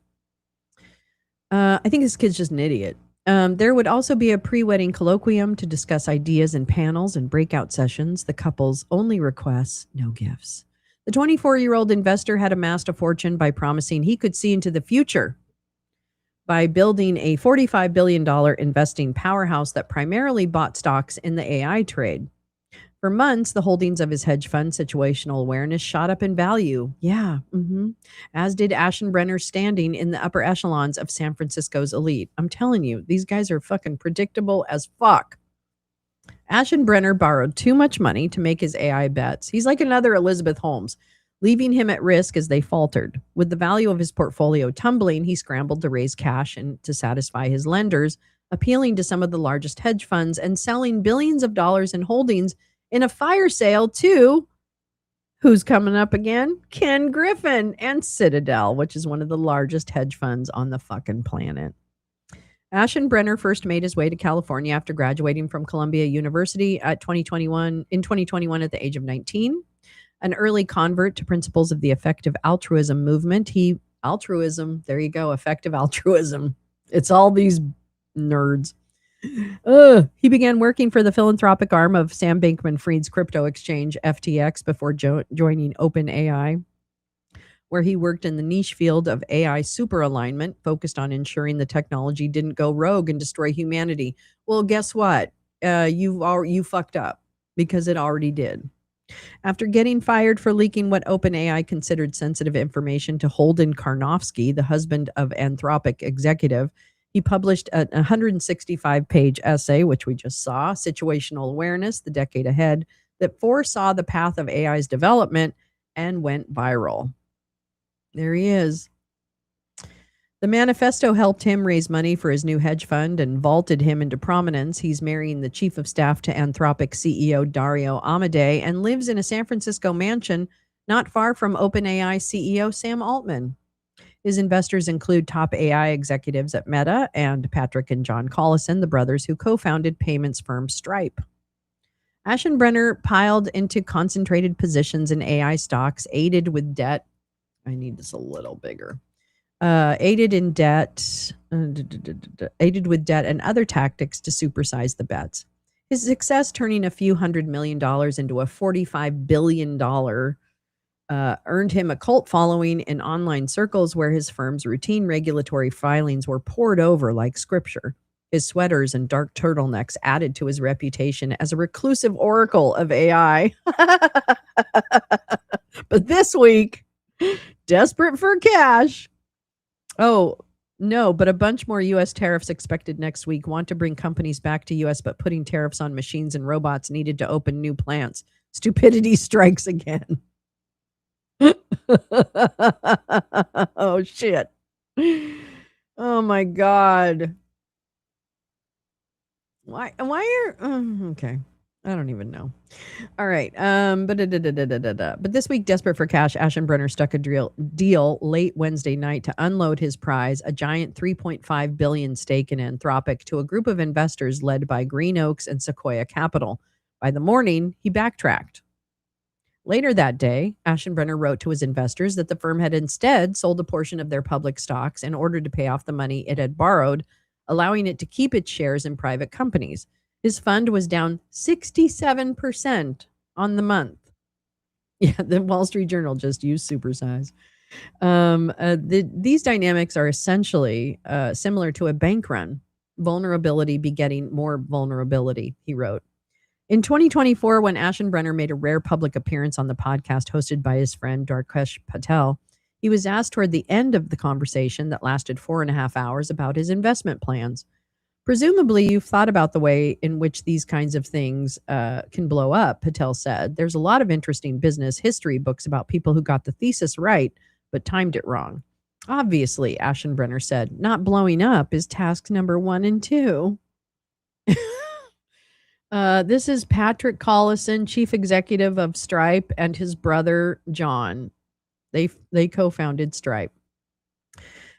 Speaker 1: I think this kid's just an idiot. There would also be a pre-wedding colloquium to discuss ideas and panels and breakout sessions. The couple's only requests, no gifts. The 24-year-old investor had amassed a fortune by promising he could see into the future by building a $45 billion investing powerhouse that primarily bought stocks in the AI trade. For months, the holdings of his hedge fund, Situational Awareness, shot up in value. Yeah, as did Aschenbrenner's standing in the upper echelons of San Francisco's elite. I'm telling you, these guys are fucking predictable as fuck. Aschenbrenner borrowed too much money to make his AI bets. He's like another Elizabeth Holmes, leaving him at risk as they faltered. With the value of his portfolio tumbling, he scrambled to raise cash and to satisfy his lenders, appealing to some of the largest hedge funds and selling billions of dollars in holdings in a fire sale to, who's coming up again? Ken Griffin and Citadel, which is one of the largest hedge funds on the fucking planet. Aschenbrenner first made his way to California after graduating from Columbia University in 2021 at the age of 19. An early convert to principles of the effective altruism movement. There you go, effective altruism. It's all these nerds. He began working for the philanthropic arm of Sam Bankman-Fried's crypto exchange, FTX, before joining OpenAI, where he worked in the niche field of AI superalignment, focused on ensuring the technology didn't go rogue and destroy humanity. Well, guess what? You fucked up because it already did. After getting fired for leaking what OpenAI considered sensitive information to Holden Karnofsky, the husband of Anthropic executive, he published a 165-page essay, which we just saw, Situational Awareness, the Decade Ahead, that foresaw the path of AI's development and went viral. There he is. The manifesto helped him raise money for his new hedge fund and vaulted him into prominence. He's marrying the chief of staff to Anthropic CEO Dario Amodei and lives in a San Francisco mansion not far from OpenAI CEO Sam Altman. His investors include top AI executives at Meta and Patrick and John Collison, the brothers who co-founded payments firm Stripe. Aschenbrenner piled into concentrated positions in AI stocks, aided with debt. I need this a little bigger. aided in debt, aided with debt and other tactics to supersize the bets. His success turning a few $100 million into a $45 billion earned him a cult following in online circles where his firm's routine regulatory filings were poured over like scripture. His sweaters and dark turtlenecks added to his reputation as a reclusive oracle of AI. But this week, desperate for cash. Oh, no, but a bunch more U.S. tariffs expected next week. Want to bring companies back to U.S., but putting tariffs on machines and robots needed to open new plants. Stupidity strikes again. Oh, shit. Oh, my God. Why okay. I don't even know. All right. But this week, desperate for cash, Aschenbrenner struck a deal late Wednesday night to unload his prize, a giant $3.5 billion stake in Anthropic, to a group of investors led by Green Oaks and Sequoia Capital. By the morning, he backtracked. Later that day, Aschenbrenner wrote to his investors that the firm had instead sold a portion of their public stocks in order to pay off the money it had borrowed, allowing it to keep its shares in private companies. His fund was down 67% on the month. Yeah, the Wall Street Journal just used supersize. These dynamics are essentially similar to a bank run, vulnerability begetting more vulnerability, he wrote. In 2024, when Aschenbrenner made a rare public appearance on the podcast hosted by his friend Darkesh Patel, he was asked toward the end of the conversation that lasted 4.5 hours about his investment plans. Presumably, you've thought about the way in which these kinds of things can blow up, Patel said. There's a lot of interesting business history books about people who got the thesis right, but timed it wrong. Obviously, Aschenbrenner said, not blowing up is task number 1 and 2. This is Patrick Collison, chief executive of Stripe, and his brother, John. They co-founded Stripe.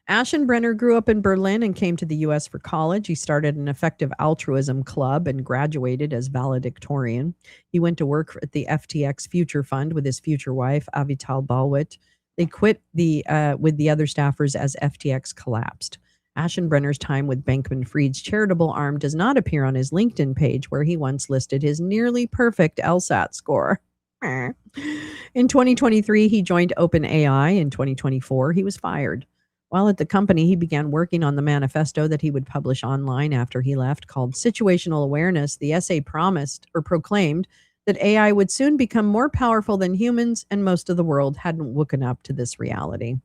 Speaker 1: Aschenbrenner grew up in Berlin and came to the U.S. for college. He started an effective altruism club and graduated as valedictorian. He went to work at the FTX Future Fund with his future wife, Avital Balwit. They quit with the other staffers as FTX collapsed. Aschenbrenner's time with Bankman-Fried's charitable arm does not appear on his LinkedIn page, where he once listed his nearly perfect LSAT score. In 2023, he joined OpenAI. In 2024, he was fired. While at the company, he began working on the manifesto that he would publish online after he left, called Situational Awareness. The essay promised or proclaimed that AI would soon become more powerful than humans, and most of the world hadn't woken up to this reality.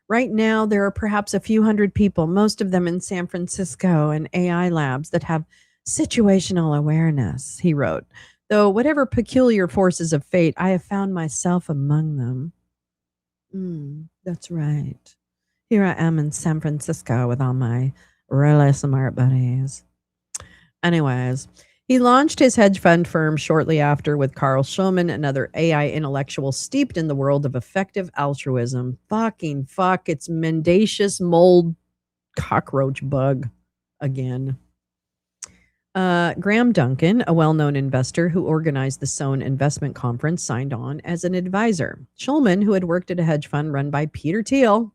Speaker 1: Right now, there are perhaps a few hundred people, most of them in San Francisco, and AI labs that have situational awareness, he wrote. Though whatever peculiar forces of fate, I have found myself among them. That's right. Here I am in San Francisco with all my really smart buddies. Anyways, he launched his hedge fund firm shortly after with Carl Schulman, another AI intellectual steeped in the world of effective altruism. Fucking fuck, it's mendacious mold cockroach bug again. Graham Duncan, a well-known investor who organized the Sohn Investment Conference, signed on as an advisor. Schulman, who had worked at a hedge fund run by Peter Thiel,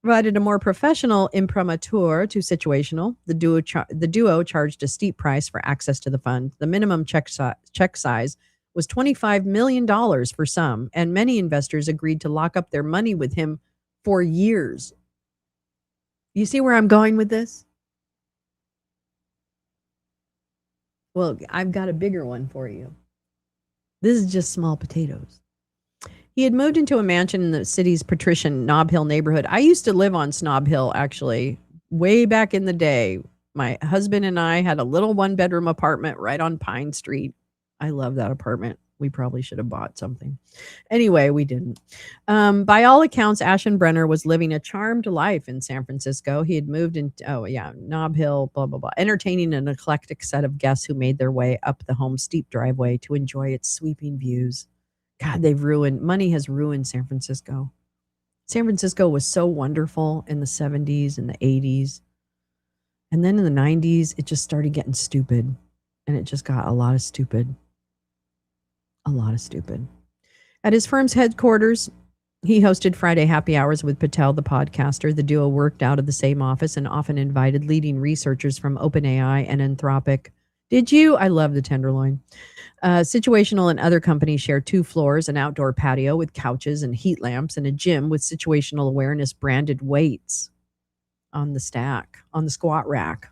Speaker 1: provided a more professional imprimatur to Situational. The duo charged a steep price for access to the fund. The minimum check size was $25 million for some, and many investors agreed to lock up their money with him for years. You see where I'm going with this? Well, I've got a bigger one for you. This is just small potatoes. He had moved into a mansion in the city's patrician Nob Hill neighborhood. I used to live on Snob Hill, actually, way back in the day. My husband and I had a little one-bedroom apartment right on Pine Street. I love that apartment. We probably should have bought something. Anyway, we didn't. By all accounts, Aschenbrenner was living a charmed life in San Francisco. He had moved into, Nob Hill, blah, blah, blah, entertaining an eclectic set of guests who made their way up the home's steep driveway to enjoy its sweeping views. God, money has ruined San Francisco. San Francisco was so wonderful in the 70s and the 80s. And then in the 90s, it just started getting stupid. And it just got a lot of stupid. At his firm's headquarters, He hosted Friday happy hours with Patel, the podcaster. The duo worked out of the same office and often invited leading researchers from OpenAI and Anthropic. Did you? I love the Tenderloin. Situational and other companies share 2 floors, an outdoor patio with couches and heat lamps, and a gym with situational awareness branded weights on the squat rack.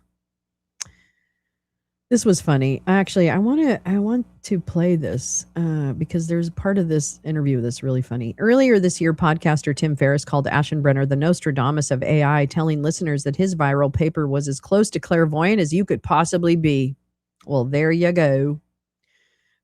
Speaker 1: This was funny. Actually, I want to play this because there's a part of this interview that's really funny. Earlier this year, podcaster Tim Ferriss called Aschenbrenner the Nostradamus of AI, telling listeners that his viral paper was as close to clairvoyant as you could possibly be. Well, there you go.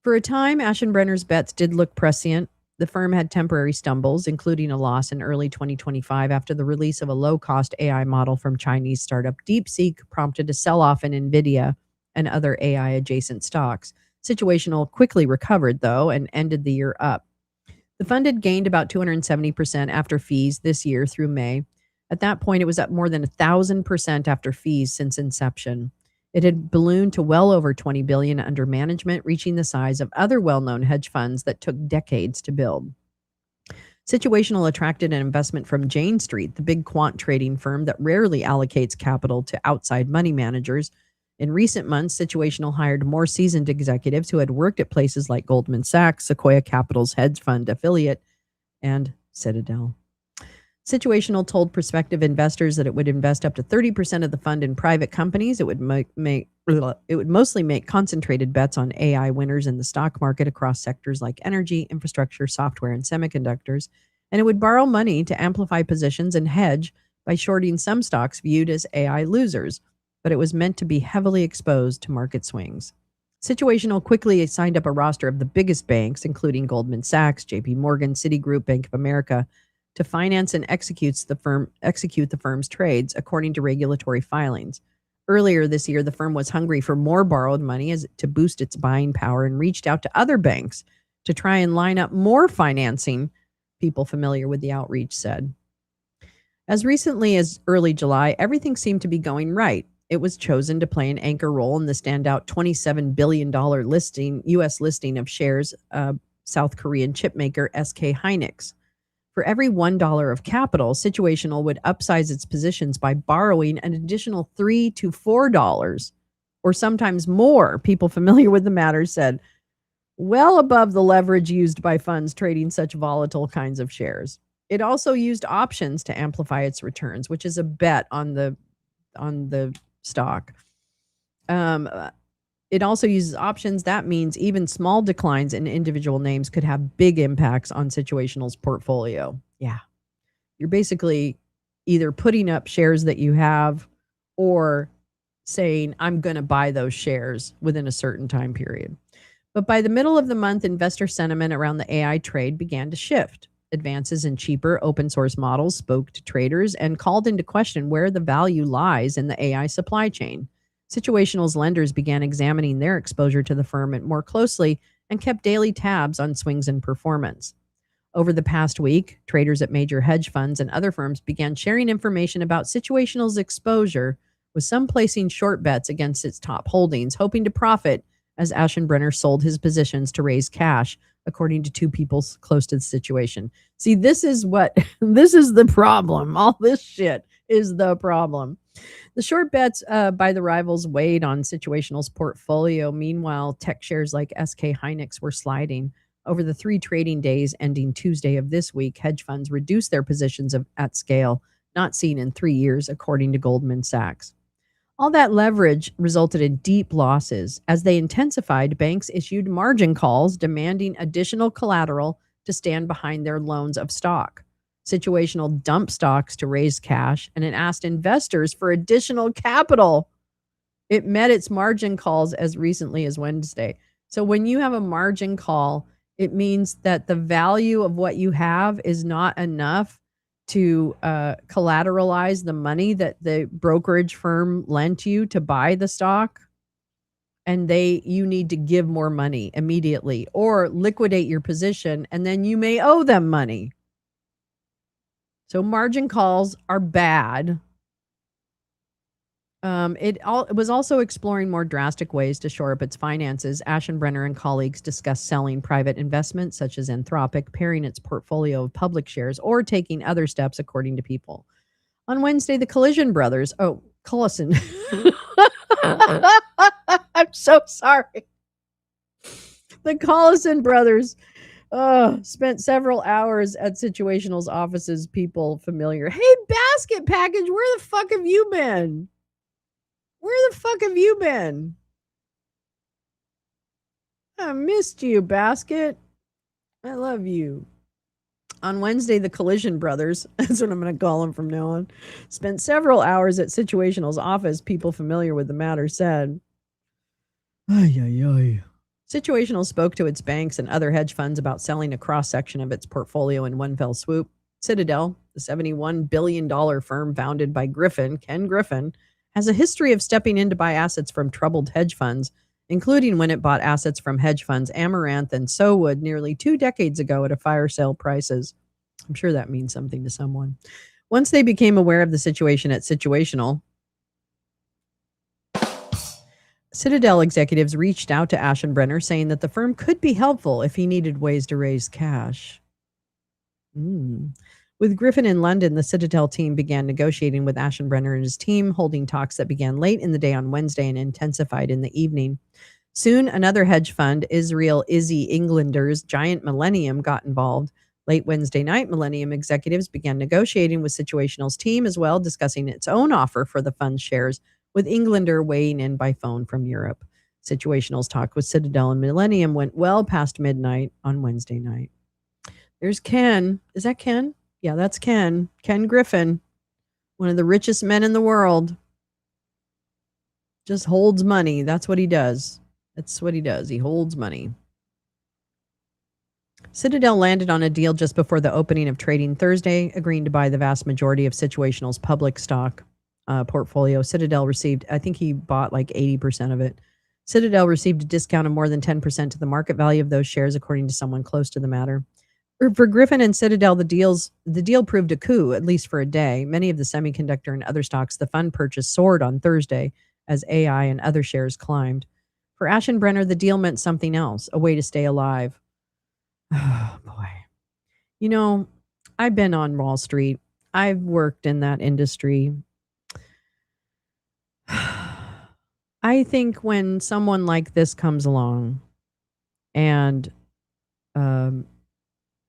Speaker 1: For a time, Aschenbrenner's bets did look prescient. The firm had temporary stumbles, including a loss in early 2025 after the release of a low-cost AI model from Chinese startup DeepSeek prompted a sell-off in NVIDIA and other AI adjacent stocks. Situational quickly recovered, though, and ended the year up. The fund had gained about 270% after fees this year through May. At that point, it was up more than 1,000% after fees since inception. It had ballooned to well over $20 billion under management, reaching the size of other well-known hedge funds that took decades to build. Situational attracted an investment from Jane Street, the big quant trading firm that rarely allocates capital to outside money managers. In recent months, Situational hired more seasoned executives who had worked at places like Goldman Sachs, Sequoia Capital's hedge fund affiliate, and Citadel. Situational told prospective investors that it would invest up to 30% of the fund in private companies. It would mostly make concentrated bets on AI winners in the stock market across sectors like energy, infrastructure, software, and semiconductors. And it would borrow money to amplify positions and hedge by shorting some stocks viewed as AI losers. But it was meant to be heavily exposed to market swings. Situational quickly signed up a roster of the biggest banks, including Goldman Sachs, JP Morgan, Citigroup, Bank of America, to finance and execute the firm's trades according to regulatory filings. Earlier this year, the firm was hungry for more borrowed money to boost its buying power and reached out to other banks to try and line up more financing, people familiar with the outreach said. As recently as early July, everything seemed to be going right. It was chosen to play an anchor role in the standout $27 billion U.S. listing of shares of South Korean chipmaker SK Hynix. For every $1 of capital, Situational would upsize its positions by borrowing an additional $3 to $4, or sometimes more, people familiar with the matter said, well above the leverage used by funds trading such volatile kinds of shares. It also used options to amplify its returns, which is a bet on the stock. It also uses options. That means even small declines in individual names could have big impacts on Situational's portfolio. Yeah. You're basically either putting up shares that you have or saying, I'm going to buy those shares within a certain time period. But by the middle of the month, investor sentiment around the AI trade began to shift. Advances in cheaper open source models spoke to traders and called into question where the value lies in the AI supply chain. Situational's lenders began examining their exposure to the firm more closely and kept daily tabs on swings in performance. Over the past week, traders at major hedge funds and other firms began sharing information about Situational's exposure, with some placing short bets against its top holdings, hoping to profit as Aschenbrenner sold his positions to raise cash, according to 2 people close to the situation. See, this is the problem. All this shit is the problem. The short bets by the rivals weighed on Situational's portfolio. Meanwhile, tech shares like SK Hynix were sliding. Over the 3 trading days ending Tuesday of this week, hedge funds reduced their positions at scale, not seen in 3 years, according to Goldman Sachs. All that leverage resulted in deep losses. As they intensified, banks issued margin calls demanding additional collateral to stand behind their loans of stock. Situational dumped stocks to raise cash, and it asked investors for additional capital. It met its margin calls as recently as Wednesday. So when you have a margin call, it means that the value of what you have is not enough to collateralize the money that the brokerage firm lent you to buy the stock, and you need to give more money immediately or liquidate your position, and then you may owe them money. So margin calls are bad. It was also exploring more drastic ways to shore up its finances. Aschenbrenner and colleagues discussed selling private investments such as Anthropic, paring its portfolio of public shares, or taking other steps, according to People. On Wednesday, the Collison. I'm so sorry. The Collison brothers spent several hours at Situational's offices. People familiar. Hey, basket package, where the fuck have you been? Where the fuck have you been? I missed you, basket. I love you. On Wednesday, the Collision brothers, that's what I'm going to call them from now on, spent several hours at Situational's office. People familiar with the matter said, ay, ay, ay. Situational spoke to its banks and other hedge funds about selling a cross section of its portfolio in one fell swoop. Citadel, the $71 billion firm founded by Ken Griffin, has a history of stepping in to buy assets from troubled hedge funds, including when it bought assets from hedge funds Amaranth and Sowood nearly 2 decades ago at a fire sale prices. I'm sure that means something to someone. Once they became aware of the situation at Situational, Citadel executives reached out to Aschenbrenner saying that the firm could be helpful if he needed ways to raise cash. With Griffin in London, the Citadel team began negotiating with Aschenbrenner and his team, holding talks that began late in the day on Wednesday and intensified in the evening. Soon, another hedge fund, Israel Izzy Englander's Giant Millennium, got involved. Late Wednesday night, Millennium executives began negotiating with Situational's team as well, discussing its own offer for the fund's shares, with Englander weighing in by phone from Europe. Situational's talk with Citadel and Millennium went well past midnight on Wednesday night. There's Ken. Is that Ken? Yeah, that's Ken. Ken Griffin, one of the richest men in the world. Just holds money. That's what he does. That's what he does. He holds money. Citadel landed on a deal just before the opening of trading Thursday, agreeing to buy the vast majority of Situational's public stock portfolio. Citadel received, I think he bought like 80% of it. Citadel received a discount of more than 10% to the market value of those shares, according to someone close to the matter. For Griffin and Citadel, the deal proved a coup, at least for a day. Many of the semiconductor and other stocks the fund purchased soared on Thursday as AI and other shares climbed. For Aschenbrenner, the deal meant something else, a way to stay alive. Oh, boy. You know, I've been on Wall Street. I've worked in that industry. I think when someone like this comes along and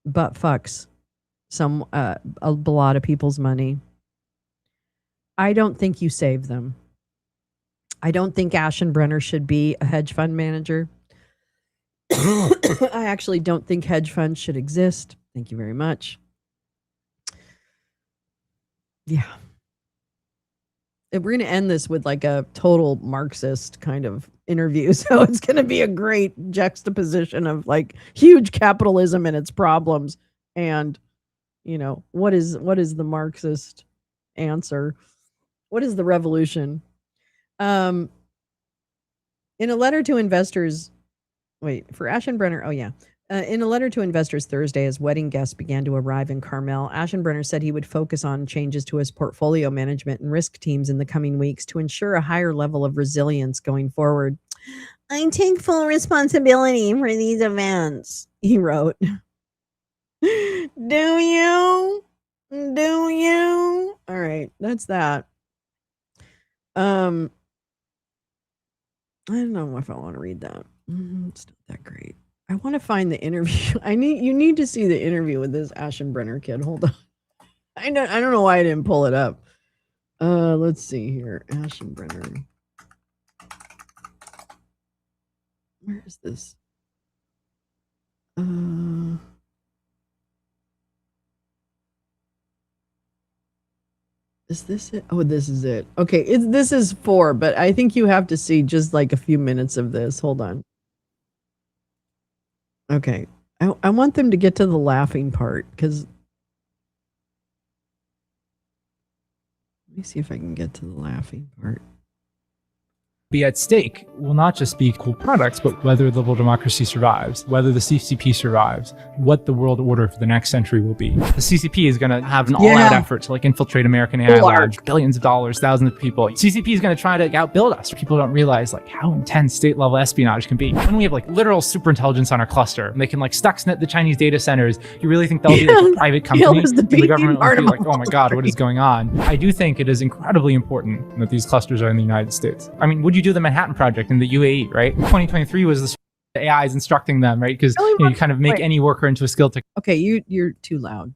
Speaker 1: butt fucks a lot of people's money, I don't think you save them. I don't think Aschenbrenner should be a hedge fund manager. I actually don't think hedge funds should exist. Thank you very much. Yeah. We're going to end this with like a total Marxist kind of interview. So it's going to be a great juxtaposition of like huge capitalism and its problems and, you know, what is the Marxist answer? What is the revolution? In a letter to investors, for Aschenbrenner, in a letter to investors Thursday, as wedding guests began to arrive in Carmel, Aschenbrenner said he would focus on changes to his portfolio management and risk teams in the coming weeks to ensure a higher level of resilience going forward. I take full responsibility for these events, he wrote. Do you? Do you? All right, that's that. I don't know if I want to read that. It's not that great. I want to find the interview. You need to see the interview with this Aschenbrenner kid. Hold on. I don't know why I didn't pull it up. Let's see here. Aschenbrenner. Where is this? Is this it? Oh, this is it. Okay, this is 4, but I think you have to see just like a few minutes of this. Hold on. Okay. I want them to get to the laughing part because let me see if I can get to the laughing part.
Speaker 5: be at stake will not just be cool products, but whether liberal democracy survives, whether the CCP survives, what the world order for the next century will be. The CCP is going to have an all-out effort to like infiltrate American AI labs, billions of dollars, thousands of people. CCP is going to try to outbuild us. People don't realize like how intense state-level espionage can be. When we have like literal super intelligence on our cluster, and they can like Stuxnet the Chinese data centers, you really think that'll be like a private company?
Speaker 1: The
Speaker 5: government will be like, oh my God, what is going on? I do think it is incredibly important that these clusters are in the United States. I mean, would you do the Manhattan Project in the UAE, right? 2023 was the AI is instructing them, right? Because you kind of make any worker into a skilled tech.
Speaker 1: Okay, you're too loud.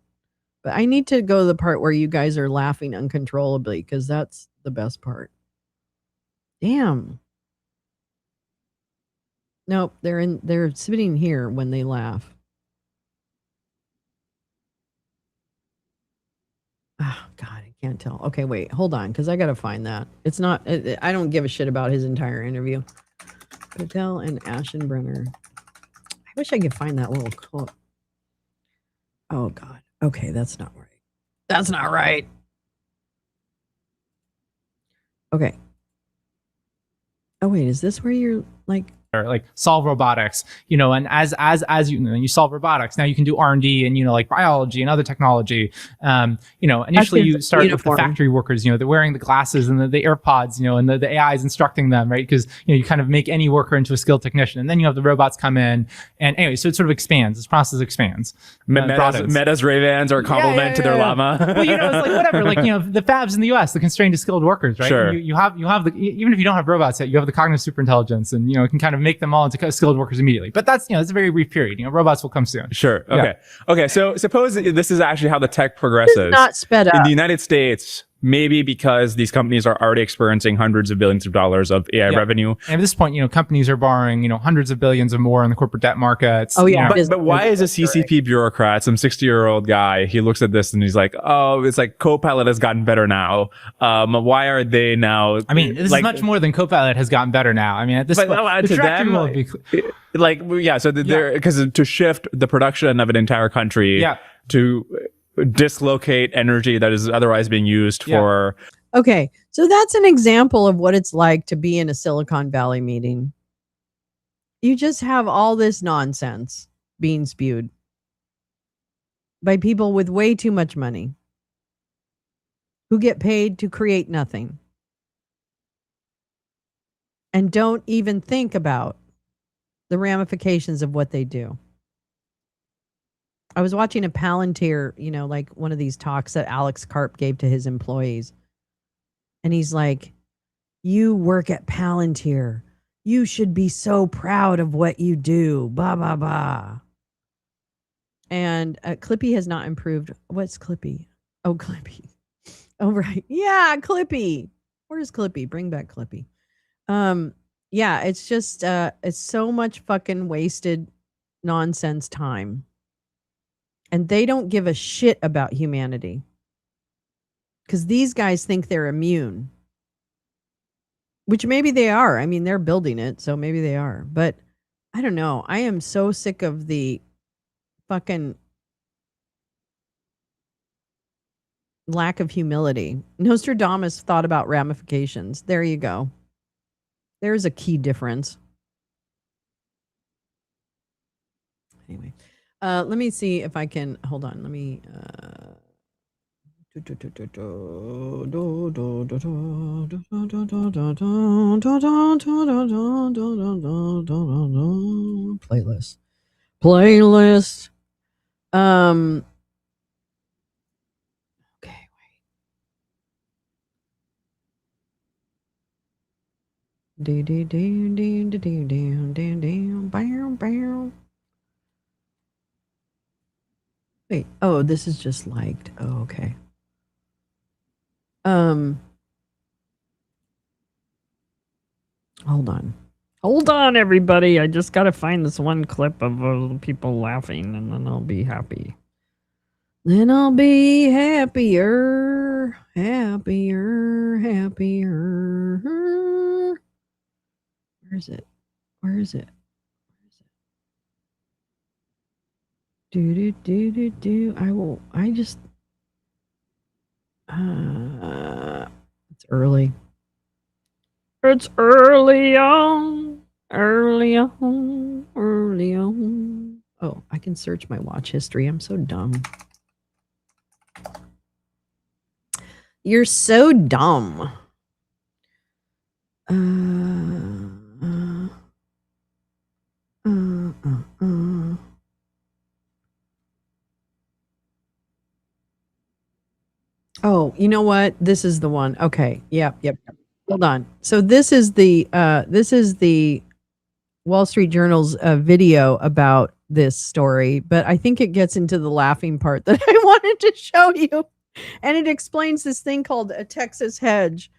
Speaker 1: But I need to go to the part where you guys are laughing uncontrollably, because that's the best part. Damn. Nope, they're sitting here when they laugh. Oh God, I can't tell. Okay, wait, hold on, because I gotta find that. It's not. I don't give a shit about his entire interview. Patel and Ashenbrenner. I wish I could find that little clip. Oh God. Okay, that's not right. That's not right. Okay. Oh wait, is this where you're like?
Speaker 5: Or like solve robotics, and as you solve robotics, now you can do R&D and like biology and other technology. Initially you start with the factory workers, they're wearing the glasses and the AirPods, and the AI is instructing them, right? Because you kind of make any worker into a skilled technician, and then you have the robots come in, and anyway, so it sort of expands. This process expands.
Speaker 6: Meta's Ray-Bans are a compliment to their llama.
Speaker 5: Well, it's like whatever, like the fabs in the U.S., the constrained to skilled workers, right?
Speaker 6: Sure.
Speaker 5: You have the, even if you don't have robots yet, you have the cognitive superintelligence, and it can kind of make them all into skilled workers immediately. But that's it's a very brief period. Robots will come soon.
Speaker 6: Sure. Okay. Yeah. Okay. So suppose this is actually how the tech progresses.
Speaker 1: It's not sped up.
Speaker 6: In the United States, maybe because these companies are already experiencing hundreds of billions of dollars of AI revenue.
Speaker 5: And at this point, companies are borrowing, hundreds of billions or more in the corporate debt markets.
Speaker 1: Oh yeah.
Speaker 6: But why is a CCP bureaucrat, some 60-year-old guy, he looks at this and he's like, oh, it's like Copilot has gotten better now. Why are they now?
Speaker 5: I mean, this is much more than Copilot has gotten better now. I mean, at this point,
Speaker 6: to them, because to shift the production of an entire country to dislocate energy that is otherwise being used for.
Speaker 1: Okay, so that's an example of what it's like to be in a Silicon Valley meeting. You just have all this nonsense being spewed by people with way too much money who get paid to create nothing and don't even think about the ramifications of what they do. I was watching a Palantir, like one of these talks that Alex Karp gave to his employees. And he's like, you work at Palantir. You should be so proud of what you do. Blah, blah, blah. And Clippy has not improved. What's Clippy? Oh, Clippy. Oh, right. Yeah, Clippy. Where's Clippy? Bring back Clippy. Yeah, it's just, it's so much fucking wasted nonsense time. And they don't give a shit about humanity. Because these guys think they're immune. Which maybe they are. I mean, they're building it, so maybe they are. But I don't know. I am so sick of the fucking lack of humility. Nostradamus thought about ramifications. There you go. There's a key difference. Anyway. Let me see if I can, hold on, let me, playlist. Okay, wait. Wait, oh, this is just liked. Oh, okay. Hold on. Hold on, everybody. I just gotta find this one clip of people laughing, and then I'll be happy. Then I'll be happier. Happier. Where is it? It's early. It's early on, early on, early on. Oh, I can search my watch history. I'm so dumb. You're so dumb. Oh, you know what? This is the one. Okay. Yep. Hold on. So this is the Wall Street Journal's video about this story, but I think it gets into the laughing part that I wanted to show you. And it explains this thing called a Texas hedge.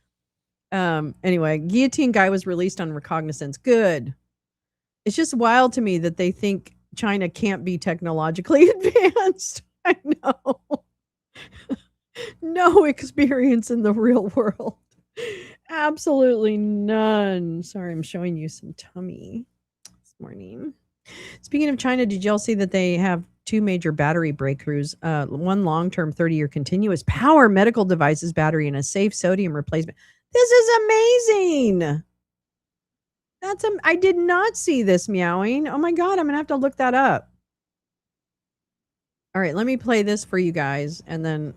Speaker 1: Anyway, guillotine guy was released on recognizance. Good. It's just wild to me that they think China can't be technologically advanced. I know. No experience in the real world. Absolutely none. Sorry, I'm showing you some tummy this morning. Speaking of China, did y'all see that they have 2 major battery breakthroughs? One long-term 30-year continuous power medical devices battery and a safe sodium replacement. This is amazing. I did not see this, meowing. Oh my God, I'm gonna have to look that up. All right, let me play this for you guys, and then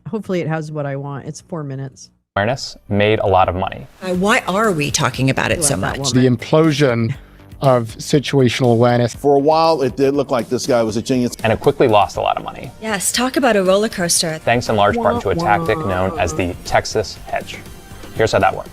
Speaker 1: hopefully it has what I want. It's 4 minutes.
Speaker 7: Awareness made a lot of money.
Speaker 8: Why are we talking about it so much?
Speaker 9: The implosion of situational awareness.
Speaker 10: For a while, it did look like this guy was a genius.
Speaker 7: And it quickly lost a lot of money.
Speaker 8: Yes, talk about a roller coaster.
Speaker 7: Thanks in large part to a tactic known as the Texas hedge. Here's how that worked.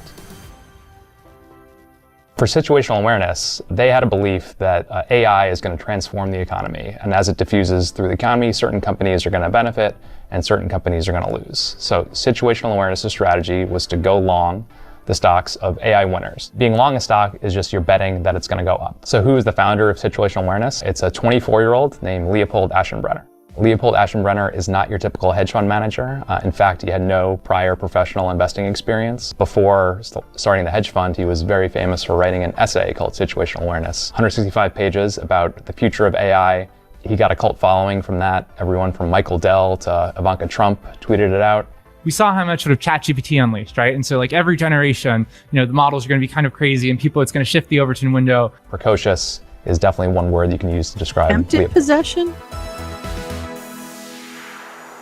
Speaker 7: For situational awareness, they had a belief that AI is going to transform the economy. And as it diffuses through the economy, certain companies are going to benefit and certain companies are going to lose. So situational awareness' strategy was to go long the stocks of AI winners. Being long a stock is just you're betting that it's going to go up. So who is the founder of situational awareness? It's a 24-year-old named Leopold Aschenbrenner. Leopold Aschenbrenner is not your typical hedge fund manager. In fact, he had no prior professional investing experience. Before starting the hedge fund, he was very famous for writing an essay called Situational Awareness. 165 pages about the future of AI. He got a cult following from that. Everyone from Michael Dell to Ivanka Trump tweeted it out.
Speaker 5: We saw how much sort of ChatGPT unleashed, right? And so like every generation, the models are going to be kind of crazy and it's going to shift the Overton window.
Speaker 7: Precocious is definitely one word you can use to describe
Speaker 1: Attempted possession?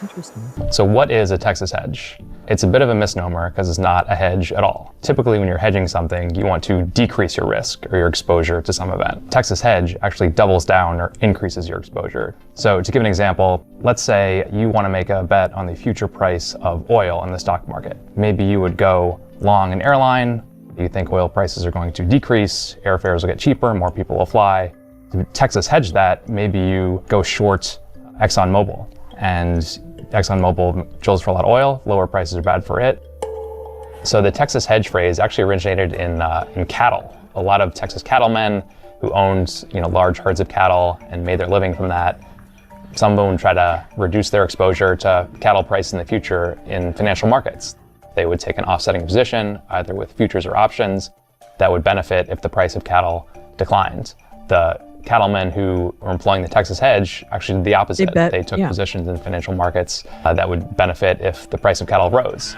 Speaker 7: Interesting. So what is a Texas hedge? It's a bit of a misnomer because it's not a hedge at all. Typically when you're hedging something, you want to decrease your risk or your exposure to some event. Texas hedge actually doubles down or increases your exposure. So to give an example, let's say you want to make a bet on the future price of oil in the stock market. Maybe you would go long an airline. You think oil prices are going to decrease, airfares will get cheaper, more people will fly. To Texas hedge that, maybe you go short ExxonMobil. And ExxonMobil drills for a lot of oil, lower prices are bad for it. So the Texas hedge phrase actually originated in cattle. A lot of Texas cattlemen who owned large herds of cattle and made their living from that. Some of them would try to reduce their exposure to cattle price in the future in financial markets. They would take an offsetting position, either with futures or options, that would benefit if the price of cattle declined. The cattlemen who were employing the Texas hedge actually did the opposite. They took positions in financial markets that would benefit if the price of cattle rose.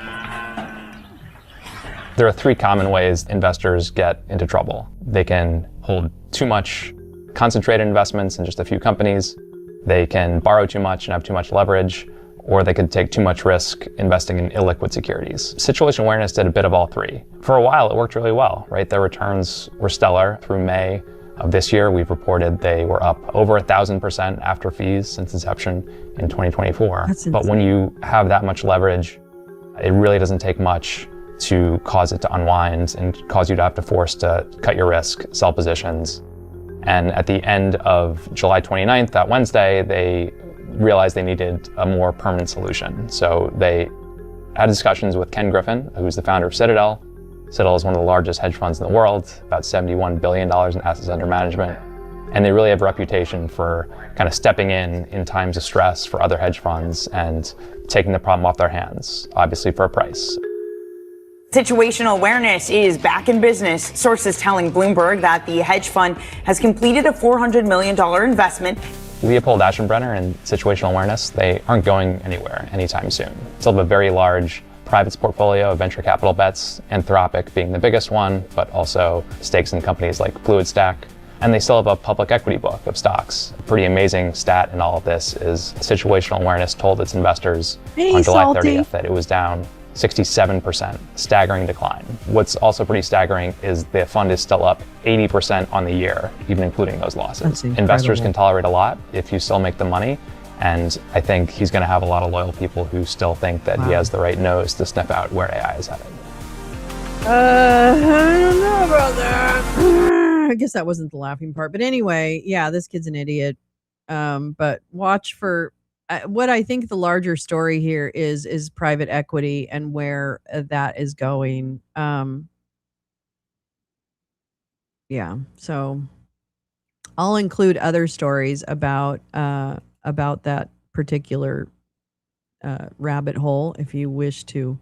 Speaker 7: There are 3 common ways investors get into trouble. They can hold too much concentrated investments in just a few companies. They can borrow too much and have too much leverage, or they could take too much risk investing in illiquid securities. Situational awareness did a bit of all 3. For a while, it worked really well, right? Their returns were stellar. Through May of this year, we've reported they were up over 1,000% after fees since inception in 2024. But when you have that much leverage, it really doesn't take much to cause it to unwind and cause you to have to force to cut your risk, sell positions. And at the end of July 29th, that Wednesday, they realized they needed a more permanent solution. So they had discussions with Ken Griffin, who's the founder of Citadel. Citadel is one of the largest hedge funds in the world, about $71 billion in assets under management. And they really have a reputation for kind of stepping in times of stress for other hedge funds and taking the problem off their hands, obviously for a price.
Speaker 11: Situational awareness is back in business. Sources telling Bloomberg that the hedge fund has completed a $400 million investment.
Speaker 7: Leopold Aschenbrenner and situational awareness, they aren't going anywhere anytime soon. Still have a very large Private's portfolio of venture capital bets, Anthropic being the biggest one, but also stakes in companies like Fluidstack. And they still have a public equity book of stocks. A pretty amazing stat in all of this is Situational Awareness told its investors on July 30th that it was down 67%, staggering decline. What's also pretty staggering is the fund is still up 80% on the year, even including those losses. Investors can tolerate a lot if you still make the money. And I think he's going to have a lot of loyal people who still think that he has the right nose to sniff out where AI is headed.
Speaker 1: I don't know about that. I guess that wasn't the laughing part. But anyway, yeah, this kid's an idiot. But watch for what I think the larger story here is private equity and where that is going. Yeah, so I'll include other stories about that particular rabbit hole if you wish to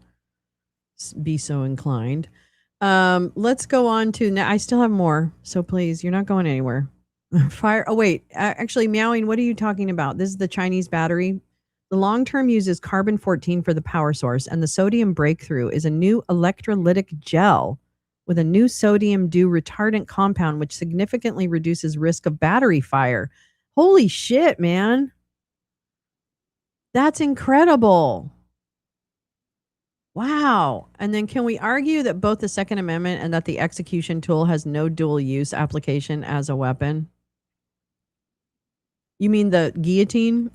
Speaker 1: be so inclined. Let's go on to now. I still have more, so please, you're not going anywhere. Fire. Oh wait, actually, Meowing. What are you talking about? This is the Chinese battery. The long term uses carbon-14 for the power source, and the sodium breakthrough is a new electrolytic gel with a new sodium dew retardant compound, which significantly reduces risk of battery fire. Holy shit, man! That's incredible. Wow. And then can we argue that both the Second Amendment and that the execution tool has no dual use application as a weapon? You mean the guillotine?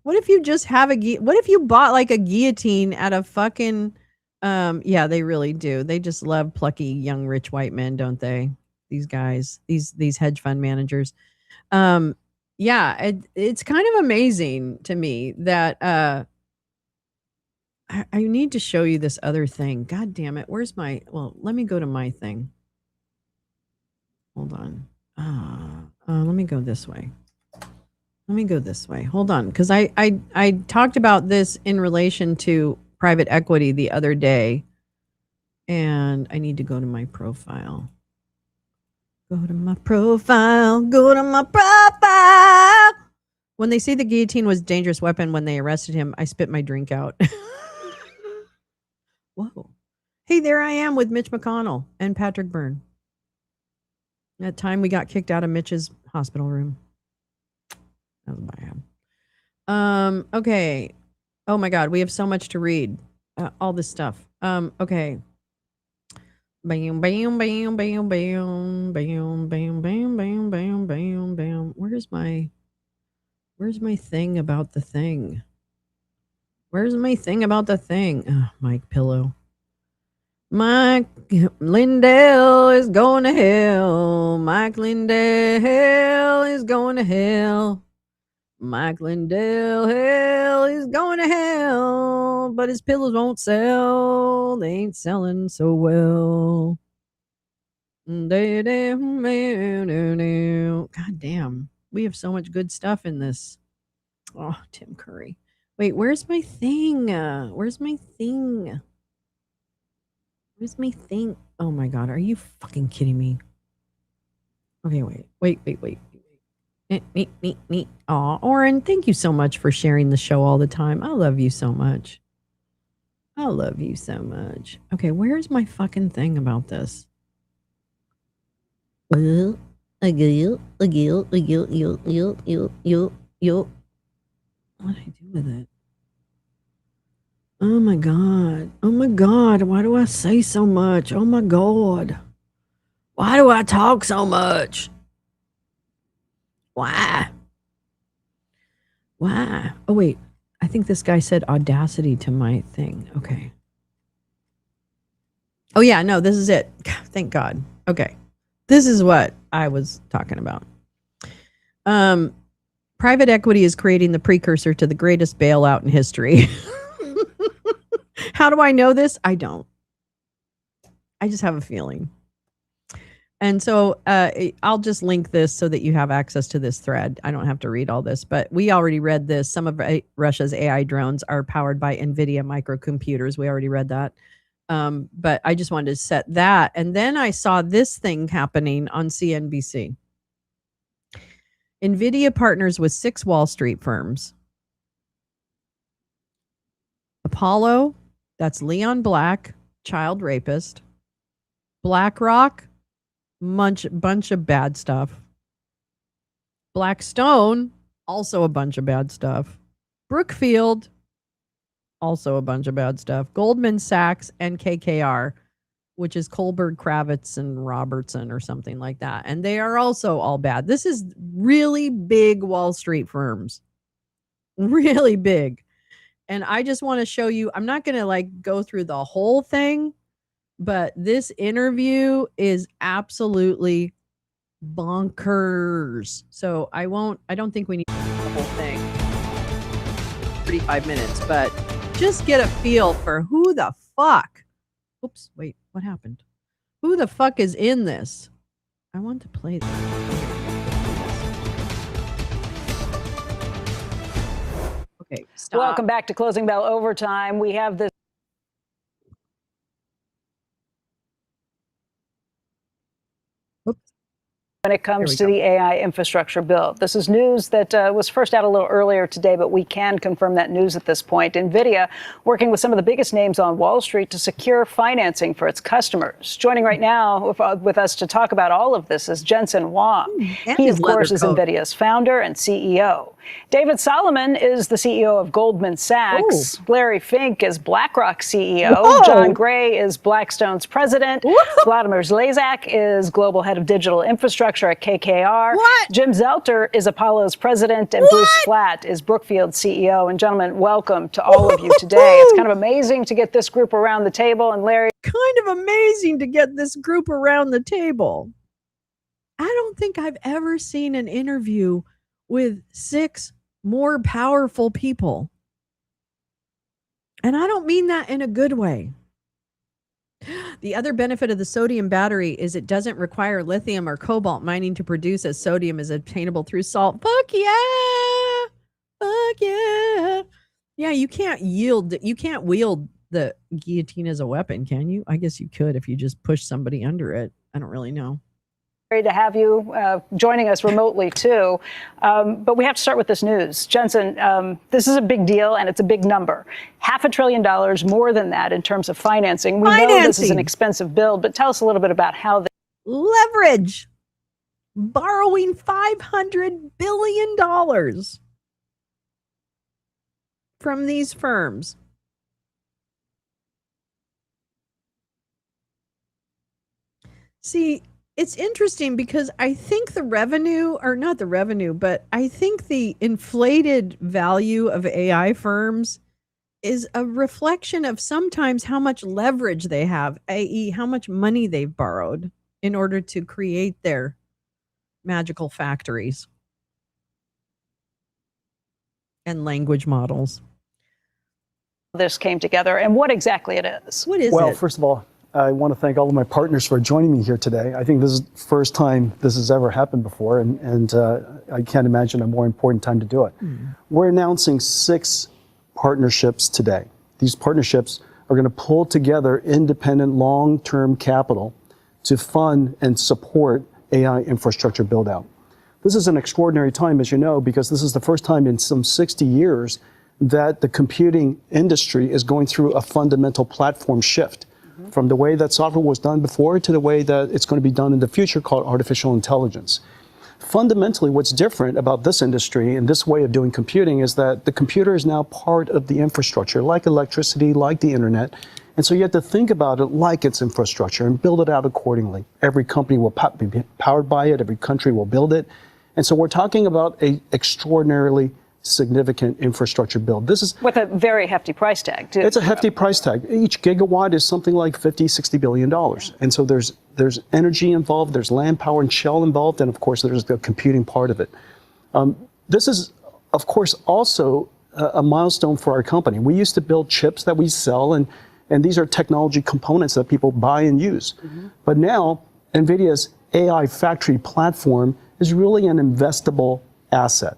Speaker 1: What if you just have what if you bought like a guillotine at a fucking yeah, they really do. They just love plucky young rich white men, don't they? These guys, these hedge fund managers. Yeah, it's kind of amazing to me that I need to show you this other thing. God damn it. Where's my, well, let me go to my thing. Hold on. Let me go this way. Let me go this way. Hold on. Because I talked about this in relation to private equity the other day. And I need to go to my profile. Go to my profile. Go to my profile. When they say the guillotine was a dangerous weapon when they arrested him, I spit my drink out. Whoa. Hey, there I am with Mitch McConnell and Patrick Byrne. That time we got kicked out of Mitch's hospital room. That was bad. Okay. Oh my God, we have so much to read. All this stuff. Okay. Bam, bam, bam, bam, bam, bam, bam, bam, bam, bam, bam, bam. Where's my thing about the thing? Where's my thing about the thing? Oh, Mike Pillow. Mike Lindell is going to hell. Mike Lindell is going to hell. Mike Lindell, hell, is going to hell. But his pillows won't sell. They ain't selling so well. God damn. We have so much good stuff in this. Oh, Tim Curry. Wait, where's my thing? Where's my thing? Where's my thing? Oh my God, are you fucking kidding me? Okay, wait. Neat. Aw, Oren, thank you so much for sharing the show all the time. I love you so much. I love you so much. Okay, where's my fucking thing about this? What do I do with it? Oh my God, why do I say so much? Oh my God. Why do I talk so much? Why? Oh wait, I think this guy said Audacity to my thing. Okay. Oh yeah, no, this is it. Thank God. Okay. This is what I was talking about. Private equity is creating the precursor to the greatest bailout in history. How do I know this? I don't. I just have a feeling. And so I'll just link this so that you have access to this thread. I don't have to read all this, but we already read this. Some of Russia's AI drones are powered by NVIDIA microcomputers. We already read that. But I just wanted to set that. And then I saw this thing happening on CNBC. NVIDIA partners with 6 Wall Street firms. Apollo, that's Leon Black, child rapist. BlackRock, bunch of bad stuff. Blackstone, also a bunch of bad stuff. Brookfield, also a bunch of bad stuff. Goldman Sachs and KKR, which is Kohlberg, Kravitz, and Robertson or something like that. And they are also all bad. This is really big Wall Street firms. Really big. And I just want to show you, I'm not going to like go through the whole thing, but this interview is absolutely bonkers. So I don't think we need the whole thing. 35 minutes, but just get a feel for who the fuck. Oops, wait, what happened? Who the fuck is in this? I want to play this. Okay, stop.
Speaker 12: Welcome back to Closing Bell Overtime. We have this. When it comes to the AI infrastructure bill. This is news that was first out a little earlier today, but we can confirm that news at this point. NVIDIA working with some of the biggest names on Wall Street to secure financing for its customers. Joining right now with us to talk about all of this is Jensen Huang. He, of course, is NVIDIA's founder and CEO. David Solomon is the CEO of Goldman Sachs. Ooh. Larry Fink is BlackRock's CEO. Whoa. John Gray is Blackstone's president. Whoa. Vladimir Zlazak is global head of digital infrastructure at KKR.
Speaker 1: What?
Speaker 12: Jim Zelter is Apollo's president, and
Speaker 1: what?
Speaker 12: Bruce Flatt is Brookfield's CEO. And gentlemen, welcome to all of you today. It's kind of amazing to get this group around the table. And Larry,
Speaker 1: kind of amazing to get this group around the table. I don't think I've ever seen an interview with 6 more powerful people. And I don't mean that in a good way. The other benefit of the sodium battery is it doesn't require lithium or cobalt mining to produce, as sodium is obtainable through salt. Fuck yeah! Fuck yeah! Yeah, you can't wield the guillotine as a weapon, can you? I guess you could if you just push somebody under it. I don't really know.
Speaker 12: To have you joining us remotely too. But we have to start with this news. Jensen, this is a big deal and it's a big number. $500 billion, more than that in terms of financing. We know this is an expensive bill, but tell us a little bit about how the
Speaker 1: leverage, borrowing $500 billion from these firms. See, it's interesting because I think the revenue, or not the revenue, but I think the inflated value of AI firms is a reflection of sometimes how much leverage they have, i.e., how much money they've borrowed in order to create their magical factories and language models.
Speaker 12: This came together and what exactly it is.
Speaker 1: What is it?
Speaker 13: Well, first of all, I want to thank all of my partners for joining me here today. I think this is the first time this has ever happened before, and I can't imagine a more important time to do it. We're announcing 6 partnerships today. These partnerships are going to pull together independent long-term capital to fund and support AI infrastructure build-out. This is an extraordinary time, as you know, because this is the first time in some 60 years that the computing industry is going through a fundamental platform shift. From the way that software was done before to the way that it's going to be done in the future, called artificial intelligence. Fundamentally, what's different about this industry and this way of doing computing is that the computer is now part of the infrastructure, like electricity, like the internet. And so you have to think about it like it's infrastructure and build it out accordingly. Every company will be powered by it. Every country will build it. And so we're talking about an extraordinarily significant infrastructure build. This is
Speaker 12: with a very hefty price tag too.
Speaker 13: It's a hefty price tag. Each gigawatt is something like $50–60 billion. And so there's energy involved, there's land power and shell involved, and of course there's the computing part of it. This is, of course, also a milestone for our company. We used to build chips that we sell, and these are technology components that people buy and use. But now NVIDIA's AI factory platform is really an investable asset,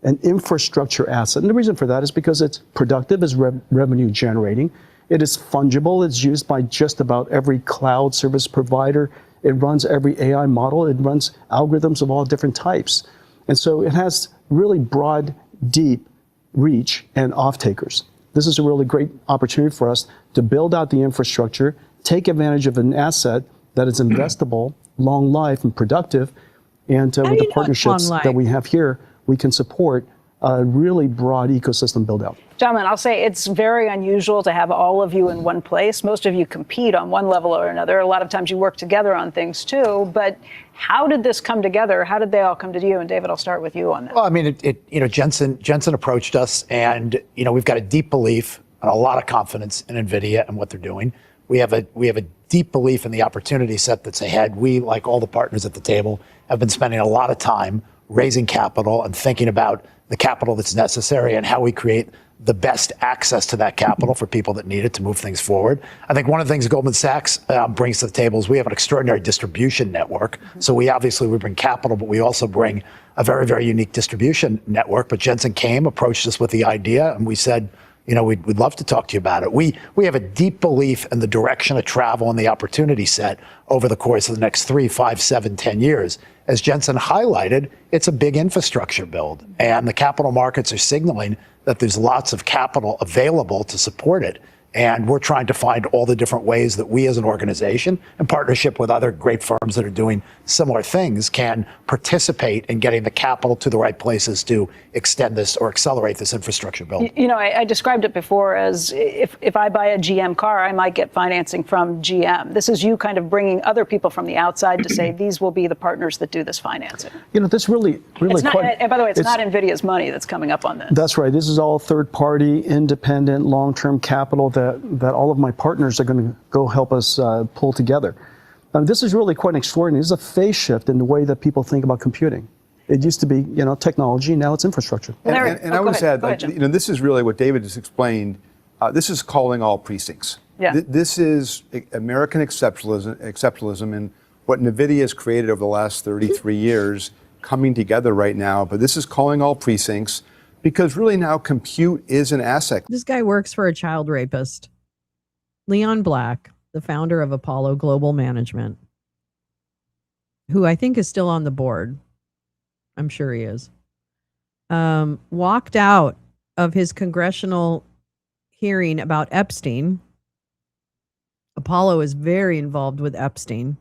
Speaker 13: an infrastructure asset. And the reason for that is because it's productive, it's revenue generating, it is fungible, it's used by just about every cloud service provider, it runs every AI model, it runs algorithms of all different types. And so it has really broad, deep reach and off-takers. this is a really great opportunity for us to build out the infrastructure, take advantage of an asset that is investable, long life, and productive. And with the partnerships that we have here, we can support a really broad ecosystem build out.
Speaker 12: Gentlemen, I'll say it's very unusual to have all of you in one place. Most of you compete on one level or another. A lot of times you work together on things too. But how did this come together? How did they all come to you? And David, I'll start with you on that.
Speaker 14: Well, I mean, Jensen approached us, and we've got a deep belief and a lot of confidence in NVIDIA and what they're doing. We have a deep belief in the opportunity set that's ahead. We, like all the partners at the table, have been spending a lot of time raising capital and thinking about the capital that's necessary and how we create the best access to that capital for people that need it to move things forward. I think one of the things Goldman Sachs brings to the table is we have an extraordinary distribution network. So we bring capital, but we also bring a very, very unique distribution network. But Jensen approached us with the idea, and we said, we'd love to talk to you about it. We have a deep belief in the direction of travel and the opportunity set over the course of the next 3, 5, 7, 10 years. As Jensen highlighted, it's a big infrastructure build, and the capital markets are signaling that there's lots of capital available to support it. And we're trying to find all the different ways that we as an organization, in partnership with other great firms that are doing similar things, can participate in getting the capital to the right places to extend this or accelerate this infrastructure build.
Speaker 12: I described it before as if I buy a GM car, I might get financing from GM. This is you kind of bringing other people from the outside to say these will be the partners that do this financing.
Speaker 13: This really
Speaker 12: it's not, and by the way, it's not NVIDIA's money that's coming up on this.
Speaker 13: That's right. This is all third-party, independent, long-term capital that all of my partners are going to go help us pull together. This is really quite extraordinary. This is a phase shift in the way that people think about computing. It used to be, technology. Now it's infrastructure.
Speaker 15: And I would just add, this is really what David just explained. This is calling all precincts.
Speaker 12: Yeah.
Speaker 15: This is American exceptionalism and what NVIDIA has created over the last 33 years coming together right now. But this is calling all precincts because really now compute is an asset.
Speaker 1: This guy works for a child rapist. Leon Black, the founder of Apollo Global Management, who I think is still on the board. I'm sure he is. Walked out of his congressional hearing about Epstein. Apollo is very involved with Epstein.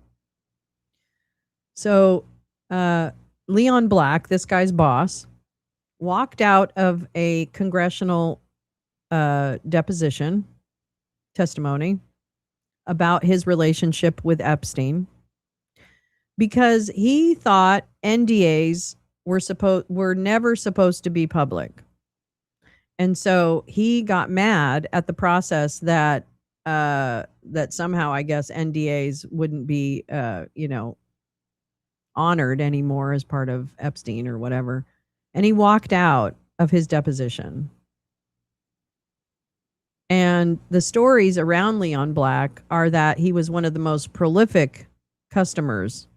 Speaker 1: So Leon Black, this guy's boss, walked out of a congressional deposition testimony about his relationship with Epstein because he thought NDAs were never supposed to be public. And so he got mad at the process that somehow, I guess, NDAs wouldn't be honored anymore as part of Epstein or whatever. And he walked out of his deposition. And the stories around Leon Black are that he was one of the most prolific customers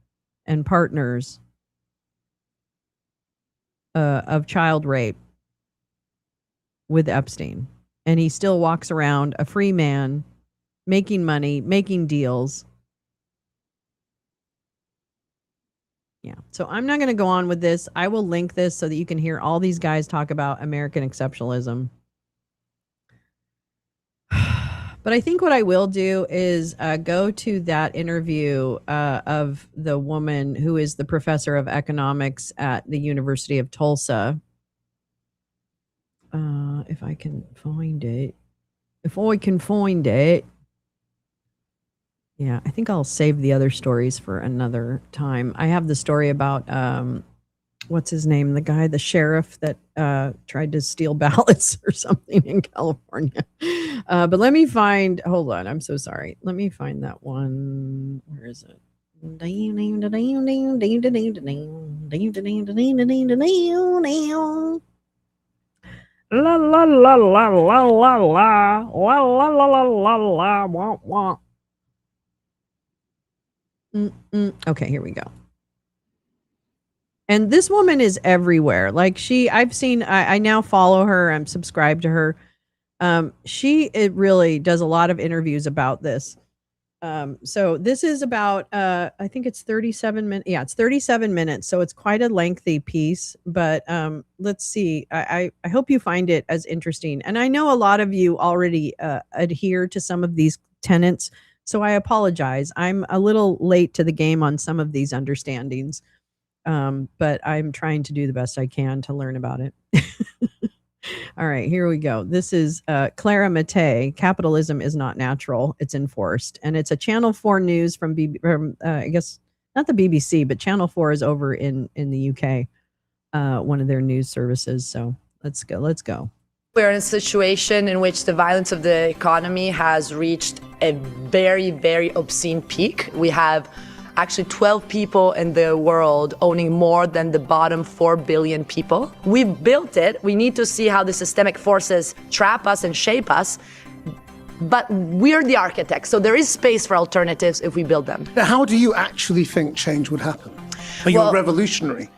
Speaker 1: and partners of child rape with Epstein. And he still walks around a free man, making money, making deals. Yeah. So I'm not going to go on with this. I will link this so that you can hear all these guys talk about American exceptionalism. But I think what I will do is go to that interview of the woman who is the professor of economics at the University of Tulsa. If I can find it. Yeah, I think I'll save the other stories for another time. I have the story about, what's his name? The sheriff that tried to steal ballots or something in California. But let me find, hold on, I'm so sorry. Let me find that one. Where is it? La la la la la la la la la la la la wah wah. Okay, here we go. And this woman is everywhere. Like I now follow her. I'm subscribed to her. It really does a lot of interviews about this. So this is about, I think it's 37 minutes. Yeah, it's 37 minutes. So it's quite a lengthy piece, but let's see. I hope you find it as interesting. And I know a lot of you already adhere to some of these tenets. So I apologize. I'm a little late to the game on some of these understandings. But I'm trying to do the best I can to learn about it. All right, here we go. This is Clara Mattei. Capitalism is not natural; it's enforced, and it's a Channel 4 news from I guess not the BBC, but Channel 4 is over in the UK, one of their news services. So let's go. Let's go.
Speaker 16: We're in a situation in which the violence of the economy has reached a very, very obscene peak. We have actually 12 people in the world owning more than the bottom 4 billion people. We've built it. We need to see how the systemic forces trap us and shape us. But we're the architects, so there is space for alternatives if we build them.
Speaker 17: Now, how do you actually think change would happen? Are you revolutionary?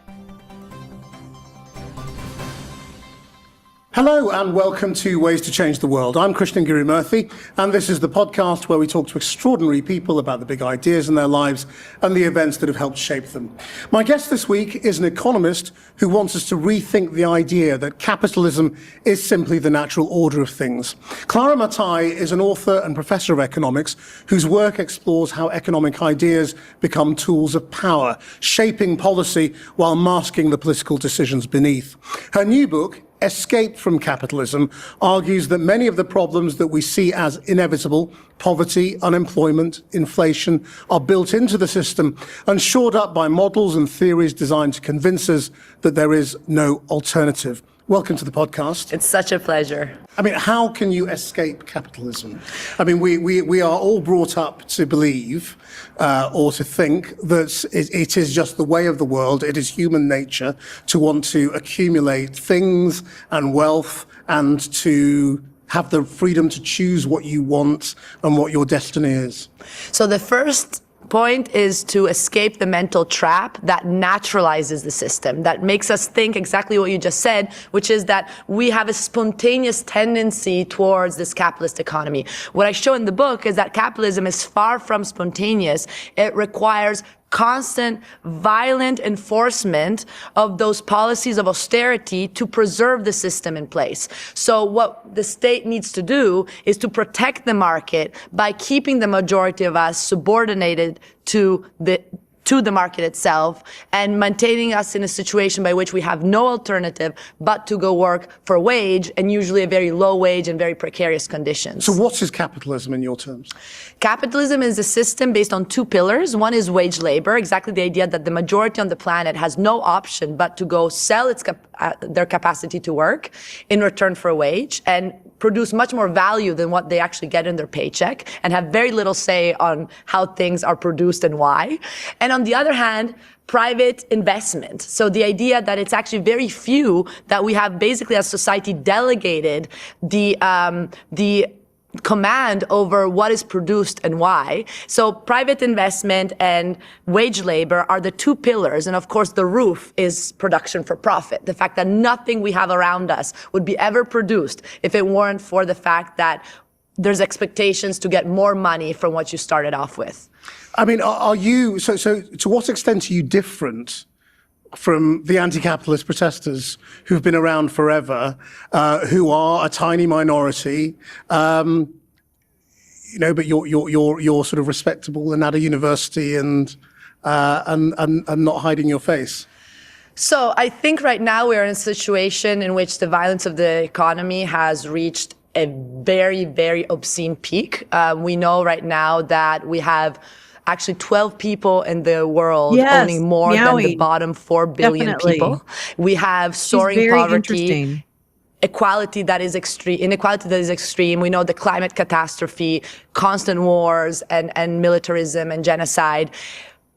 Speaker 17: Hello and welcome to Ways to Change the World. I'm Krishnan Giri-Murthy, and this is the podcast where we talk to extraordinary people about the big ideas in their lives and the events that have helped shape them. My guest this week is an economist who wants us to rethink the idea that capitalism is simply the natural order of things. Clara Mattei is an author and professor of economics whose work explores how economic ideas become tools of power, shaping policy while masking the political decisions beneath. Her new book, Escape from Capitalism, argues that many of the problems that we see as inevitable, poverty, unemployment, inflation, are built into the system and shored up by models and theories designed to convince us that there is no alternative. Welcome to the podcast.
Speaker 16: It's such a pleasure.
Speaker 17: I mean, how can you escape capitalism? I mean, we are all brought up to believe or to think that it is just the way of the world. It is human nature to want to accumulate things and wealth and to have the freedom to choose what you want and what your destiny is.
Speaker 16: So the first point is to escape the mental trap that naturalizes the system, that makes us think exactly what you just said, which is that we have a spontaneous tendency towards this capitalist economy. What I show in the book is that capitalism is far from spontaneous. It requires constant, violent enforcement of those policies of austerity to preserve the system in place. So what the state needs to do is to protect the market by keeping the majority of us subordinated to the market itself and maintaining us in a situation by which we have no alternative but to go work for a wage, and usually a very low wage and very precarious conditions.
Speaker 17: So what is capitalism in your terms?
Speaker 16: Capitalism is a system based on two pillars. One is wage labor, exactly the idea that the majority on the planet has no option but to go sell their capacity to work in return for a wage and produce much more value than what they actually get in their paycheck and have very little say on how things are produced and why. And on the other hand, private investment. So the idea that it's actually very few that we have basically as society delegated the command over what is produced and why. So private investment and wage labor are the two pillars. And of course, the roof is production for profit. The fact that nothing we have around us would be ever produced if it weren't for the fact that there's expectations to get more money from what you started off with.
Speaker 17: I mean, are you, so to what extent are you different from the anti-capitalist protesters who've been around forever, who are a tiny minority, but you're sort of respectable and at a university and not hiding your face?
Speaker 16: So I think right now we're in a situation in which the violence of the economy has reached a very, very obscene peak. We know right now that we have actually 12 people in the world owning more than the bottom 4 billion people. We have soaring poverty, inequality that is extreme. We know the climate catastrophe, constant wars and militarism and genocide.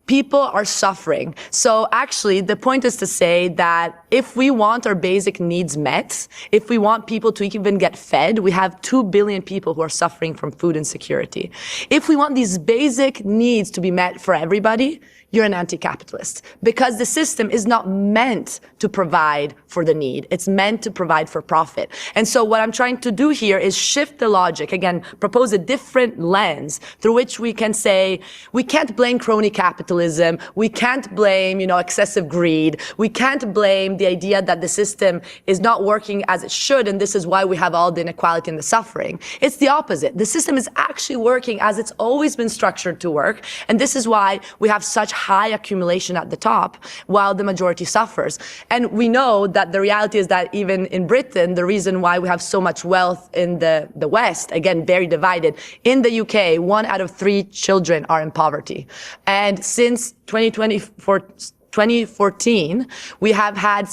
Speaker 16: People are suffering. So actually, the point is to say that if we want our basic needs met, if we want people to even get fed, we have 2 billion people who are suffering from food insecurity. If we want these basic needs to be met for everybody, you're an anti-capitalist, because the system is not meant to provide for the need. It's meant to provide for profit. And so what I'm trying to do here is shift the logic, again, propose a different lens through which we can say, we can't blame crony capitalism. We can't blame, excessive greed. We can't blame the idea that the system is not working as it should, and this is why we have all the inequality and the suffering. It's the opposite. The system is actually working as it's always been structured to work, and this is why we have such high accumulation at the top while the majority suffers. And we know that the reality is that even in Britain, the reason why we have so much wealth in the West, again, very divided. In the UK, 1 out of 3 children are in poverty. And since 2014, we have had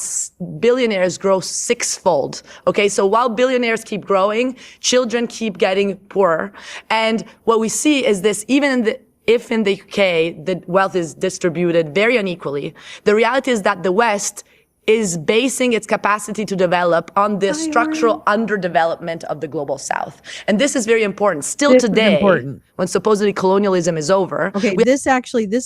Speaker 16: billionaires grow 6-fold. Okay, so while billionaires keep growing, children keep getting poorer. And what we see is this, if in the UK, the wealth is distributed very unequally, the reality is that the West is basing its capacity to develop on the structural underdevelopment of the global South. And this is very important. Still today, when supposedly colonialism is over.
Speaker 1: Okay, this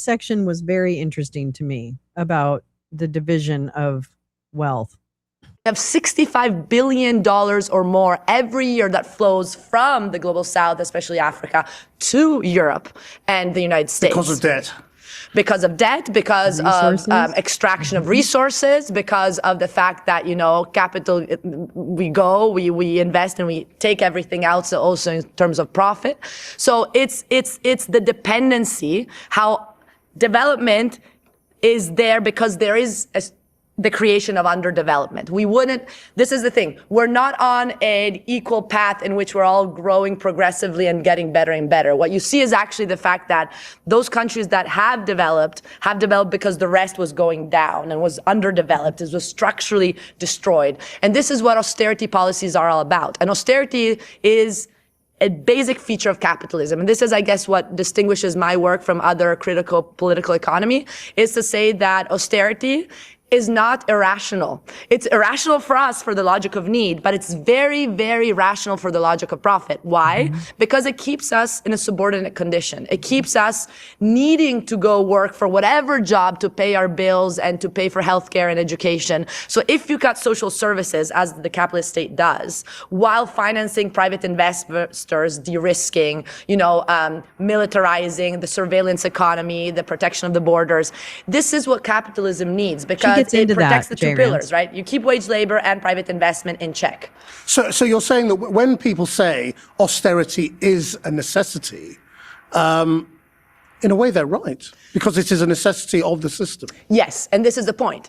Speaker 1: section was very interesting to me about the division of wealth.
Speaker 16: We have $65 billion or more every year that flows from the global South, especially Africa, to Europe and the United States.
Speaker 17: Because of debt.
Speaker 16: Because of debt, because of extraction of resources, because of the fact that, capital, we invest and we take everything else also in terms of profit. So it's the dependency, how development is there because there is the creation of underdevelopment. This is the thing, we're not on an equal path in which we're all growing progressively and getting better and better. What you see is actually the fact that those countries that have developed because the rest was going down and was underdeveloped, it was structurally destroyed. And this is what austerity policies are all about. And austerity is a basic feature of capitalism. And this is, I guess, what distinguishes my work from other critical political economy, is to say that austerity is not irrational. It's irrational for us for the logic of need, but it's very, very rational for the logic of profit. Why? Because it keeps us in a subordinate condition. It keeps us needing to go work for whatever job to pay our bills and to pay for healthcare and education. So if you cut social services, as the capitalist state does, while financing private investors, de-risking, militarizing the surveillance economy, the protection of the borders, this is what capitalism needs, because it protects the two pillars, right? You keep wage labor and private investment in check.
Speaker 17: So you're saying that when people say austerity is a necessity, in a way they're right, because it is a necessity of the system.
Speaker 16: Yes, and this is the point.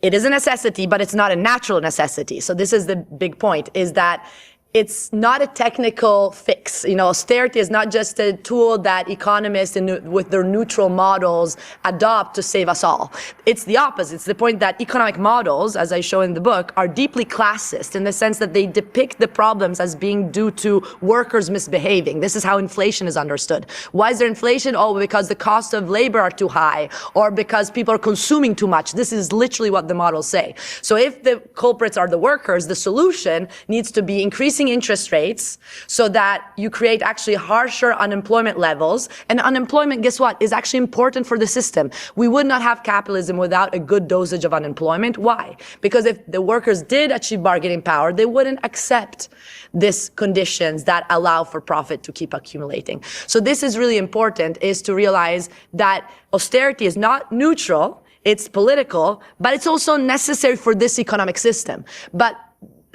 Speaker 16: It is a necessity, but it's not a natural necessity. So this is the big point, is that it's not a technical fix. Austerity is not just a tool that economists with their neutral models adopt to save us all. It's the opposite. It's the point that economic models, as I show in the book, are deeply classist in the sense that they depict the problems as being due to workers misbehaving. This is how inflation is understood. Why is there inflation? Oh, because the cost of labor are too high, or because people are consuming too much. This is literally what the models say. So if the culprits are the workers, the solution needs to be increasing interest rates so that you create actually harsher unemployment levels. And unemployment, guess what, is actually important for the system. We would not have capitalism without a good dosage of unemployment. Why? Because if the workers did achieve bargaining power, they wouldn't accept these conditions that allow for profit to keep accumulating. So this is really important, is to realize that austerity is not neutral, it's political, but it's also necessary for this economic system. But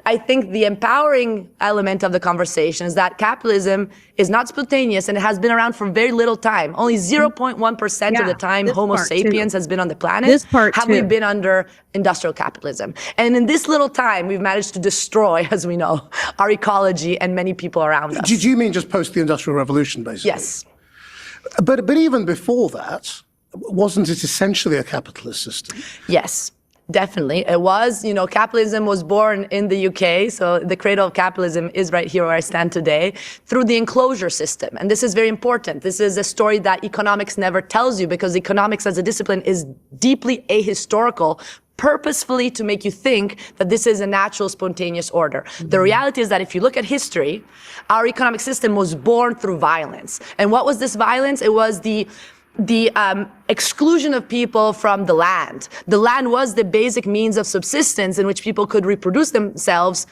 Speaker 16: I think the empowering element of the conversation is that capitalism is not spontaneous, and it has been around for very little time. Only 0.1% of the time Homo sapiens has been on the planet have we been under industrial capitalism. And in this little time, we've managed to destroy, as we know, our ecology and many people around us.
Speaker 17: Do you mean just post the Industrial Revolution, basically?
Speaker 16: Yes.
Speaker 17: But even before that, wasn't it essentially a capitalist system?
Speaker 16: Yes. Definitely. It was, capitalism was born in the UK. So the cradle of capitalism is right here where I stand today, through the enclosure system. And this is very important. This is a story that economics never tells you, because economics as a discipline is deeply ahistorical, purposefully to make you think that this is a natural, spontaneous order. The reality is that if you look at history, our economic system was born through violence. And what was this violence? It was the exclusion of people from the land. The land was the basic means of subsistence in which people could reproduce themselves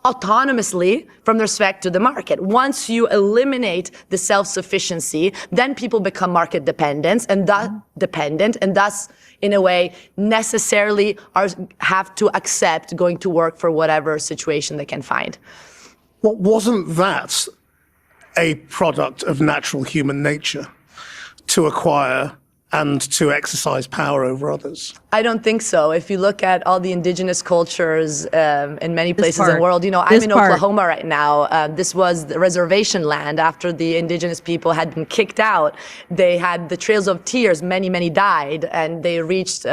Speaker 16: autonomously from respect to the market. Once you eliminate the self-sufficiency, then people become market dependent and thus, in a way, necessarily have to accept going to work for whatever situation they can find.
Speaker 17: Well, wasn't that a product of natural human nature to acquire and to exercise power over others?
Speaker 16: I don't think so. If you look at all the indigenous cultures in many places in the world, I'm in Oklahoma right now. This was the reservation land after the indigenous people had been kicked out. They had the Trails of Tears. Many, many died, and they reached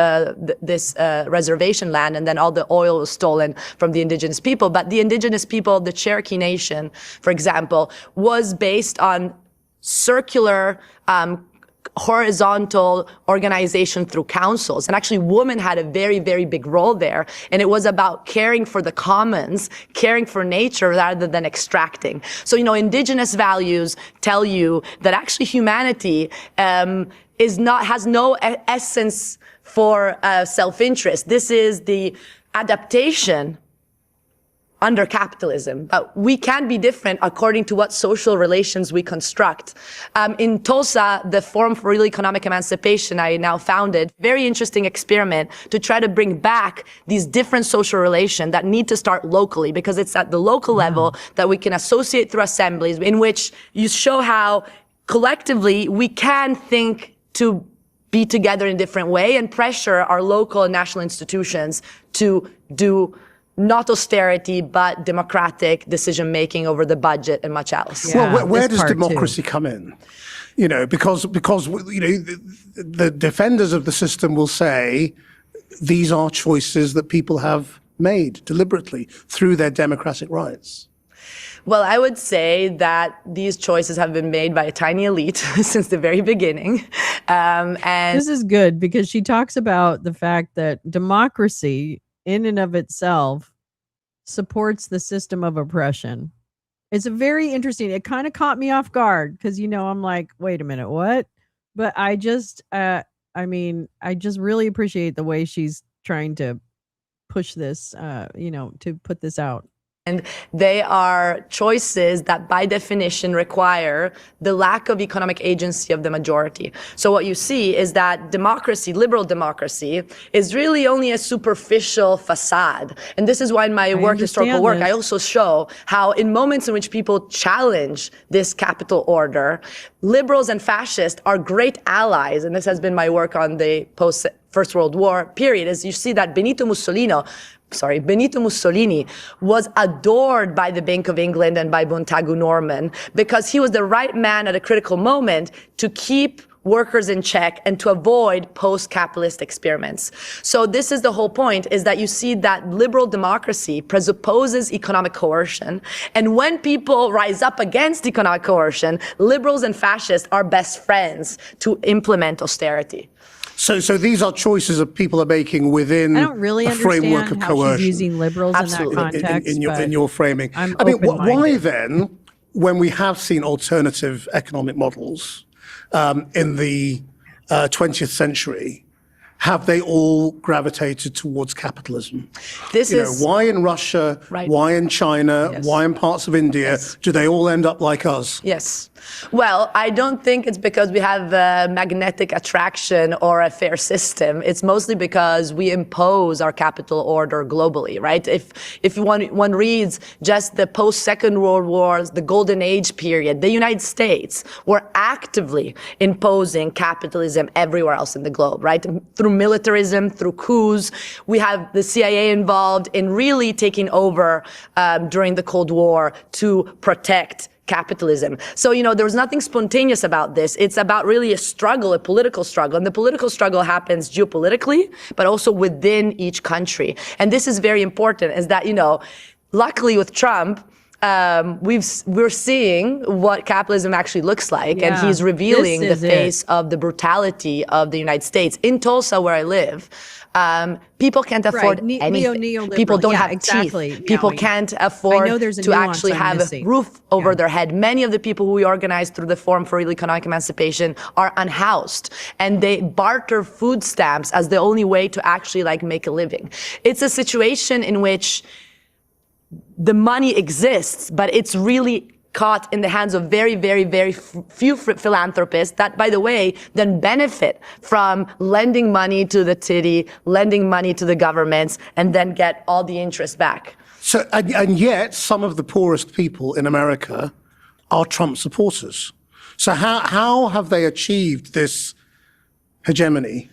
Speaker 16: this reservation land, and then all the oil was stolen from the indigenous people. But the indigenous people, the Cherokee Nation, for example, was based on circular horizontal organization through councils. And actually, women had a very, very big role there. And it was about caring for the commons, caring for nature rather than extracting. So, indigenous values tell you that actually humanity has no essence for self-interest. This is the adaptation under capitalism. But we can be different according to what social relations we construct. In Tulsa, the Forum for Real Economic Emancipation I now founded, very interesting experiment to try to bring back these different social relations that need to start locally, because it's at the local level that we can associate through assemblies in which you show how collectively we can think to be together in a different way and pressure our local and national institutions to do not austerity, but democratic decision-making over the budget and much else.
Speaker 17: Yeah, well, where does democracy come in? Because the defenders of the system will say these are choices that people have made deliberately through their democratic rights.
Speaker 16: Well, I would say that these choices have been made by a tiny elite since the very beginning. And
Speaker 1: this is good because she talks about the fact that democracy in and of itself supports the system of oppression. It's a very interesting, it kind of caught me off guard because, I'm like, wait a minute, what? But I just really appreciate the way she's trying to push this, to put this out.
Speaker 16: And they are choices that by definition require the lack of economic agency of the majority. So what you see is that democracy, liberal democracy, is really only a superficial facade. And this is why in my historical work, I also show how in moments in which people challenge this capital order, liberals and fascists are great allies. And this has been my work on the post-First World War period, is you see that Benito Mussolini was adored by the Bank of England and by Montagu Norman because he was the right man at a critical moment to keep workers in check and to avoid post-capitalist experiments. So this is the whole point, is that you see that liberal democracy presupposes economic coercion. And when people rise up against economic coercion, liberals and fascists are best friends to implement austerity.
Speaker 17: So these are choices that people are making within
Speaker 1: I don't really
Speaker 17: a framework of
Speaker 1: how
Speaker 17: coercion.
Speaker 1: she's using liberals
Speaker 17: Absolutely.
Speaker 1: in that context.
Speaker 17: In your framing.
Speaker 1: I
Speaker 17: mean, why then, when we have seen alternative economic models in the 20th century, have they all gravitated towards capitalism? Why in Russia, why in China, why in parts of India, do they all end up like us?
Speaker 16: Yes. Well, I don't think it's because we have a magnetic attraction or a fair system. It's mostly because we impose our capital order globally, right? If one reads just the post-Second World War, the Golden Age period, the United States were actively imposing capitalism everywhere else in the globe, right? Through militarism, through coups. We have the CIA involved in really taking over during the Cold War to protect capitalism. So, there was nothing spontaneous about this. It's about really a struggle, a political struggle. And the political struggle happens geopolitically, but also within each country. And this is very important, is that, luckily with Trump, we're seeing what capitalism actually looks like, and he's revealing the face of the brutality of the United States. In Tulsa, where I live, people can't afford anything. People don't have teeth. People can't afford to actually have a roof over their head. Many of the people who we organized through the Forum for Real Economic Emancipation are unhoused, and they barter food stamps as the only way to actually like make a living. It's a situation in which the money exists, but it's really caught in the hands of very, very, very few philanthropists that, by the way, then benefit from lending money to the city, lending money to the governments, and then get all the interest back.
Speaker 17: So, and yet, some of the poorest people in America are Trump supporters. So how have they achieved this hegemony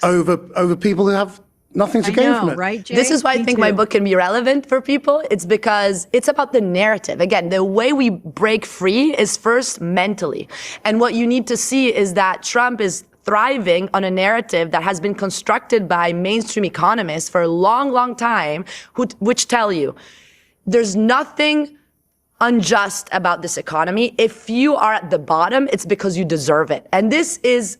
Speaker 17: over people who have nothing to gain from it?
Speaker 1: Right, Jay?
Speaker 16: This is why I think my book can be relevant for people. It's because it's about the narrative. Again, the way we break free is first mentally. And what you need to see is that Trump is thriving on a narrative that has been constructed by mainstream economists for a long, long time, which tell you there's nothing unjust about this economy. If you are at the bottom, it's because you deserve it. And this is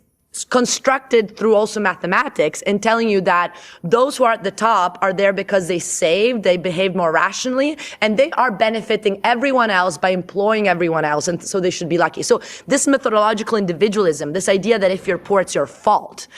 Speaker 16: constructed through also mathematics and telling you that those who are at the top are there because they saved, they behaved more rationally, and they are benefiting everyone else by employing everyone else, and so they should be lucky. So this methodological individualism, this idea that if you're poor, it's your fault,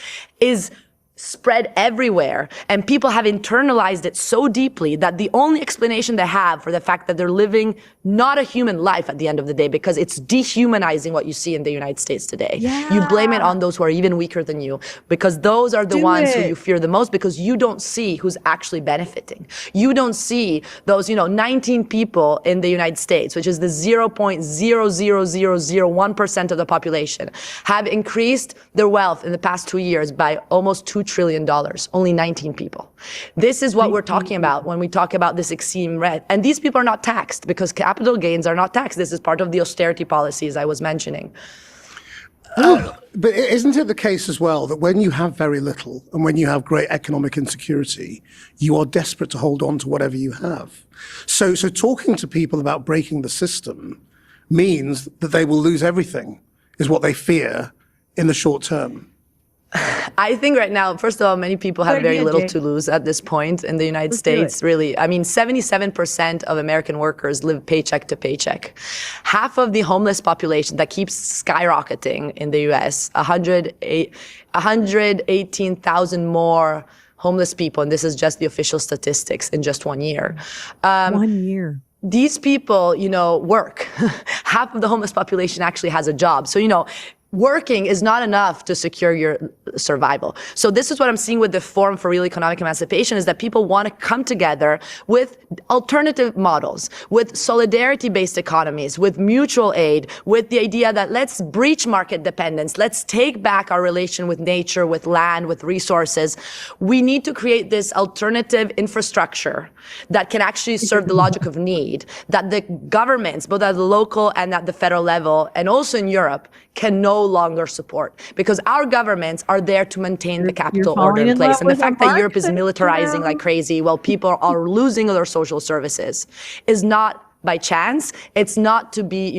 Speaker 16: is spread everywhere, and people have internalized it so deeply that the only explanation they have for the fact that they're living not a human life at the end of the day, because it's dehumanizing what you see in the United States today. You blame it on those who are even weaker than you, because those are the ones who you fear the most, because you don't see who's actually benefiting. You don't see those, 19 people in the United States, which is the 0.00001% of the population, have increased their wealth in the past 2 years by almost $2 trillion. Only 19 people. This is what we're talking about when we talk about this extreme red. And these people are not taxed because capital gains are not taxed. This is part of the austerity policies I was mentioning.
Speaker 17: But isn't it the case as well that when you have very little and when you have great economic insecurity, you are desperate to hold on to whatever you have? So talking to people about breaking the system means that they will lose everything, is what they fear in the short term.
Speaker 16: I think right now, first of all, many people have very little to lose at this point in the United States, really. I mean, 77% of American workers live paycheck to paycheck. Half of the homeless population that keeps skyrocketing in the U.S., 118,000 more homeless people, and this is just the official statistics in just 1 year.
Speaker 1: 1 year.
Speaker 16: These people, work. Half of the homeless population actually has a job. So, working is not enough to secure your survival. So this is what I'm seeing with the Forum for Real Economic Emancipation, is that people want to come together with alternative models, with solidarity-based economies, with mutual aid, with the idea that let's breach market dependence, let's take back our relation with nature, with land, with resources. We need to create this alternative infrastructure that can actually serve the logic of need, that the governments, both at the local and at the federal level, and also in Europe, can no longer support, because our governments are there to maintain the capital order in place. And the fact that Europe is militarizing like crazy while people are losing their social services is not by chance. It's not to be,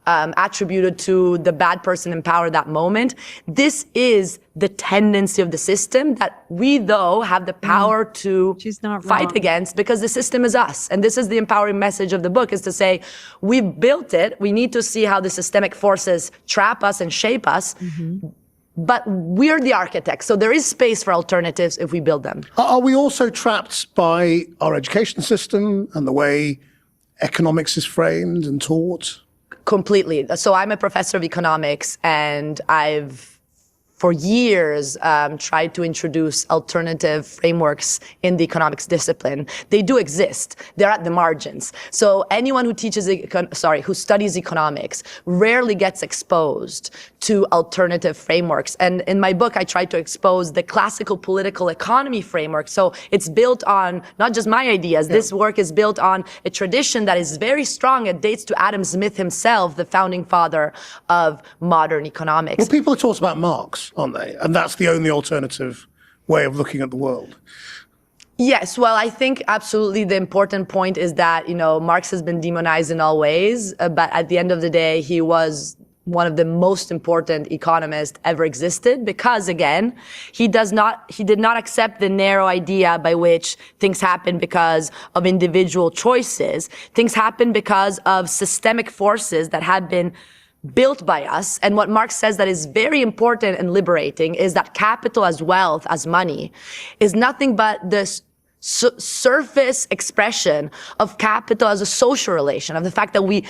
Speaker 16: attributed to the bad person in power that moment. This is the tendency of the system that we, though, have the power to fight against, because the system is us. And this is the empowering message of the book, is to say, we've built it. We need to see how the systemic forces trap us and shape us. But we're the architects. So there is space for alternatives if we build them.
Speaker 17: Are we also trapped by our education system and the way economics is framed and taught?
Speaker 16: Completely. So I'm a professor of economics, and I've for years tried to introduce alternative frameworks in the economics discipline. They do exist. They're at the margins. So anyone who teaches, who studies economics rarely gets exposed to alternative frameworks. And in my book, I try to expose the classical political economy framework. So it's built on not just my ideas. This work is built on a tradition that is very strong. It dates to Adam Smith himself, the founding father of modern economics.
Speaker 17: Well, people have talked about Marx, aren't they? And that's the only alternative way of looking at the world.
Speaker 16: Yes, well, I think absolutely the important point is that, Marx has been demonized in all ways, but at the end of the day, he was one of the most important economists ever existed because, again, he did not accept the narrow idea by which things happen because of individual choices. Things happen because of systemic forces that have been built by us. And what Marx says that is very important and liberating is that capital as wealth, as money, is nothing but the surface expression of capital as a social relation, of the fact that we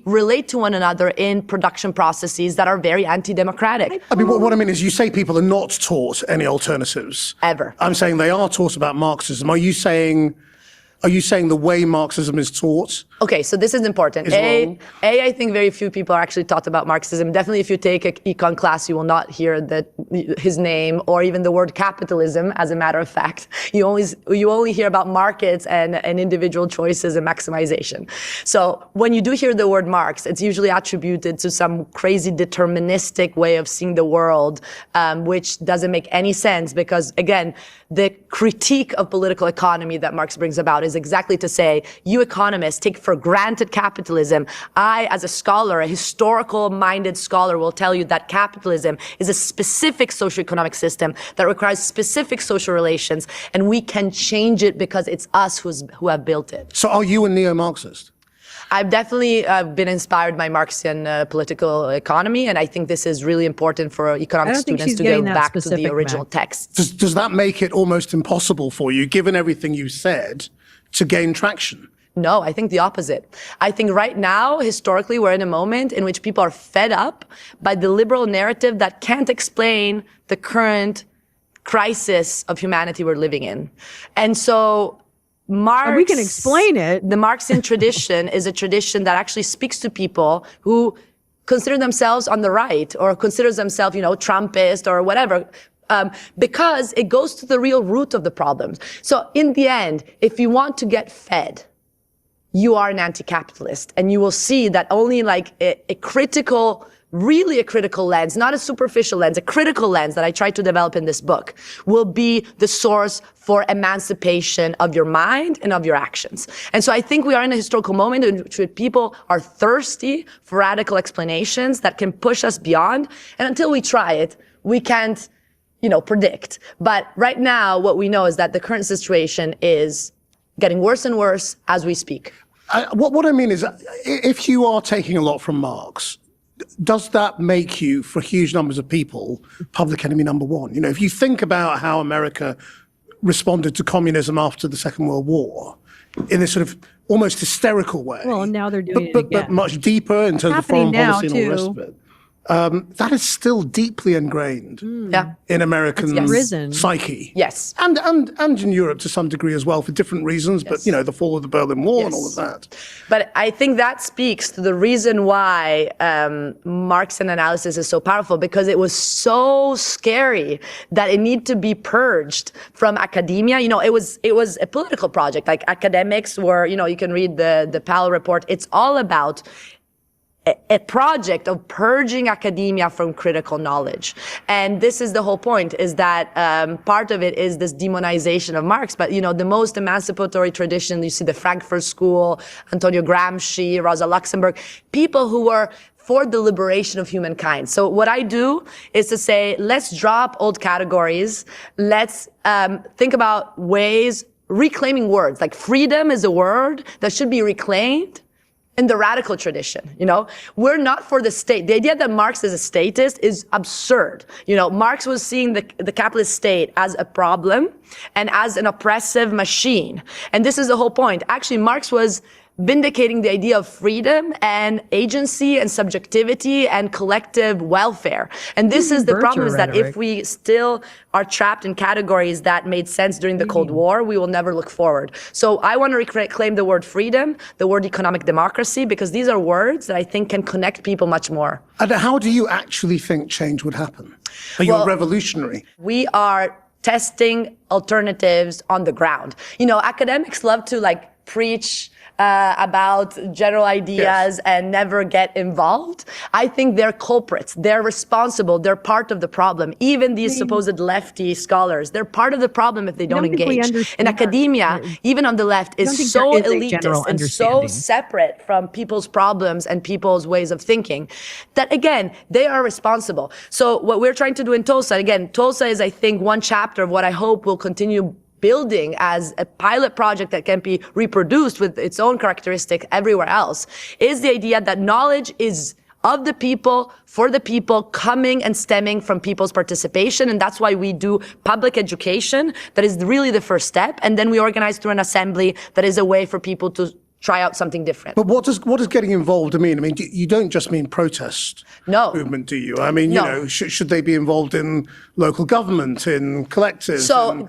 Speaker 16: relate to one another in production processes that are very anti-democratic.
Speaker 17: I mean, what I mean is you say people are not taught any alternatives.
Speaker 16: Ever.
Speaker 17: I'm saying they are taught about Marxism. Are you saying the way Marxism is taught?
Speaker 16: Okay, so this is important. I think very few people are actually taught about Marxism. Definitely if you take an econ class, you will not hear his name or even the word capitalism, as a matter of fact. You only hear about markets and individual choices and maximization. So when you do hear the word Marx, it's usually attributed to some crazy deterministic way of seeing the world, which doesn't make any sense because, again, the critique of political economy that Marx brings about is exactly to say, you economists take for granted capitalism. I, as a scholar, a historical-minded scholar, will tell you that capitalism is a specific socioeconomic system that requires specific social relations, and we can change it because it's us who have built it.
Speaker 17: So are you a neo-Marxist?
Speaker 16: I've definitely been inspired by Marxian political economy, and I think this is really important for economic students to go back to the original text.
Speaker 17: Does that make it almost impossible for you, given everything you said, to gain traction?
Speaker 16: No, I think the opposite. I think right now, historically, we're in a moment in which people are fed up by the liberal narrative that can't explain the current crisis of humanity we're living in. And so Marx,
Speaker 1: we can explain it.
Speaker 16: The Marxian tradition is a tradition that actually speaks to people who consider themselves on the right or considers themselves, Trumpist or whatever. Because it goes to the real root of the problems. So in the end, if you want to get fed, you are an anti-capitalist, and you will see that only like a critical lens, not a superficial lens, a critical lens that I try to develop in this book will be the source for emancipation of your mind and of your actions. And so I think we are in a historical moment in which people are thirsty for radical explanations that can push us beyond. And until we try it, we can't, predict. But right now, what we know is that the current situation is getting worse and worse as we speak.
Speaker 17: What I mean is, if you are taking a lot from Marx, does that make you, for huge numbers of people, public enemy number one? If you think about how America responded to communism after the Second World War, in this sort of almost hysterical way.
Speaker 1: Well, now they're doing it again.
Speaker 17: But much deeper in terms of foreign policy and all the rest of it. That is still deeply ingrained in American psyche.
Speaker 16: Yes.
Speaker 17: And in Europe to some degree as well for different reasons, but the fall of the Berlin Wall and all of that.
Speaker 16: But I think that speaks to the reason why Marxian analysis is so powerful, because it was so scary that it needed to be purged from academia. It was a political project. Like academics were, you can read the Powell report. It's all about a project of purging academia from critical knowledge. And this is the whole point, is that part of it is this demonization of Marx. But, the most emancipatory tradition, you see the Frankfurt School, Antonio Gramsci, Rosa Luxemburg, people who were for the liberation of humankind. So what I do is to say, let's drop old categories. Let's think about ways, reclaiming words. Like freedom is a word that should be reclaimed in the radical tradition. We're not for the state. The idea that Marx is a statist is absurd. Marx was seeing the capitalist state as a problem and as an oppressive machine. And this is the whole point. Actually, Marx was vindicating the idea of freedom and agency and subjectivity and collective welfare. And this is the problem, is that if we still are trapped in categories that made sense during the Cold War, we will never look forward. So I want to reclaim the word freedom, the word economic democracy, because these are words that I think can connect people much more.
Speaker 17: And how do you actually think change would happen? Are you a revolutionary?
Speaker 16: We are testing alternatives on the ground. Academics love to preach about general ideas and never get involved. I think they're culprits. They're responsible. They're part of the problem. Even these supposed lefty scholars, they're part of the problem if they don't engage. And academia, even on the left, is so elitist and so separate from people's problems and people's ways of thinking that, again, they are responsible. So what we're trying to do in Tulsa, again, Tulsa is, I think, one chapter of what I hope will continue building as a pilot project that can be reproduced with its own characteristic everywhere else, is the idea that knowledge is of the people, for the people, coming and stemming from people's participation. And that's why we do public education. That is really the first step. And then we organize through an assembly that is a way for people to try out something different.
Speaker 17: But what does getting involved mean? I mean, you don't just mean protest movement, do you? I mean, you know, should they be involved in local government, in collectives?
Speaker 16: So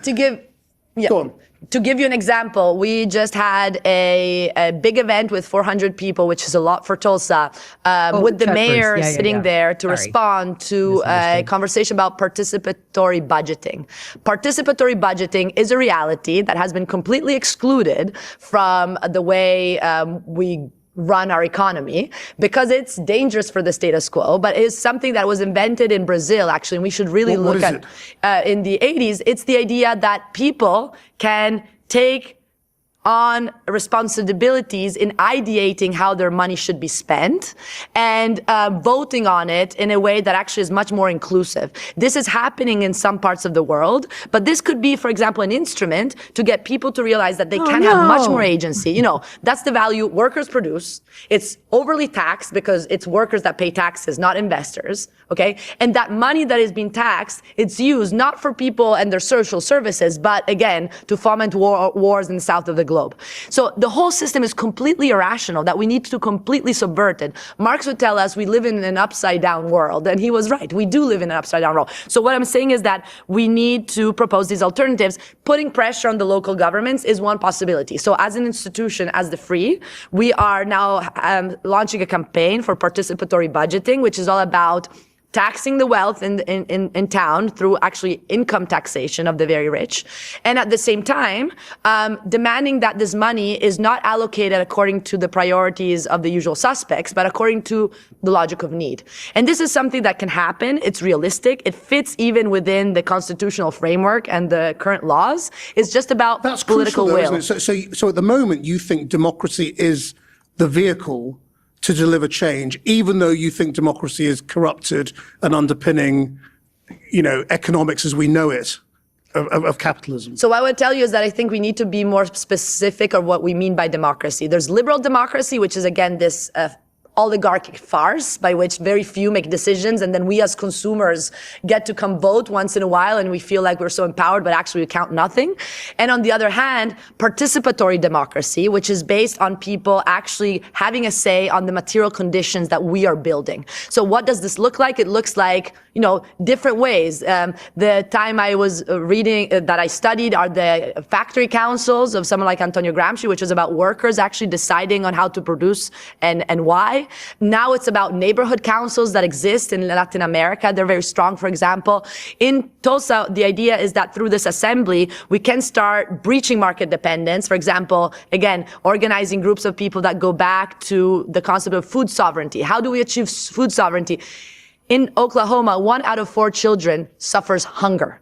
Speaker 16: to give you an example, we just had a big event with 400 people, which is a lot for Tulsa, with the mayor sitting there to respond to a conversation about participatory budgeting. Participatory budgeting is a reality that has been completely excluded from the way we run our economy because it's dangerous for the status quo, but it's something that was invented in Brazil, actually, and we should really look at in the 80s. It's the idea that people can take on responsibilities in ideating how their money should be spent and voting on it in a way that actually is much more inclusive. This is happening in some parts of the world, but this could be, for example, an instrument to get people to realize that they can have much more agency. You know, that's the value workers produce. It's overly taxed because it's workers that pay taxes, not investors. Okay. And that money that is being taxed, it's used not for people and their social services, but again, to foment wars in the south of the globe. So the whole system is completely irrational that we need to completely subvert it. Marx would tell us we live in an upside down world, and he was right. We do live in an upside down world. So what I'm saying is that we need to propose these alternatives. Putting pressure on the local governments is one possibility. So as an institution, as the Free, we are now launching a campaign for participatory budgeting, which is all about taxing the wealth in town through actually income taxation of the very rich. And at the same time, demanding that this money is not allocated according to the priorities of the usual suspects, but according to the logic of need. And this is something that can happen. It's realistic. It fits even within the constitutional framework and the current laws. It's just about political will.
Speaker 17: Isn't it? So at the moment, you think democracy is the vehicle to deliver change, even though you think democracy is corrupted and underpinning, you know, economics as we know it of capitalism.
Speaker 16: So what I would tell you is that I think we need to be more specific of what we mean by democracy. There's liberal democracy, which is again this oligarchic farce by which very few make decisions, and then we as consumers get to come vote once in a while and we feel like we're so empowered, but actually we count nothing. And on the other hand, participatory democracy, which is based on people actually having a say on the material conditions that we are building. So what does this look like? It looks like, you know, different ways. The time I was reading that I studied are the factory councils of someone like Antonio Gramsci, which is about workers actually deciding on how to produce and why. Now it's about neighborhood councils that exist in Latin America. They're very strong, for example. In Tulsa, the idea is that through this assembly, we can start breaching market dependence. For example, again, organizing groups of people that go back to the concept of food sovereignty. How do we achieve food sovereignty? In Oklahoma, 1 out of 4 children suffers hunger.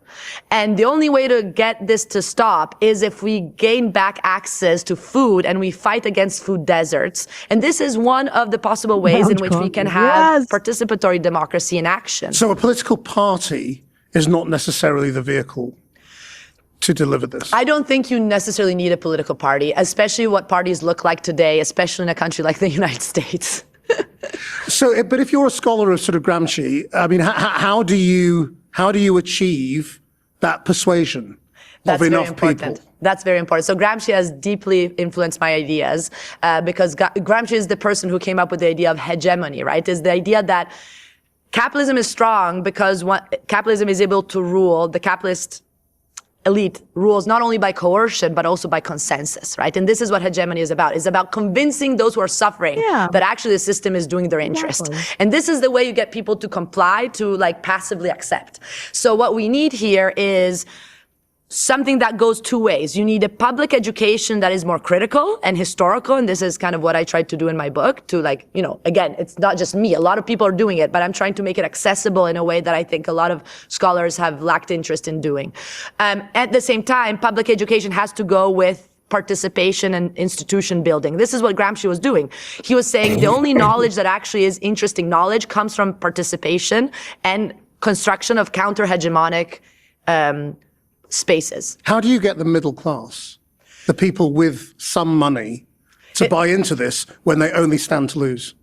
Speaker 16: And the only way to get this to stop is if we gain back access to food and we fight against food deserts. And this is one of the possible ways in which we can have participatory democracy in action.
Speaker 17: So a political party is not necessarily the vehicle to deliver this?
Speaker 16: I don't think you necessarily need a political party, especially what parties look like today, especially in a country like the United States.
Speaker 17: So, but if you're a scholar of sort of Gramsci, I mean, how do you achieve that persuasion of enough people?
Speaker 16: That's very important. So Gramsci has deeply influenced my ideas because Gramsci is the person who came up with the idea of hegemony, right? Is the idea that capitalism is strong because capitalism is able to rule, the capitalist elite rules not only by coercion, but also by consensus, right? And this is what hegemony is about. It's about convincing those who are suffering that actually the system is doing their interest. And this is the way you get people to comply, to like passively accept. So what we need here is something that goes two ways. You need a public education that is more critical and historical. And this is kind of what I tried to do in my book to again, it's not just me. A lot of people are doing it, but I'm trying to make it accessible in a way that I think a lot of scholars have lacked interest in doing. At the same time, public education has to go with participation and institution building. This is what Gramsci was doing. He was saying the only knowledge that actually is interesting knowledge comes from participation and construction of counter-hegemonic spaces.
Speaker 17: How do you get the middle class, the people with some money, to buy into this when they only stand to lose?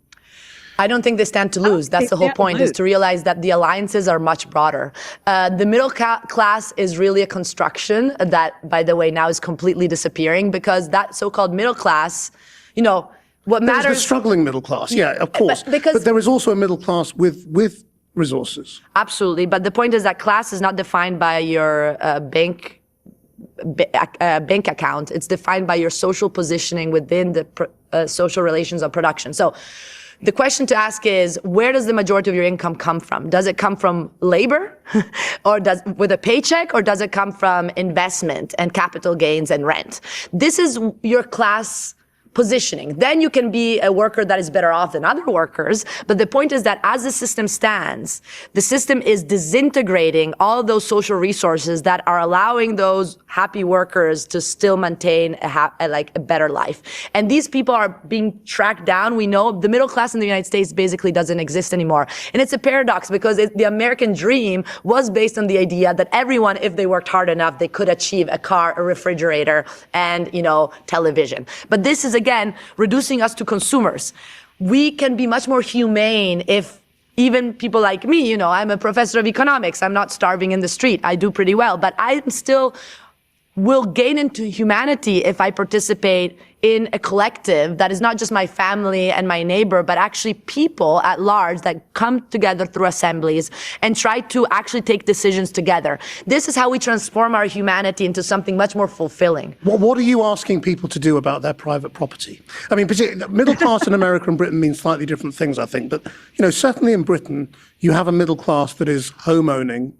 Speaker 16: I don't think they stand to lose. That's the whole point, is to realize that the alliances are much broader. The middle class is really a construction that, by the way, now is completely disappearing, because that so-called middle class, what matters...
Speaker 17: There's the struggling middle class, yeah, of course. But there is also a middle class with resources.
Speaker 16: Absolutely. But the point is that class is not defined by your bank account. It's defined by your social positioning within the social relations of production. So the question to ask is, where does the majority of your income come from? Does it come from labor or with a paycheck, or does it come from investment and capital gains and rent? This is your class positioning. Then you can be a worker that is better off than other workers. But the point is that as the system stands, the system is disintegrating all those social resources that are allowing those happy workers to still maintain a better life. And these people are being tracked down. We know the middle class in the United States basically doesn't exist anymore. And it's a paradox, because the American dream was based on the idea that everyone, if they worked hard enough, they could achieve a car, a refrigerator, and, television. But this is, again, reducing us to consumers. We can be much more humane if even people like me, I'm a professor of economics. I'm not starving in the street. I do pretty well, but I still will gain into humanity if I participate in a collective that is not just my family and my neighbor, but actually people at large that come together through assemblies and try to actually take decisions together. This is how we transform our humanity into something much more fulfilling.
Speaker 17: What are you asking people to do about their private property? I mean, particularly, middle class in America and Britain means slightly different things, I think. But, certainly in Britain, you have a middle class that is home owning,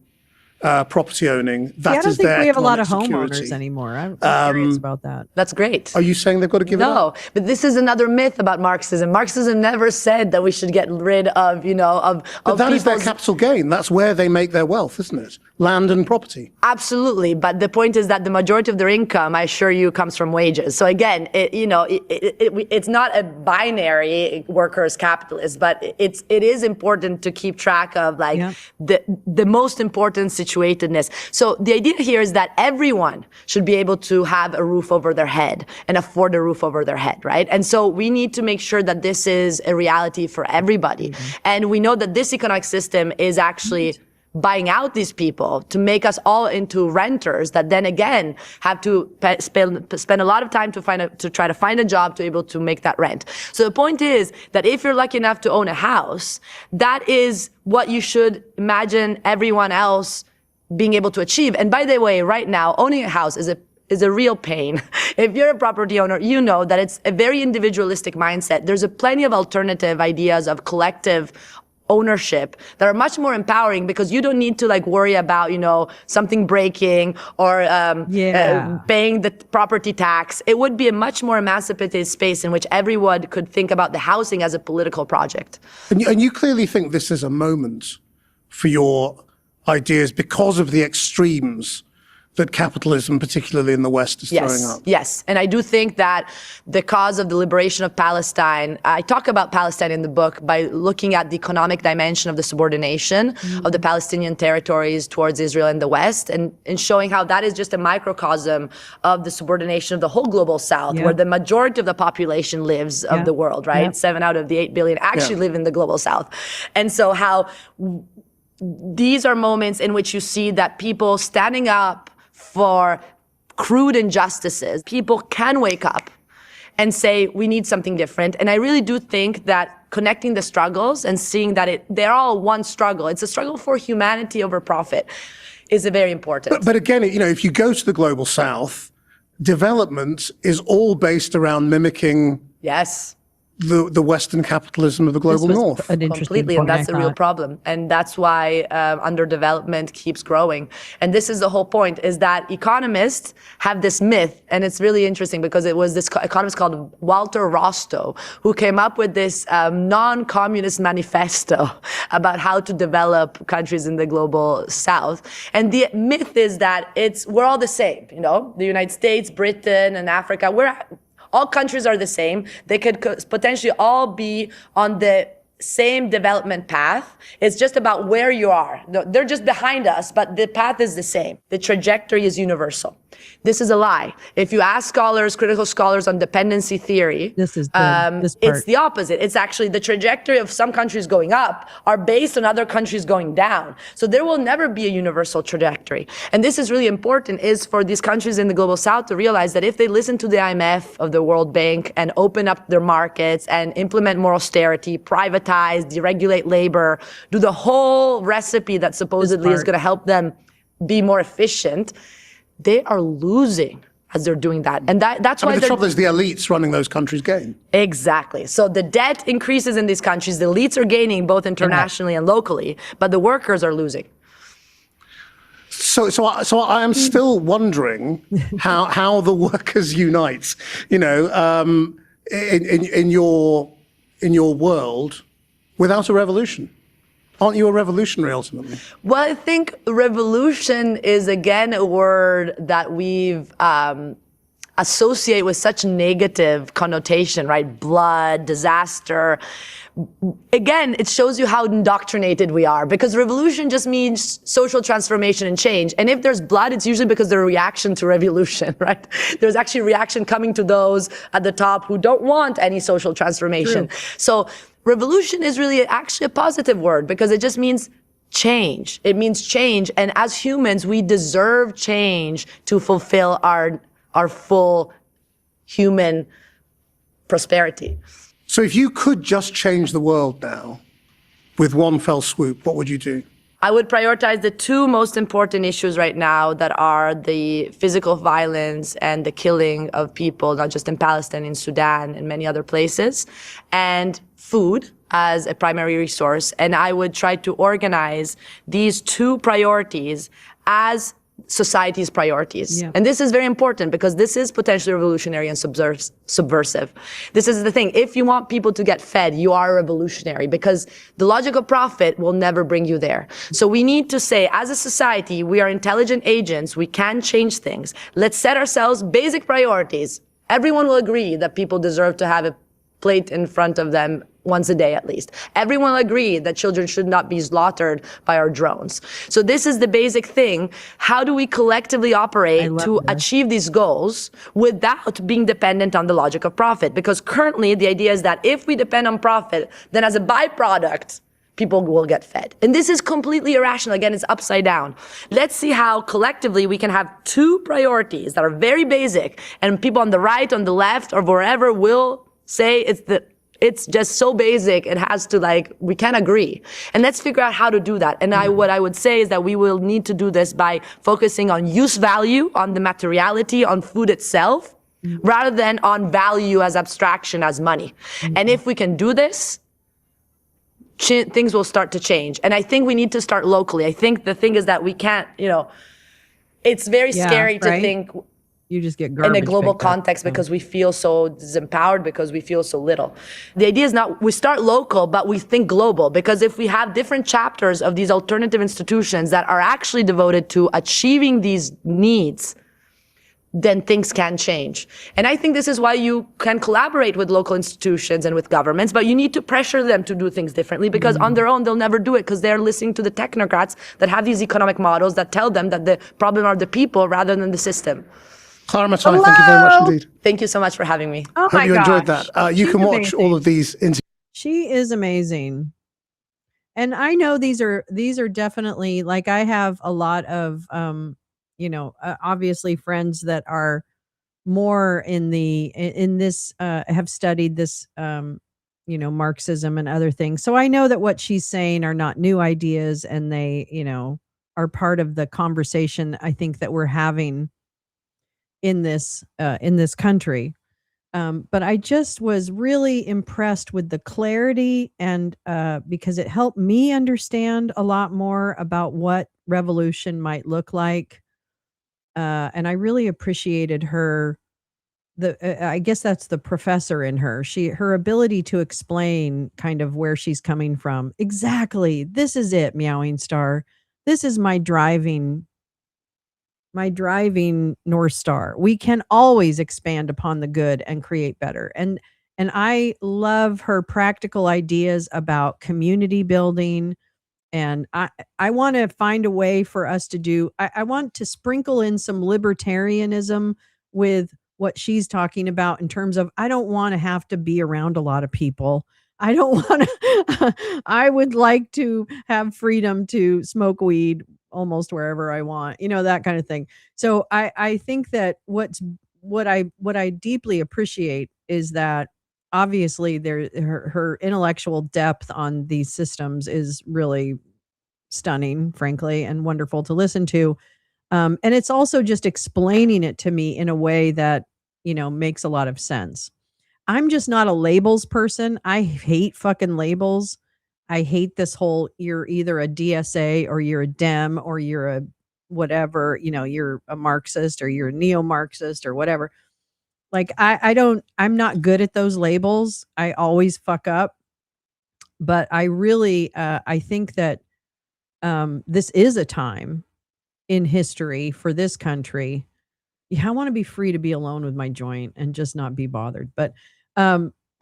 Speaker 17: property owning.
Speaker 1: I don't think we have a lot of homeowners anymore. I'm curious about that.
Speaker 16: That's great.
Speaker 17: Are you saying they've got to give it up?
Speaker 16: No, but this is another myth about Marxism. Marxism never said that we should get rid of,
Speaker 17: But that is their capital gain. That's where they make their wealth, isn't it? Land and property.
Speaker 16: Absolutely. But the point is that the majority of their income, I assure you, comes from wages. So again, it's not a binary workers capitalist, but it is important to keep track of the most important situatedness. So the idea here is that everyone should be able to have a roof over their head and afford a roof over their head, right? And so we need to make sure that this is a reality for everybody. Mm-hmm. And we know that this economic system is actually buying out these people to make us all into renters that then again have to spend a lot of time to try to find a job to be able to make that rent. So the point is that if you're lucky enough to own a house, that is what you should imagine everyone else being able to achieve. And by the way, right now, owning a house is a real pain. If you're a property owner, you know that it's a very individualistic mindset. There's plenty of alternative ideas of collective ownership that are much more empowering, because you don't need to worry about, something breaking or paying the property tax. It would be a much more emancipated space in which everyone could think about the housing as a political project.
Speaker 17: And you clearly think this is a moment for your ideas because of the extremes that capitalism, particularly in the West, is throwing up.
Speaker 16: Yes. And I do think that the cause of the liberation of Palestine, I talk about Palestine in the book by looking at the economic dimension of the subordination of the Palestinian territories towards Israel and the West, and showing how that is just a microcosm of the subordination of the whole global South, where the majority of the population lives of the world, right? 7 out of the 8 billion actually live in the global South. And so how these are moments in which you see that people standing up for crude injustices, people can wake up and say, we need something different. And I really do think that connecting the struggles and seeing that they're all one struggle, it's a struggle for humanity over profit, is very important.
Speaker 17: But again, if you go to the global South, development is all based around mimicking the Western capitalism of the global North.
Speaker 16: Completely, and that's the real problem. And that's why underdevelopment keeps growing. And this is the whole point, is that economists have this myth, and it's really interesting because it was this economist called Walter Rostow who came up with this non-communist manifesto about how to develop countries in the global South. And the myth is that we're all the same, the United States, Britain, and Africa. All countries are the same. They could potentially all be on the same development path. It's just about where you are. They're just behind us, but the path is the same. The trajectory is universal. This is a lie. If you ask critical scholars on dependency theory, it's the opposite. It's actually the trajectory of some countries going up are based on other countries going down. So there will never be a universal trajectory. And this is really important, is for these countries in the global South to realize that if they listen to the IMF of the World Bank and open up their markets and implement more austerity, privatize, deregulate labor, do the whole recipe that supposedly is going to help them be more efficient, they are losing as they're doing that. And that's why
Speaker 17: the trouble is the elites running those countries gain.
Speaker 16: Exactly. So the debt increases in these countries. The elites are gaining both internationally and locally, but the workers are losing.
Speaker 17: So I am still wondering how the workers unite. In your world without a revolution. Aren't you a revolutionary ultimately?
Speaker 16: Well, I think revolution is, again, a word that we've associate with such negative connotation, right? Blood, disaster. Again, it shows you how indoctrinated we are, because revolution just means social transformation and change. And if there's blood, it's usually because there's a reaction to revolution, right? There's actually reaction coming to those at the top who don't want any social transformation. True. So revolution is really actually a positive word, because it just means change. It means change. And as humans, we deserve change to fulfill our full human prosperity.
Speaker 17: So if you could just change the world now with one fell swoop, what would you do?
Speaker 16: I would prioritize the two most important issues right now, that are the physical violence and the killing of people, not just in Palestine, in Sudan and many other places, and food as a primary resource. And I would try to organize these two priorities as society's priorities. Yeah. And this is very important, because this is potentially revolutionary and subversive. This is the thing. If you want people to get fed, you are a revolutionary, because the logic of profit will never bring you there. So we need to say, as a society, we are intelligent agents. We can change things. Let's set ourselves basic priorities. Everyone will agree that people deserve to have a plate in front of them once a day at least. Everyone will agree that children should not be slaughtered by our drones. So this is the basic thing. How do we collectively operate to achieve these goals without being dependent on the logic of profit? Because currently the idea is that if we depend on profit, then as a byproduct, people will get fed. And this is completely irrational. Again, it's upside down. Let's see how collectively we can have two priorities that are very basic, and people on the right, on the left, or wherever will say it's just so basic, it has to, we can't agree. And let's figure out how to do that. And what I would say is that we will need to do this by focusing on use value, on the materiality, on food itself, rather than on value as abstraction, as money. And if we can do this, things will start to change. And I think we need to start locally. I think the thing is that we can't, it's very scary to think
Speaker 1: you just get garbage
Speaker 16: in a global context, because we feel so disempowered, because we feel so little. The idea is not, we start local, but we think global, because if we have different chapters of these alternative institutions that are actually devoted to achieving these needs, then things can change. And I think this is why you can collaborate with local institutions and with governments, but you need to pressure them to do things differently, because on their own, they'll never do it, because they're listening to the technocrats that have these economic models that tell them that the problem are the people rather than the system.
Speaker 17: Clara Matai, thank you very much indeed.
Speaker 16: Thank you so much for having me.
Speaker 1: Oh
Speaker 17: Hope you enjoyed that. You can watch all of these interviews.
Speaker 1: She is amazing. And I know these are definitely, I have a lot of, obviously friends that are more in this, have studied this, Marxism and other things. So I know that what she's saying are not new ideas, and they, are part of the conversation I think that we're having in this country. But I just was really impressed with the clarity and because it helped me understand a lot more about what revolution might look like. And I really appreciated her. I guess that's the professor in her. Her ability to explain kind of where she's coming from. Exactly. This is it, Meowing Star. This is my driving North Star. We can always expand upon the good and create better. And I love her practical ideas about community building. And I want to find a way for us to do, I want to sprinkle in some libertarianism with what she's talking about in terms of, I don't want to have to be around a lot of people. I don't want to, I would like to have freedom to smoke weed almost wherever I want, that kind of thing. So I think that what I deeply appreciate is that obviously her intellectual depth on these systems is really stunning, frankly, and wonderful to listen to. And it's also just explaining it to me in a way that, makes a lot of sense. I'm just not a labels person. I hate fucking labels. I hate this whole, you're either a DSA or you're a Dem or you're a whatever, you're a Marxist or you're a neo-Marxist or whatever. Like, I'm not good at those labels. I always fuck up. But I really, I think that this is a time in history for this country. Yeah, I want to be free to be alone with my joint and just not be bothered. But I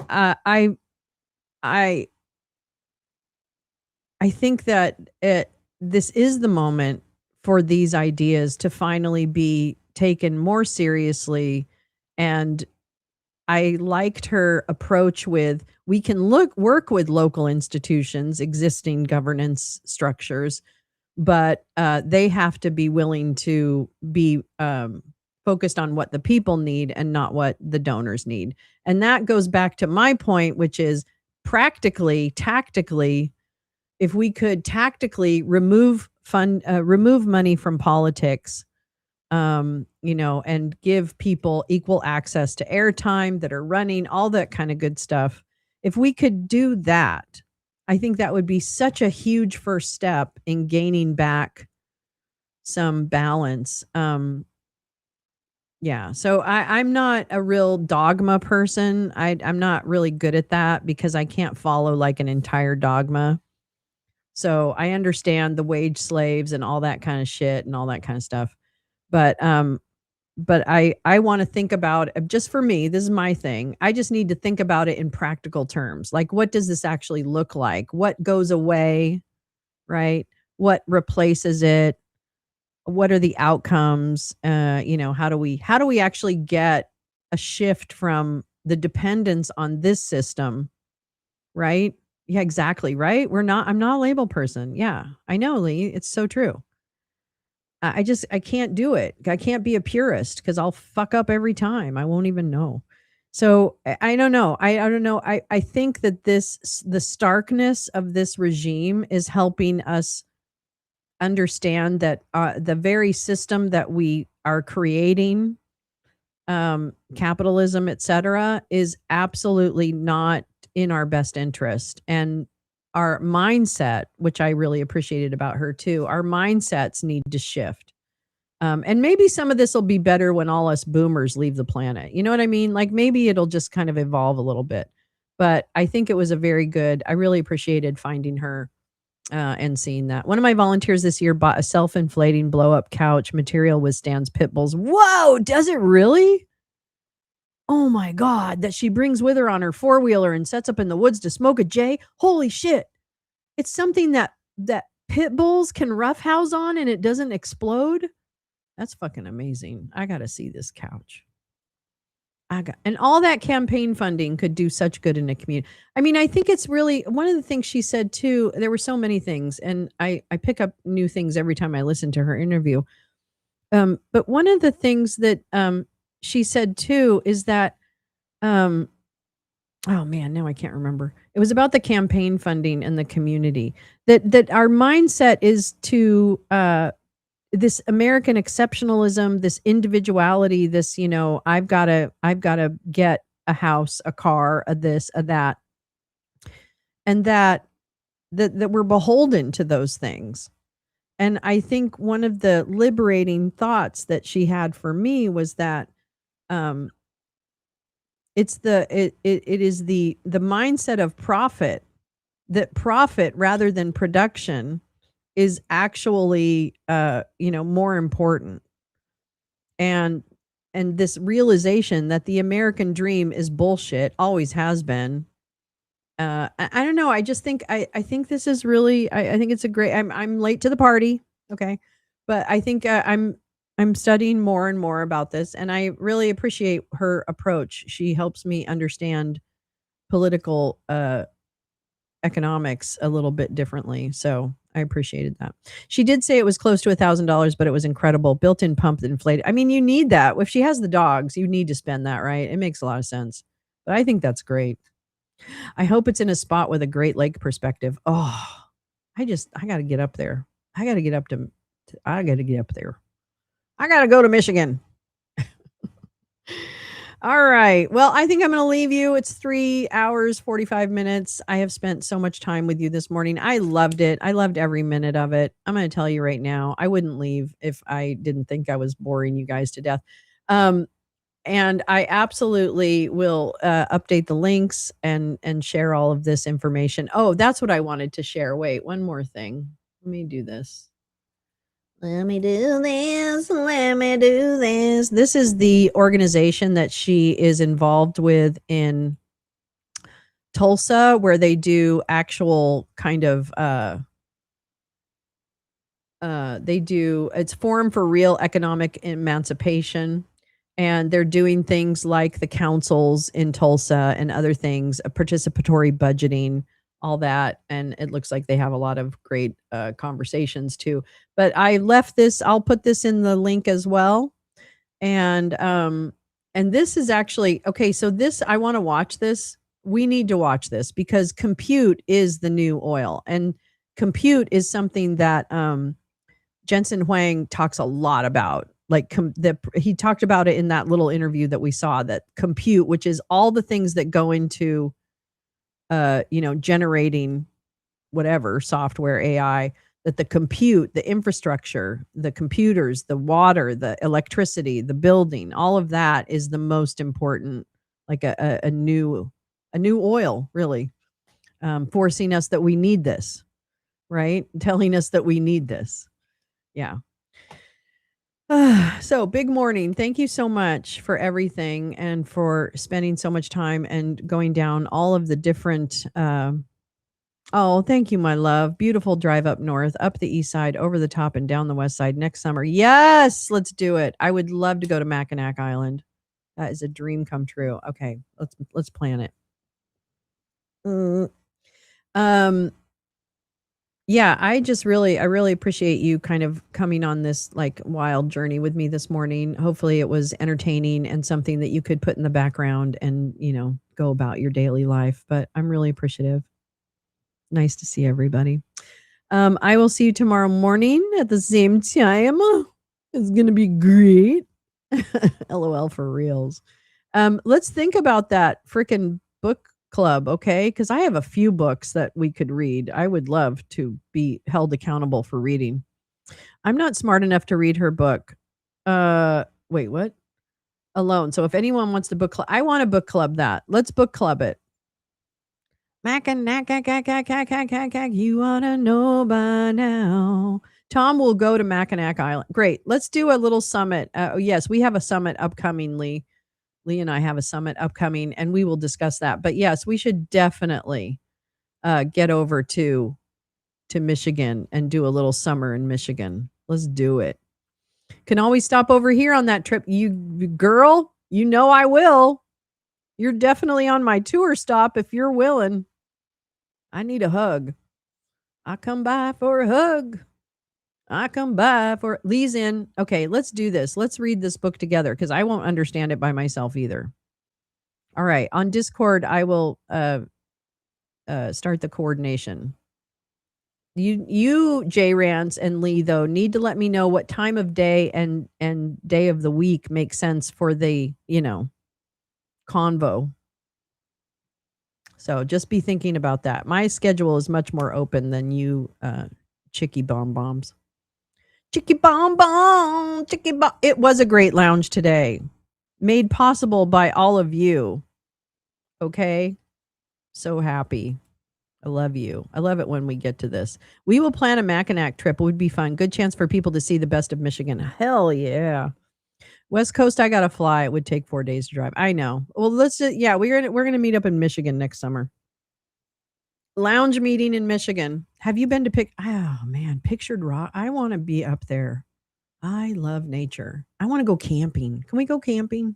Speaker 1: think that this is the moment for these ideas to finally be taken more seriously. And I liked her approach with, we can work with local institutions, existing governance structures, but they have to be willing to be focused on what the people need and not what the donors need. And that goes back to my point, which is tactically, if we could tactically remove money from politics, and give people equal access to airtime that are running, all that kind of good stuff. If we could do that, I think that would be such a huge first step in gaining back some balance. Yeah. So I'm not a real dogma person. I'm not really good at that because I can't follow like an entire dogma. So I understand the wage slaves and all that kind of shit and all that kind of stuff. But I want to think about, just for me, this is my thing. I just need to think about it in practical terms. Like, what does this actually look like? What goes away, right? What replaces it? What are the outcomes? How do we actually get a shift from the dependence on this system, right? Yeah, exactly, right? I'm not a label person. Yeah, I know, Lee. It's so true. I can't do it. I can't be a purist because I'll fuck up every time. I won't even know. So I don't know. I don't know. I think that the starkness of this regime is helping us understand that the very system that we are creating, capitalism, etc., is absolutely not in our best interest. And our mindset, which I really appreciated about her too, our mindsets need to shift. And maybe some of this will be better when all us boomers leave the planet. You know what I mean? Like, maybe it'll just kind of evolve a little bit. But I think it was I really appreciated finding her and seeing that. One of my volunteers this year bought a self-inflating blow-up couch. Material withstands pit bulls. Whoa, does it really? Oh my God, that she brings with her on her four-wheeler and sets up in the woods to smoke a J. Holy shit. It's something that pit bulls can roughhouse on and it doesn't explode. That's fucking amazing. I got to see this couch. And all that campaign funding could do such good in a community. I mean, I think it's really one of the things she said too. There were so many things, and I pick up new things every time I listen to her interview. But one of the things that she said too is that, oh man, now I can't remember. It was about the campaign funding and the community. That our mindset is to this American exceptionalism, this individuality, this, I've got to get a house, a car, a this, a that, and that we're beholden to those things. And I think one of the liberating thoughts that she had for me was that it is the mindset of profit, that profit rather than production is actually more important. And this realization that the American dream is bullshit, always has been. I don't know. I just think I think this is really I think it's a great I'm late to the party. Okay. But I think I'm studying more and more about this, and I really appreciate her approach. She helps me understand political economics a little bit differently. So I appreciated that. She did say it was close to $1,000, but it was incredible. Built-in pump that inflated. I mean, you need that. If she has the dogs, you need to spend that, right? It makes a lot of sense. But I think that's great. I hope it's in a spot with a Great Lake perspective. Oh, I got to get up there. I got to get up there. I got to go to Michigan. All right. Well, I think I'm going to leave you. It's 3 hours, 45 minutes. I have spent so much time with you this morning. I loved it. I loved every minute of it. I'm going to tell you right now, I wouldn't leave if I didn't think I was boring you guys to death. And I absolutely will update the links and share all of this information. Oh, that's what I wanted to share. Wait, one more thing. Let me do this. Let me do this. Let me do this. This is the organization that she is involved with in Tulsa, where they do actual kind of it's Forum for Real Economic Emancipation. And they're doing things like the councils in Tulsa and other things, participatory budgeting, all that. And it looks like they have a lot of great conversations too. But I left this, I'll put this in the link as well. And this is actually, okay, so this, I want to watch this. We need to watch this because compute is the new oil. And compute is something that Jensen Huang talks a lot about. Like he talked about it in that little interview that we saw, that compute, which is all the things that go into, generating whatever software, AI, that the compute, the infrastructure, the computers, the water, the electricity, the building, all of that is the most important, like a new oil, really, forcing us that we need this, right? Telling us that we need this. Yeah. So big morning. Thank you so much for everything and for spending so much time and going down all of the different. Oh, thank you, my love. Beautiful drive up north, up the east side, over the top, and down the west side next summer. Yes, let's do it. I would love to go to Mackinac Island. That is a dream come true. Okay, let's plan it. Yeah, I really appreciate you kind of coming on this like wild journey with me this morning. Hopefully it was entertaining and something that you could put in the background and, go about your daily life. But I'm really appreciative. Nice to see everybody. I will see you tomorrow morning at the same time. It's going to be great. LOL for reals. Let's think about that freaking book club, okay? Because I have a few books that we could read. I would love to be held accountable for reading. I'm not smart enough to read her book. Wait, what? Alone. So if anyone wants to book club, I want to book club that. Let's book club it. You ought to know by now. Tom will go to Mackinac Island. Great. Let's do a little summit. Yes, we have a summit upcoming, Lee. Lee and I have a summit upcoming, and we will discuss that. But yes, we should definitely get over to Michigan and do a little summer in Michigan. Let's do it. Can always stop over here on that trip. You girl, I will. You're definitely on my tour stop if you're willing. I need a hug. I come by for a hug. I come by for Lee's in. Okay, let's do this. Let's read this book together because I won't understand it by myself either. All right. On Discord, I will start the coordination. You J Rance and Lee, though, need to let me know what time of day and day of the week makes sense for the, convo. So just be thinking about that. My schedule is much more open than you, Chicky Bomb Bombs. Chicky Bomb Bomb, Chicky Bomb. It was a great lounge today, made possible by all of you. Okay? So happy. I love you. I love it when we get to this. We will plan a Mackinac trip. It would be fun. Good chance for people to see the best of Michigan. Hell yeah. West Coast, I gotta fly. It would take 4 days to drive. I know. Well, let's just, yeah, we're gonna meet up in Michigan next summer. Lounge meeting in Michigan. Have you been to oh man, Pictured Rock? I want to be up there. I love nature. I want to go camping. Can we go camping?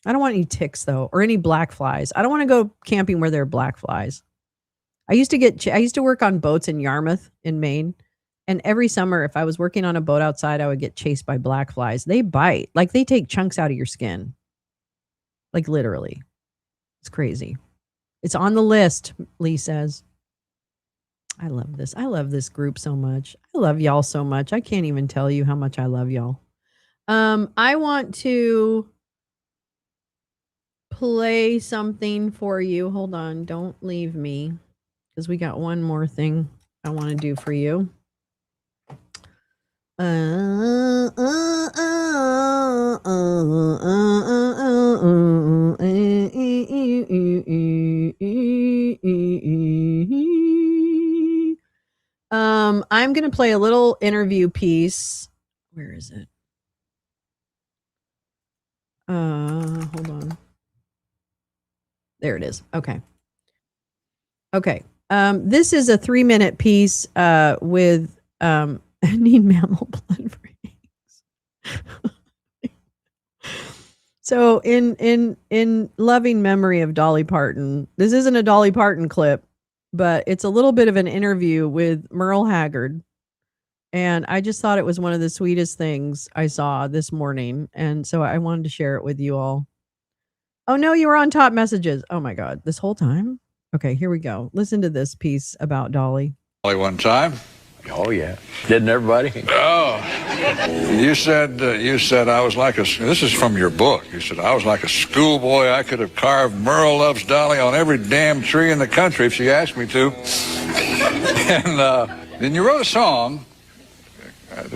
Speaker 1: I don't want any ticks though, or any black flies. I don't want to go camping where there are black flies. I used to work on boats in Yarmouth in Maine. And every summer, if I was working on a boat outside, I would get chased by black flies. They bite. Like they take chunks out of your skin. Like literally. It's crazy. It's on the list, Lee says. I love this. I love this group so much. I love y'all so much. I can't even tell you how much I love y'all. I want to play something for you. Hold on. Don't leave me. Because we got one more thing I want to do for you. I'm going to play a little interview piece. Where is it? Hold on. There it is. Okay. This is a 3-minute piece with need mammal blood for eggs. So in loving memory of Dolly Parton, this isn't a Dolly Parton clip, but it's a little bit of an interview with Merle Haggard. And I just thought it was one of the sweetest things I saw this morning. And so I wanted to share it with you all. Oh no, you were on top messages. Oh my God, this whole time? Okay, here we go. Listen to this piece about Dolly.
Speaker 18: Only one time. Oh yeah, didn't everybody? Oh, you said I was like a. This is from your book. You said I was like a schoolboy. I could have carved Merle loves Dolly on every damn tree in the country if she asked me to. And then you wrote a song,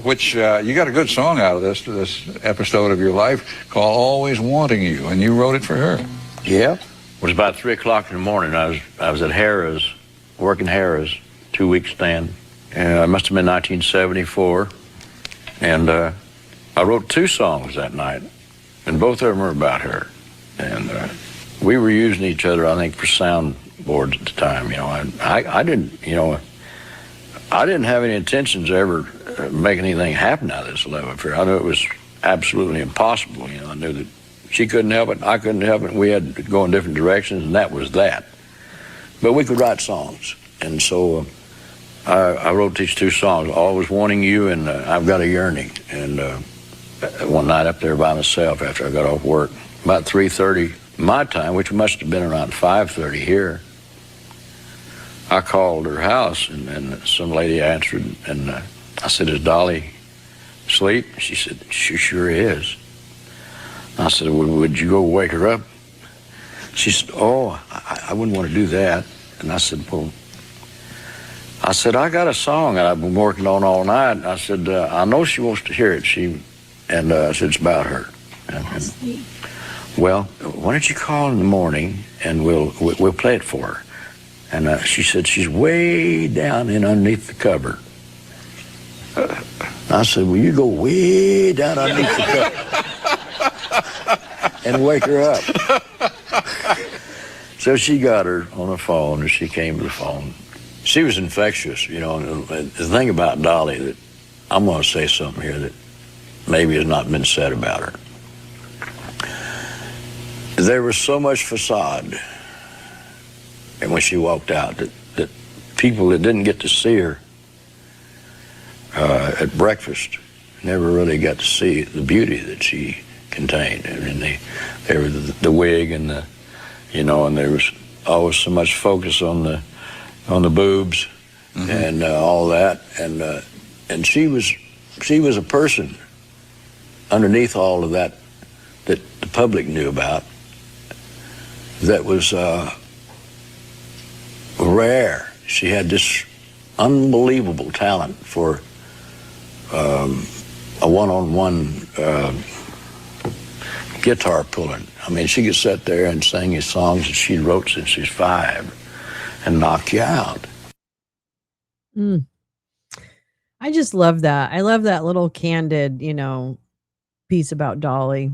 Speaker 18: which you got a good song out of this episode of your life called "Always Wanting You," and you wrote it for her. Yeah, it was about 3 o'clock in the morning. I was at Harrah's, working Harrah's, 2-week stand. And it must have been 1974, and I wrote 2 songs that night, and both of them were about her. And we were using each other, I think, for soundboards at the time. You know, I didn't, you know, I didn't have any intentions of ever making anything happen out of this love affair. I knew it was absolutely impossible. You know, I knew that she couldn't help it, I couldn't help it. We had to go in different directions, and that was that. But we could write songs, and so. I wrote these 2 songs, Always Wanting You and I've Got a Yearning. And one night up there by myself after I got off work, about 3:30 my time, which must have been around 5:30 here, I called her house and some lady answered, and I said, "Is Dolly asleep?" She said, "She sure is." I said, "Would you go wake her up?" She said, "Oh, I wouldn't want to do that." And I said, "Well," I said, "I got a song that I've been working on all night." I said, "I know she wants to hear it." I said, "It's about her." And, well, why don't you call in the morning and we'll play it for her. And she said, "She's way down in underneath the cover." I said, "Well, you go way down underneath the cover and wake her up." So she got her on the phone, and she came to the phone. She was infectious, you know. And the thing about Dolly, that I'm going to say something here that maybe has not been said about her. There was so much facade, and when she walked out, that people that didn't get to see her at breakfast never really got to see the beauty that she contained. I mean, there was the wig and the, you know, and there was always so much focus on the boobs, mm-hmm. and all that, and she was a person underneath all of that the public knew about, that was rare. She had this unbelievable talent for a one-on-one guitar pulling. I mean, she could sit there and sing his songs that she wrote since she's 5 and knock you out.
Speaker 1: I just love that. I love that little candid, piece about Dolly.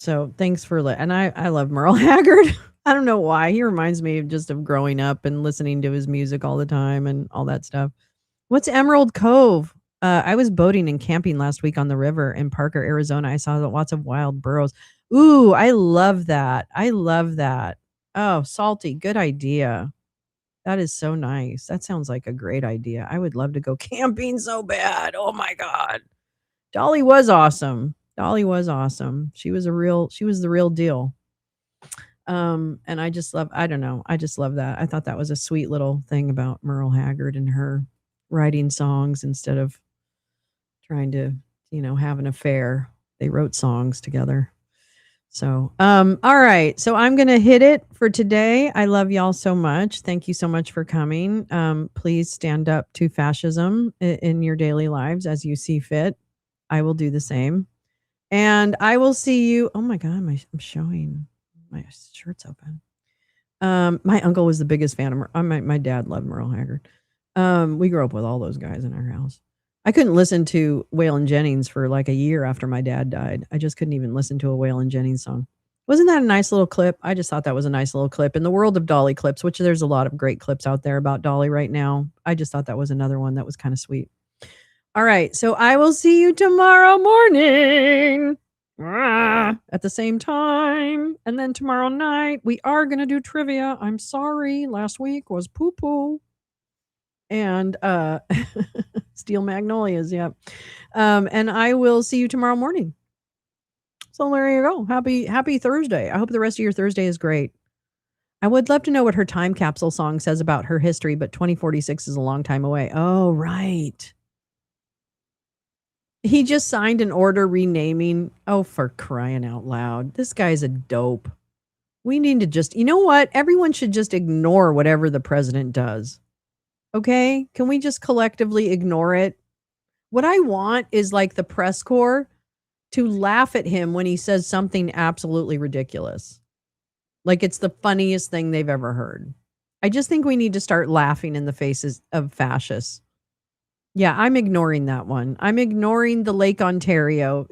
Speaker 1: So thanks for and I love Merle Haggard. I don't know why. He reminds me of growing up and listening to his music all the time and all that stuff. What's Emerald Cove? I was boating and camping last week on the river in Parker, Arizona. I saw lots of wild burros. Ooh, I love that. I love that. Oh, Salty, good idea. That is so nice. That sounds like a great idea. I would love to go camping so bad. Oh my God. Dolly was awesome. Dolly was awesome. She was the real deal. And I just love that. I thought that was a sweet little thing about Merle Haggard and her writing songs instead of trying to, have an affair. They wrote songs together. So, all right. So I'm going to hit it for today. I love y'all so much. Thank you so much for coming. Please stand up to fascism in your daily lives as you see fit. I will do the same. And I will see you. Oh my God, I'm showing my shirt's open. My uncle was the biggest fan of my dad loved Merle Haggard. We grew up with all those guys in our house. I couldn't listen to Waylon Jennings for like a year after my dad died. I just couldn't even listen to a Waylon Jennings song. Wasn't that a nice little clip? I just thought that was a nice little clip in the world of Dolly clips, which there's a lot of great clips out there about Dolly right now. I just thought that was another one that was kind of sweet. All right. So I will see you tomorrow morning at the same time. And then tomorrow night, we are going to do trivia. I'm sorry. Last week was poo-poo. And Steel Magnolias, yep. And I will see you tomorrow morning. So there you go. Happy Thursday. I hope the rest of your Thursday is great. I would love to know what her time capsule song says about her history, but 2046 is a long time away. Oh, right. He just signed an order renaming. Oh, for crying out loud. This guy's a dope. We need to just, you know what? Everyone should just ignore whatever the president does. Okay? Can we just collectively ignore it? What I want is like the press corps to laugh at him when he says something absolutely ridiculous. Like it's the funniest thing they've ever heard. I just think we need to start laughing in the faces of fascists. Yeah, I'm ignoring that one. I'm ignoring the Lake Ontario.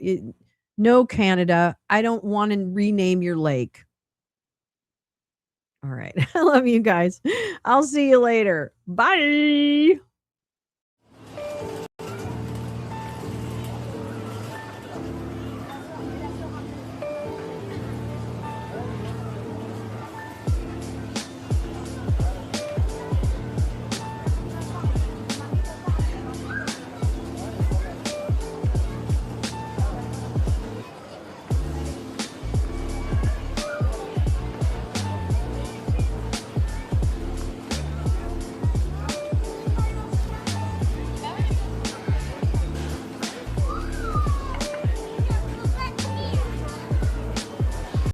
Speaker 1: No, Canada. I don't want to rename your lake. All right. I love you guys. I'll see you later. Bye.